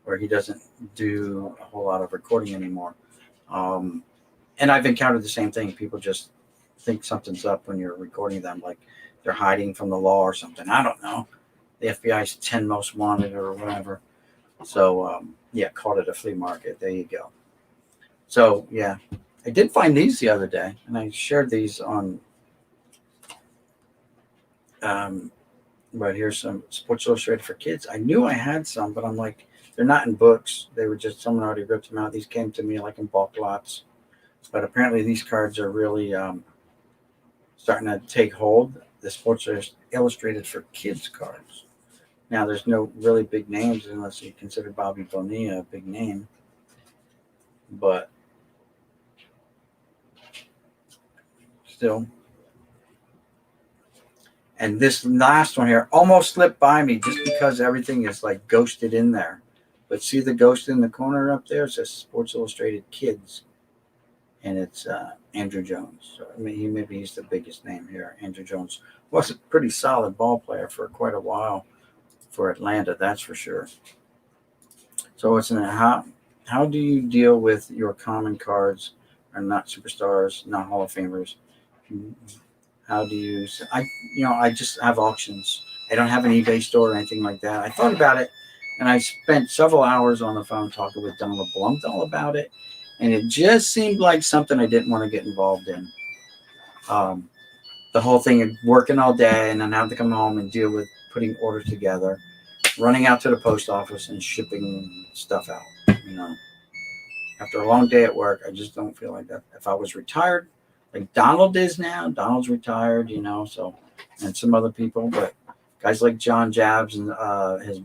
where he doesn't do a whole lot of recording anymore. And I've encountered the same thing. People just think something's up when you're recording them, like they're hiding from the law or something. I don't know. The FBI's 10 most wanted or whatever. So, yeah, caught at a flea market. There you go. So, yeah, I did find these the other day, and I shared these on. But here's some Sports Illustrated for kids. I knew I had some, but I'm like, they're not in books. They were just someone already ripped them out. These came to me like in bulk lots. But apparently, these cards are really starting to take hold. The Sports Illustrated for kids cards. Now, there's no really big names unless you consider Bobby Bonilla a big name. But still. And this last one here almost slipped by me just because everything is like ghosted in there. But see the ghost in the corner up there? It says Sports Illustrated Kids. And it's Andrew Jones. So, I mean, maybe he's the biggest name here. Andrew Jones was a pretty solid ball player for quite a while for Atlanta, that's for sure. So it's how do you deal with your common cards are not superstars, not Hall of Famers? How do you? I just have auctions. I don't have an eBay store or anything like that. I thought about it, and I spent several hours on the phone talking with Donald Blumdahl about it, and it just seemed like something I didn't want to get involved in. The whole thing of working all day and then have to come home and deal with putting orders together, running out to the post office and shipping stuff out. After a long day at work, I just don't feel like that. If I was retired, like Donald is now, Donald's retired, so, and some other people, but guys like John Jabs and his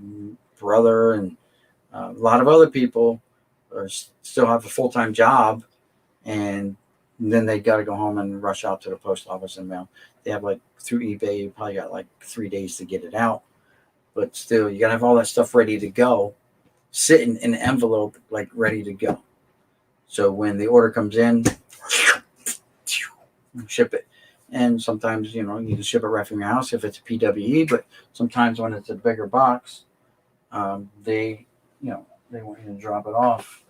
brother and a lot of other people still have a full-time job, and then they got to go home and rush out to the post office and mail. They have through eBay, you probably got 3 days to get it out, but still, you got to have all that stuff ready to go, sitting in an envelope, ready to go. So when the order comes in, ship it. And sometimes, you can ship it right from your house if it's a PWE, but sometimes when it's a bigger box, they want you to drop it off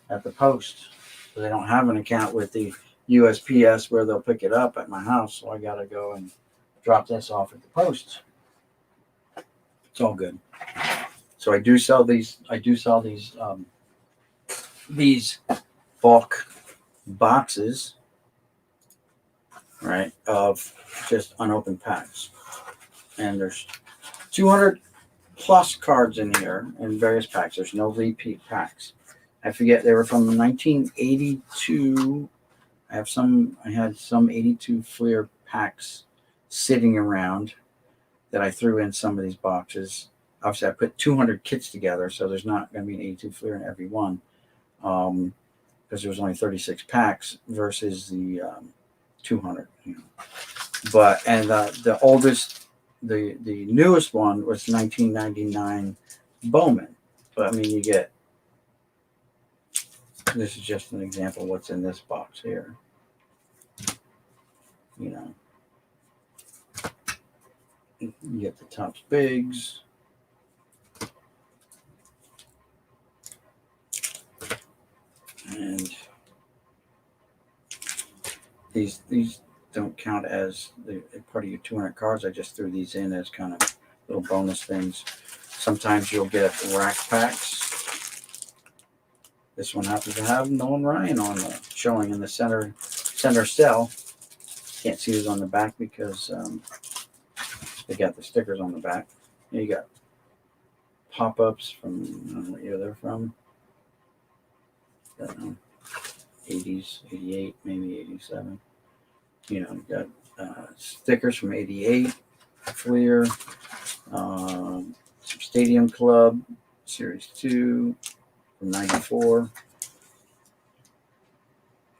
at the post. So they don't have an account with the USPS where they'll pick it up at my house. So I got to go and drop this off at the post. It's all good. So I do sell these bulk boxes, right, of just unopened packs. And there's 200 plus cards in here in various packs. There's no repeat packs. I forget, they were from 1982. I had some 82 Fleer packs sitting around that I threw in some of these boxes. Obviously, I put 200 kits together, so there's not going to be an 82 Fleer in every one, because there was only 36 packs versus the 200. But the oldest, the newest one was 1999 Bowman. But I mean, you get. This is just an example of what's in this box here. You get the Topps Bigs. And these don't count as part of your 200 cards. I just threw these in as kind of little bonus things. Sometimes you'll get rack packs. This one happens to have Nolan Ryan on showing in the center cell. Can't see who's on the back because they got the stickers on the back. And you got pop-ups from, I don't know what year they're from. I don't know, 80s, 88, maybe 87. You got stickers from 88, Fleer, some Stadium Club, Series 2, from 94,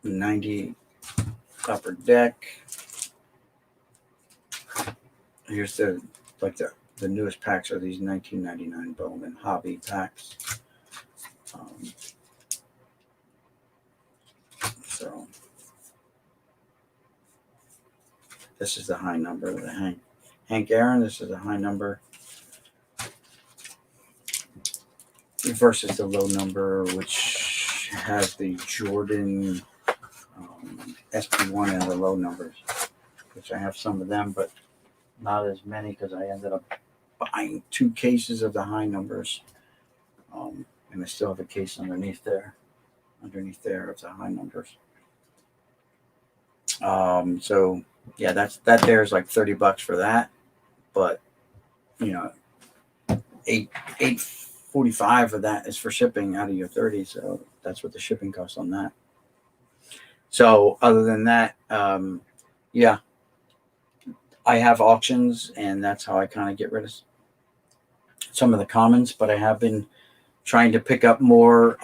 90 Upper Deck. Here's the newest packs are these 1999 Bowman Hobby packs. So this is the high number, the Hank Aaron. This is a high number. versus the low number, which has the Jordan SP1 and the low numbers, which I have some of them, but not as many because I ended up buying 2 cases of the high numbers. And I still have a case underneath there of the high numbers. So yeah, that there is like $30 for that, but $8.45 of that is for shipping out of your 30, so that's what the shipping costs on that. So other than that, yeah, I have auctions, and that's how I kind of get rid of some of the commons. But I have been trying to pick up more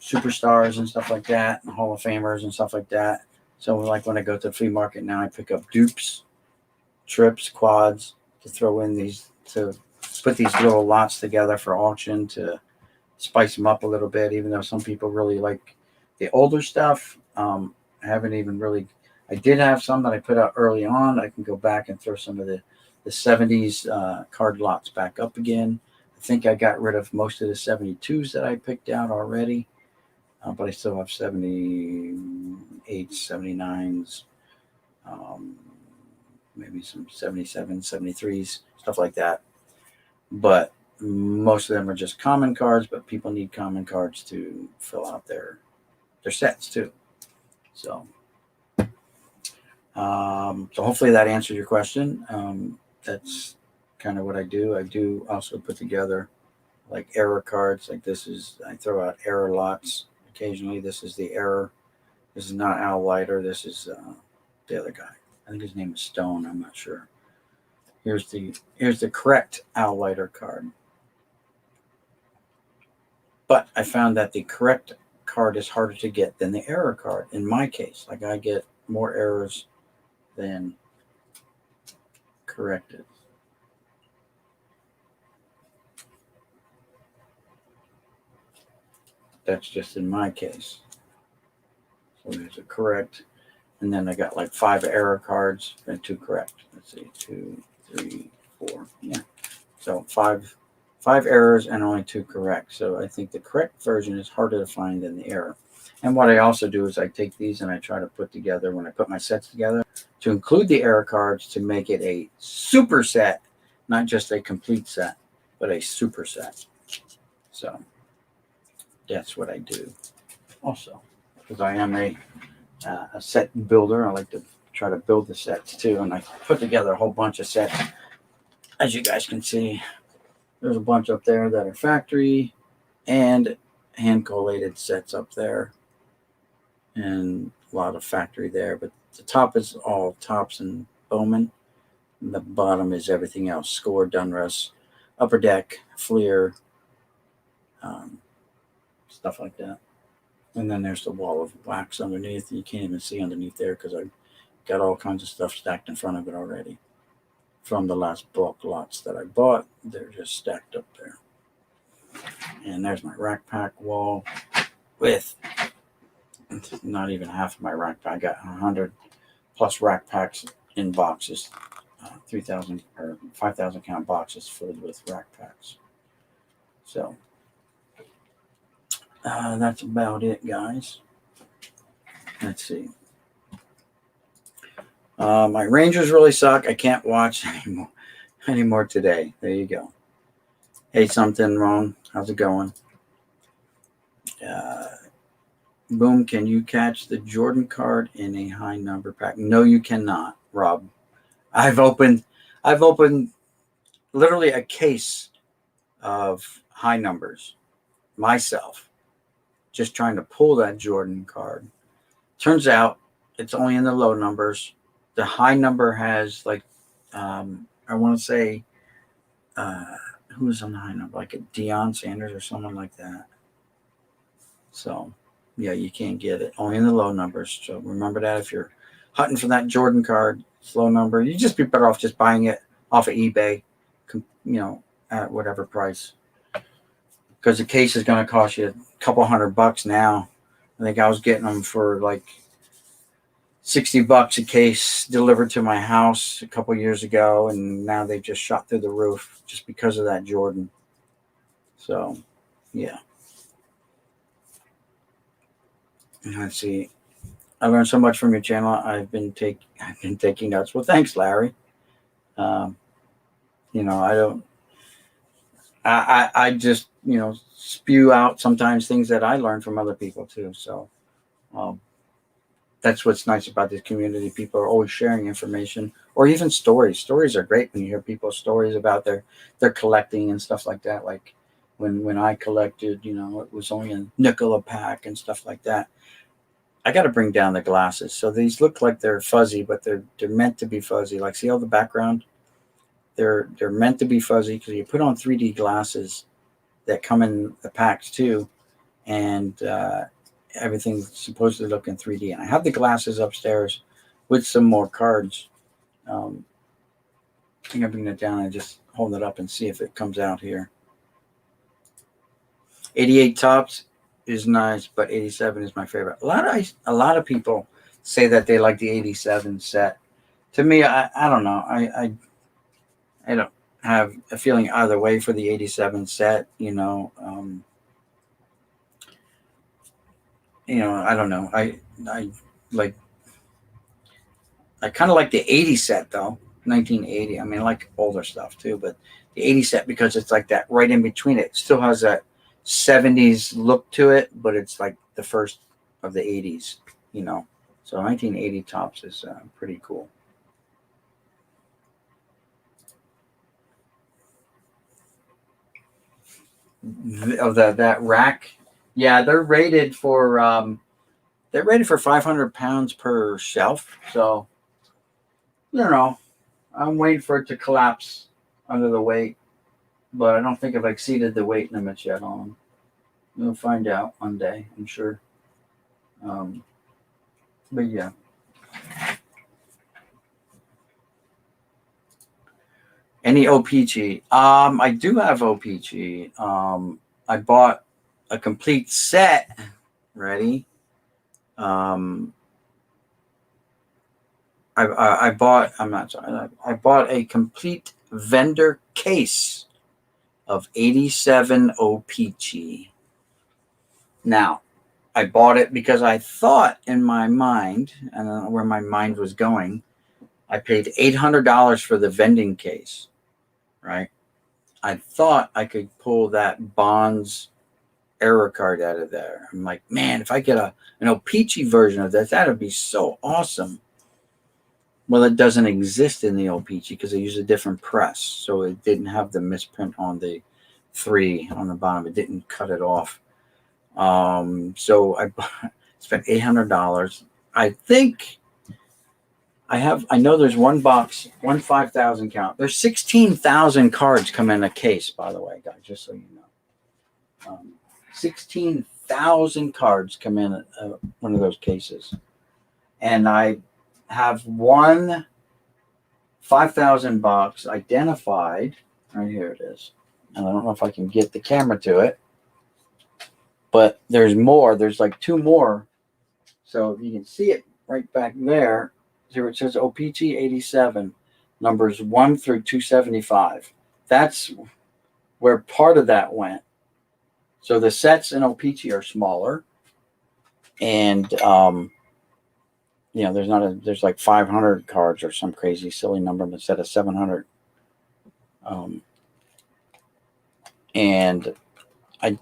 superstars and stuff like that, and Hall of Famers and stuff like that. So like when I go to the flea market now, I pick up dupes, trips, quads to throw in these, to put these little lots together for auction to spice them up a little bit, even though some people really like the older stuff. I haven't even really, I did have some that I put out early on. I can go back and throw some of the 70s card lots back up again. I think I got rid of most of the 72s that I picked out already, but I still have 78s, 79s, maybe some 77s, 73s, stuff like that. But most of them are just common cards, but people need common cards to fill out their sets too. So hopefully that answered your question. That's kind of what I do. I do also put together like error cards. Like this is, I throw out error lots occasionally. This is the error. This is not Al Leiter. This is the other guy. I think his name is Stone. I'm not sure. Here's the correct Al Leiter card. But I found that the correct card is harder to get than the error card in my case. Like I get more errors than corrected. That's just in my case. So there's a correct, and then I got like 5 error cards and 2 correct. Let's see, 2, 3, 4. Yeah. So 5 errors and only 2 correct. So I think the correct version is harder to find than the error. And what I also do is I take these and I try to put together, when I put my sets together, to include the error cards to make it a super set, not just a complete set, but a super set. So that's what I do also, because I am a set builder. I like to try to build the sets too, and I put together a whole bunch of sets. As you guys can see, there's a bunch up there that are factory and hand collated sets up there, and a lot of factory there. But the top is all Tops and Bowman, and the bottom is everything else: Score, Dunruss, Upper Deck, Fleer, stuff like that. And then there's the wall of wax underneath. You can't even see underneath there because I got all kinds of stuff stacked in front of it already from the last bulk lots that I bought. They're just stacked up there. And there's my rack pack wall with not even half of my rack pack. I got 100 plus rack packs in boxes, 3,000 or 5,000 count boxes filled with rack packs. So that's about it, guys. Let's see. My Rangers really suck. I can't watch anymore today. There you go. Hey, something wrong. How's it going? Boom, can you catch the Jordan card in a high number pack? No, you cannot, Rob. I've opened literally a case of high numbers myself, just trying to pull that Jordan card. Turns out it's only in the low numbers. The high number has like, I want to say, who is on the high number? Like a Deion Sanders or someone like that. So, yeah, you can't get it. Only in the low numbers. So remember that if you're hunting for that Jordan card, it's low number. You just be better off just buying it off of eBay, at whatever price. Because the case is going to cost you a couple $100 now. I think I was getting them for like $60 a case delivered to my house a couple years ago, and now they've just shot through the roof just because of that Jordan. So Yeah. Let's see. I learned so much from your channel. I've been taking notes. Well, thanks, Larry. Um, I don't. I just spew out sometimes things that I learn from other people too. So um, that's what's nice about this community. People are always sharing information or even stories. Stories are great when you hear people's stories about their collecting and stuff like that. Like when I collected, it was only a nickel a pack and stuff like that. I got to bring down the glasses. So these look like they're fuzzy, but they're meant to be fuzzy. Like see all the background? They're meant to be fuzzy because you put on 3D glasses that come in the packs too, and everything's supposed to look in 3D. And I have the glasses upstairs with some more cards. I think I bring that down and just hold it up and see if it comes out here. 88 tops is nice, but 87 is my favorite. A lot of people say that they like the 87 set. To me, I don't know. I don't have a feeling either way for the 87 set. I don't know. I like. I kind of like the 80 set though. 1980. I mean, I like older stuff too, but the 80 set because it's like that right in between it. It still has that 70s look to it, but it's like the first of the 80s. So 1980 tops is pretty cool. That rack, yeah, they're rated for 500 pounds per shelf. So I'm waiting for it to collapse under the weight, but I don't think I've exceeded the weight limits yet on them. We'll find out one day, I'm sure. But yeah. Any OPG? I do have OPG. I bought a complete set. Ready? I bought. I'm not sorry. I bought a complete vendor case of 87 OPG. Now, I bought it because I thought in my mind, I don't know where my mind was going. I paid $800 for the vending case, right? I thought I could pull that Bonds error card out of there. I'm like, man, if I get an OPG version of that, that'd be so awesome. Well, it doesn't exist in the OPG because they use a different press. So it didn't have the misprint on the 3 on the bottom. It didn't cut it off. So I spent $800. I think I know there's one box, one 5,000 count. There's 16,000 cards come in a case, by the way, guys, just so you know. 16,000 cards come in one of those cases. And I have one 5,000 box identified. Right here it is. And I don't know if I can get the camera to it, but there's more. There's like 2 more. So if you can see it right back there, here it says OPG 87, numbers 1 through 275. That's where part of that went. So the sets in OPG are smaller, and there's like 500 cards or some crazy silly number instead of 700. And I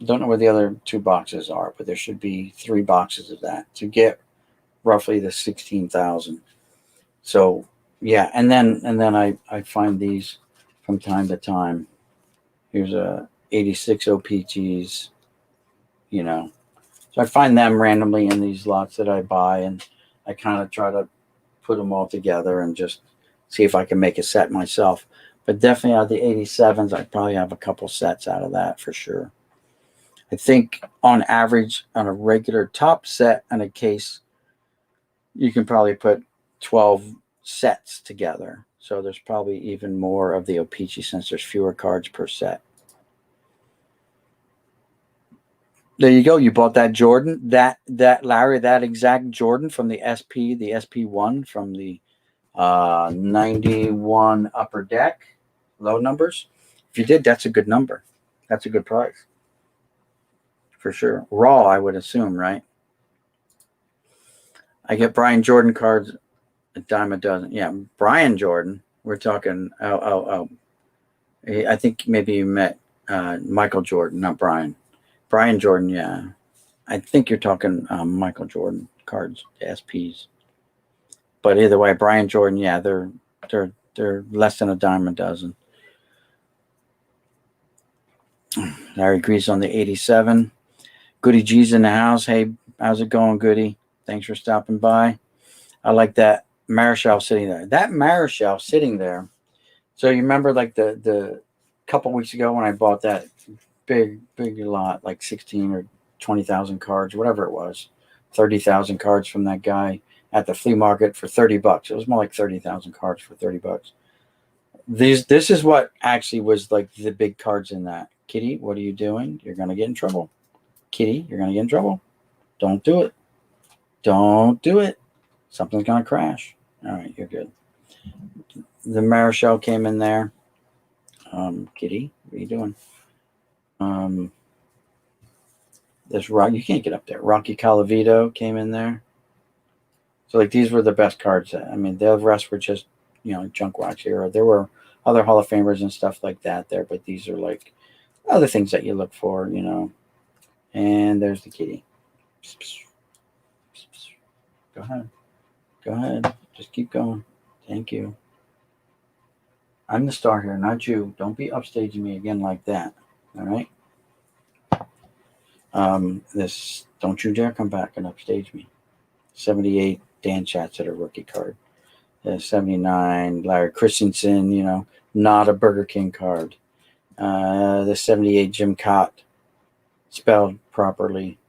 don't know where the other 2 boxes are, but there should be 3 boxes of that to get roughly the 16,000. So yeah, and then I find these from time to time. Here's a 86 OPGs, So I find them randomly in these lots that I buy, and I kind of try to put them all together and just see if I can make a set myself. But definitely out of the 87s, I probably have a couple sets out of that for sure. I think on average, on a regular top set and a case, you can probably put 12 sets together. So there's probably even more of the OPG since there's fewer cards per set. There you go. You bought that Jordan, that Larry, that exact Jordan from the SP1 from the 91 upper deck, low numbers. If you did, that's a good number. That's a good price. for sure. Raw, I would assume, right? I get Brian Jordan cards a dime a dozen. Yeah, Brian Jordan. We're talking. Oh. I think maybe you met Michael Jordan, not Brian. Brian Jordan, yeah. I think you're talking Michael Jordan cards, SPs. But either way, Brian Jordan, yeah, they're less than a dime a dozen. Larry agrees on the 87. Goody G's in the house. Hey, how's it going, Goody? Thanks for stopping by. I like that Marischal sitting there. That Marischal sitting there. So you remember like the couple weeks ago when I bought that big lot, like 16 or 20,000 cards, whatever it was, 30,000 cards from that guy at the flea market for $30. It was more like 30,000 cards for $30. This is what actually was like the big cards in that. Kitty, what are you doing? You're gonna get in trouble. Kitty, you're gonna get in trouble. Don't do it. Don't do it. Something's gonna crash. All right, you're good. The Marischal came in there. Kitty, what are you doing? This rock, you can't get up there. Rocky Calavito came in there. So like these were the best cards. I mean, the rest were just junk wax era. There were other Hall of Famers and stuff like that there, but these are like other things that you look for, And there's the kitty. Go ahead. Just keep going. Thank you. I'm the star here, not you. Don't be upstaging me again like that. All right. Don't you dare come back and upstage me. 78 Dan Schatz at a rookie card. 79 Larry Christensen, not a Burger King card. The 78 Jim Cott, spelled properly,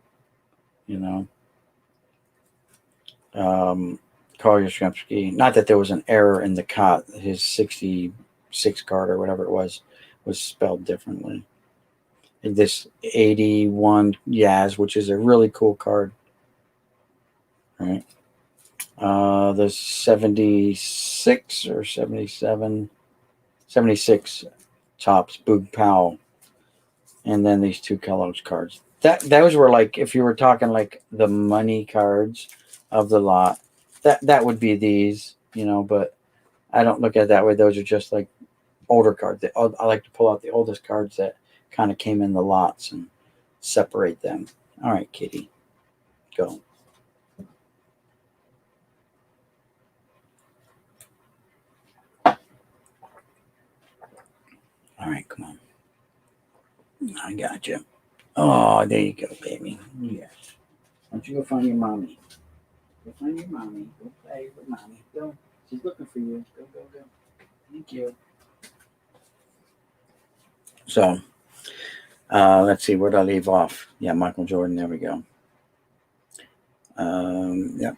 Carl Yastrzemski. Not that there was an error in the Cott. His 66 card or whatever it was spelled differently. And this 81 Yaz, which is a really cool card. Right. The 76 or 77, 76 Topps Boog Powell. And then these two Kellogg's cards. Those were like, if you were talking like the money cards of the lot, that would be these, but I don't look at it that way. Those are just like older cards. I like to pull out the oldest cards that kind of came in the lots and separate them. All right, Kitty, go. All right, come on. I got you. Oh, there you go, baby. Yes. Why don't you go find your mommy? Go find your mommy. Go play with mommy. Go. She's looking for you. Go. Thank you. So, let's see. Where did I leave off? Yeah, Michael Jordan. There we go. Yep.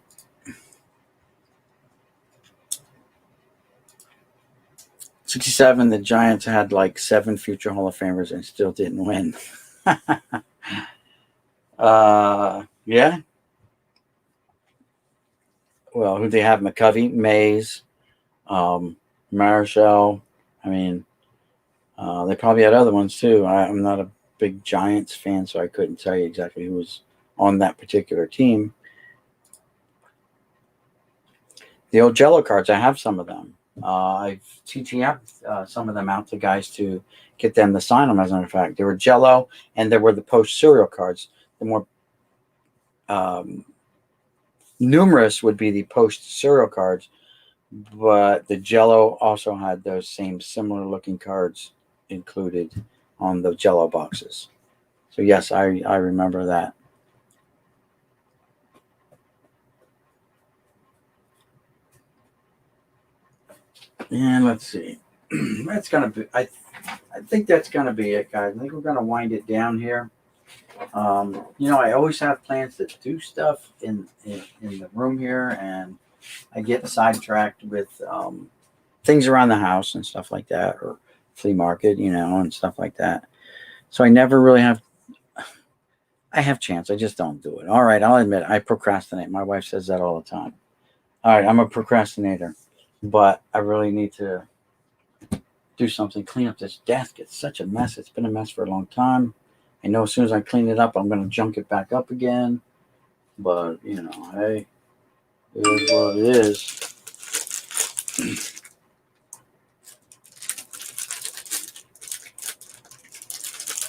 '67, the Giants had like 7 future Hall of Famers and still didn't win. Yeah. Well, who they have? McCovey, Mays, Marischal. I mean, they probably had other ones too. I'm not a big Giants fan, so I couldn't tell you exactly who was on that particular team. The old Jello cards, I have some of them. I've TTF'd some of them out to guys to get them to sign them. As a matter of fact, there were Jello and there were the post cereal cards. The more numerous would be the post cereal cards, but the Jello also had those same similar looking cards included on the Jello boxes. So yes, I remember that. And let's see. That's gonna be. I think that's gonna be it, guys. I think we're gonna wind it down here. I always have plans to do stuff in the room here, and I get sidetracked with things around the house and stuff like that, or flea market, and stuff like that. So I never really have. I have chance. I just don't do it. All right, I'll admit I procrastinate. My wife says that all the time. All right, I'm a procrastinator. But I really need to do something, clean up this desk. It's such a mess. It's been a mess for a long time. I know as soon as I clean it up, I'm going to junk it back up again. But, you know, hey, it is what it is.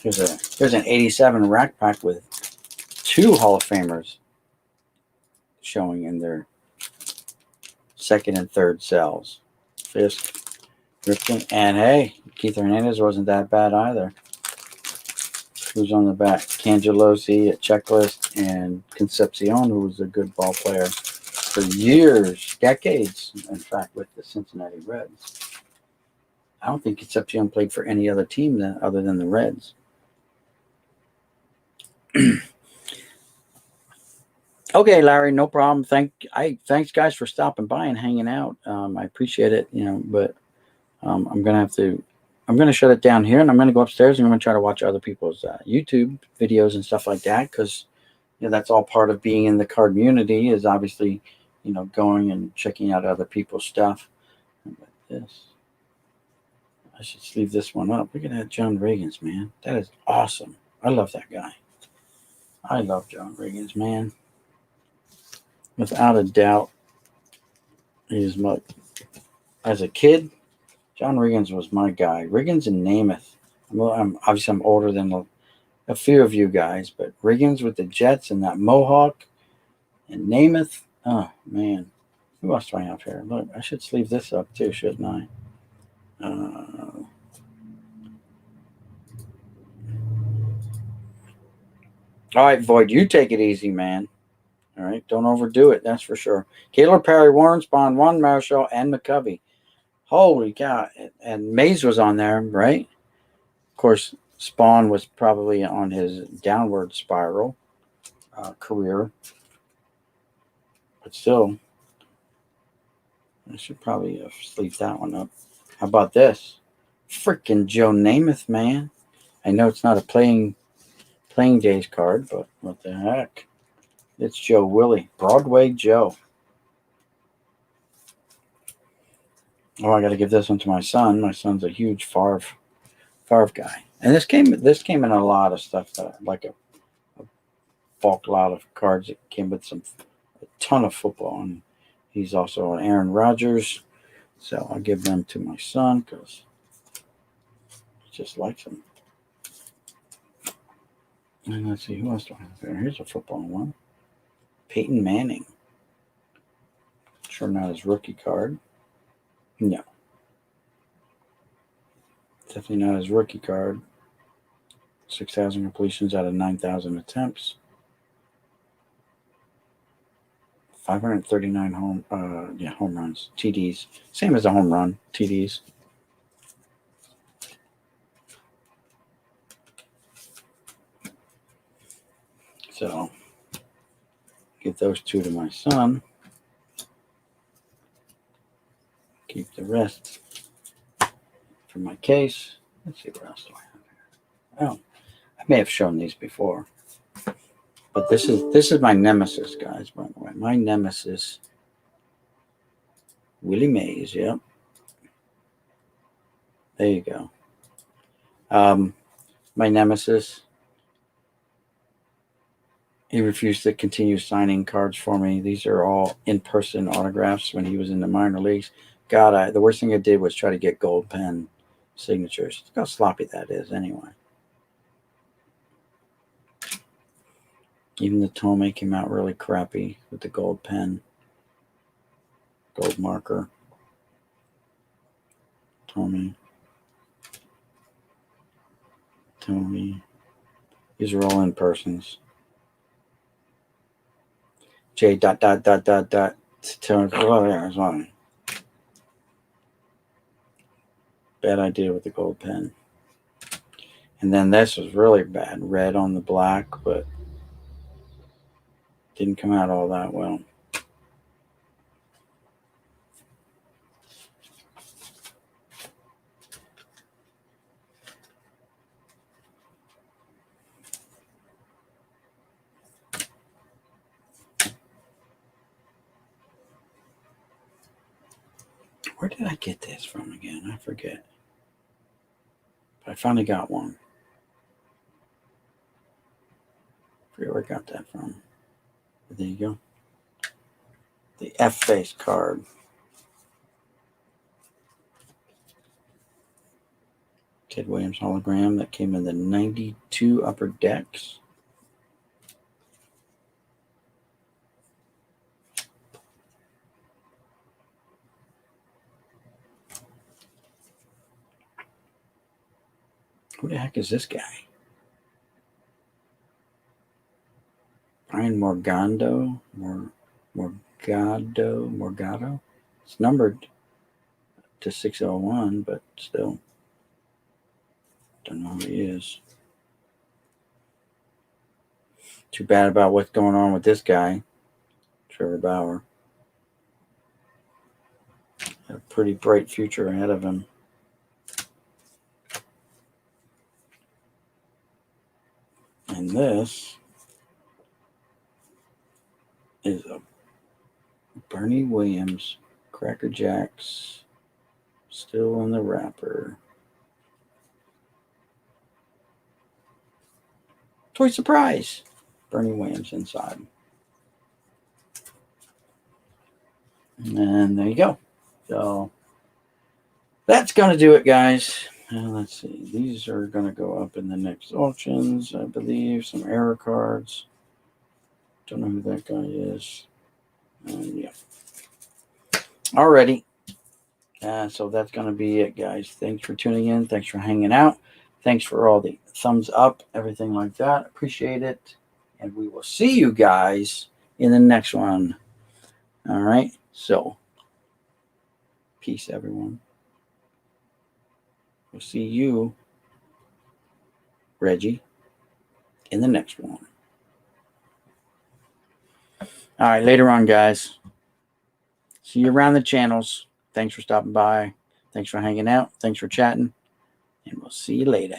Here's an 87 rack pack with 2 Hall of Famers showing in their second and third cells. Fisk, Ripken, and hey, Keith Hernandez wasn't that bad either. Who's on the back? Cangelosi at Checklist and Concepcion, who was a good ball player for years, decades, in fact, with the Cincinnati Reds. I don't think Concepcion played for any other team other than the Reds. Okay, Larry, no problem. Thanks guys for stopping by and hanging out. I appreciate it, you know, but I'm gonna shut it down here, and I'm gonna go upstairs and I'm gonna try to watch other people's YouTube videos and stuff like that, because you know that's all part of being in the card community, is obviously, you know, going and checking out other people's stuff. But this, I should sleeve this one up. Look at that John Reagans, man. That is awesome. I love that guy. I love John Reagans, man. Without a doubt, he's my. As a kid, John Riggins was my guy. Riggins and Namath. I'm older than a few of you guys, but Riggins with the Jets and that Mohawk and Namath. Oh man, who else do I have here? Look, I should sleeve this up too, shouldn't I? All right, Void, you take it easy, man. All right, don't overdo it. That's for sure. Caleb Perry, Warren Spahn, Juan Marichal, and McCovey. Holy cow! And Mays was on there, right? Of course, Spawn was probably on his downward spiral career, but still, I should probably sleeve that one up. How about this? Freaking Joe Namath, man! I know it's not a playing days card, but what the heck? It's Joe Willie, Broadway Joe. Oh, I got to give this one to my son. My son's a huge Favre guy, and this came in a lot of stuff, like a bulk lot of cards that came with a ton of football, and he's also an Aaron Rodgers, so I'll give them to my son because he just likes them. And let's see, who else do I have here? Here's a football one. Peyton Manning. Sure not his rookie card. No. Definitely not his rookie card. 6,000 completions out of 9,000 attempts. 539 home runs. TDs. Same as a home run. TDs. So give those 2 to my son. Keep the rest for my case. Let's see, what else do I have here? Oh, I may have shown these before. But this is my nemesis, guys, by the way. My nemesis, Willie Mays, yep. There you go. My nemesis, he refused to continue signing cards for me. These are all in-person autographs when he was in the minor leagues. God, the worst thing I did was try to get gold pen signatures. Look how sloppy that is anyway. Even the Tomei came out really crappy with the gold pen. Gold marker. Tomei. These are all in persons. J. Bad idea with the gold pen. And then this was really bad. Red on the black, but didn't come out all that well. Where did I get this from again? I forget. But I finally got one. forget where I got that from. There you go. The F-face card. Ted Williams hologram that came in the 92 upper decks. Who the heck is this guy? Brian Morgado. Morgado. It's numbered to 601, but still. Don't know who he is. Too bad about what's going on with this guy, Trevor Bauer. Had a pretty bright future ahead of him. And this is a Bernie Williams Cracker Jacks, still in the wrapper. Toy surprise! Bernie Williams inside. And there you go. So that's going to do it, guys. Let's see. These are going to go up in the next auctions, I believe. Some error cards. Don't know who that guy is. Yeah. Alrighty. So that's going to be it, guys. Thanks for tuning in. Thanks for hanging out. Thanks for all the thumbs up, everything like that. Appreciate it. And we will see you guys in the next one. All right. So, peace, everyone. We'll see you, Reggie, in the next one. All right. Later on, guys. See you around the channels. Thanks for stopping by. Thanks for hanging out. Thanks for chatting. And we'll see you later.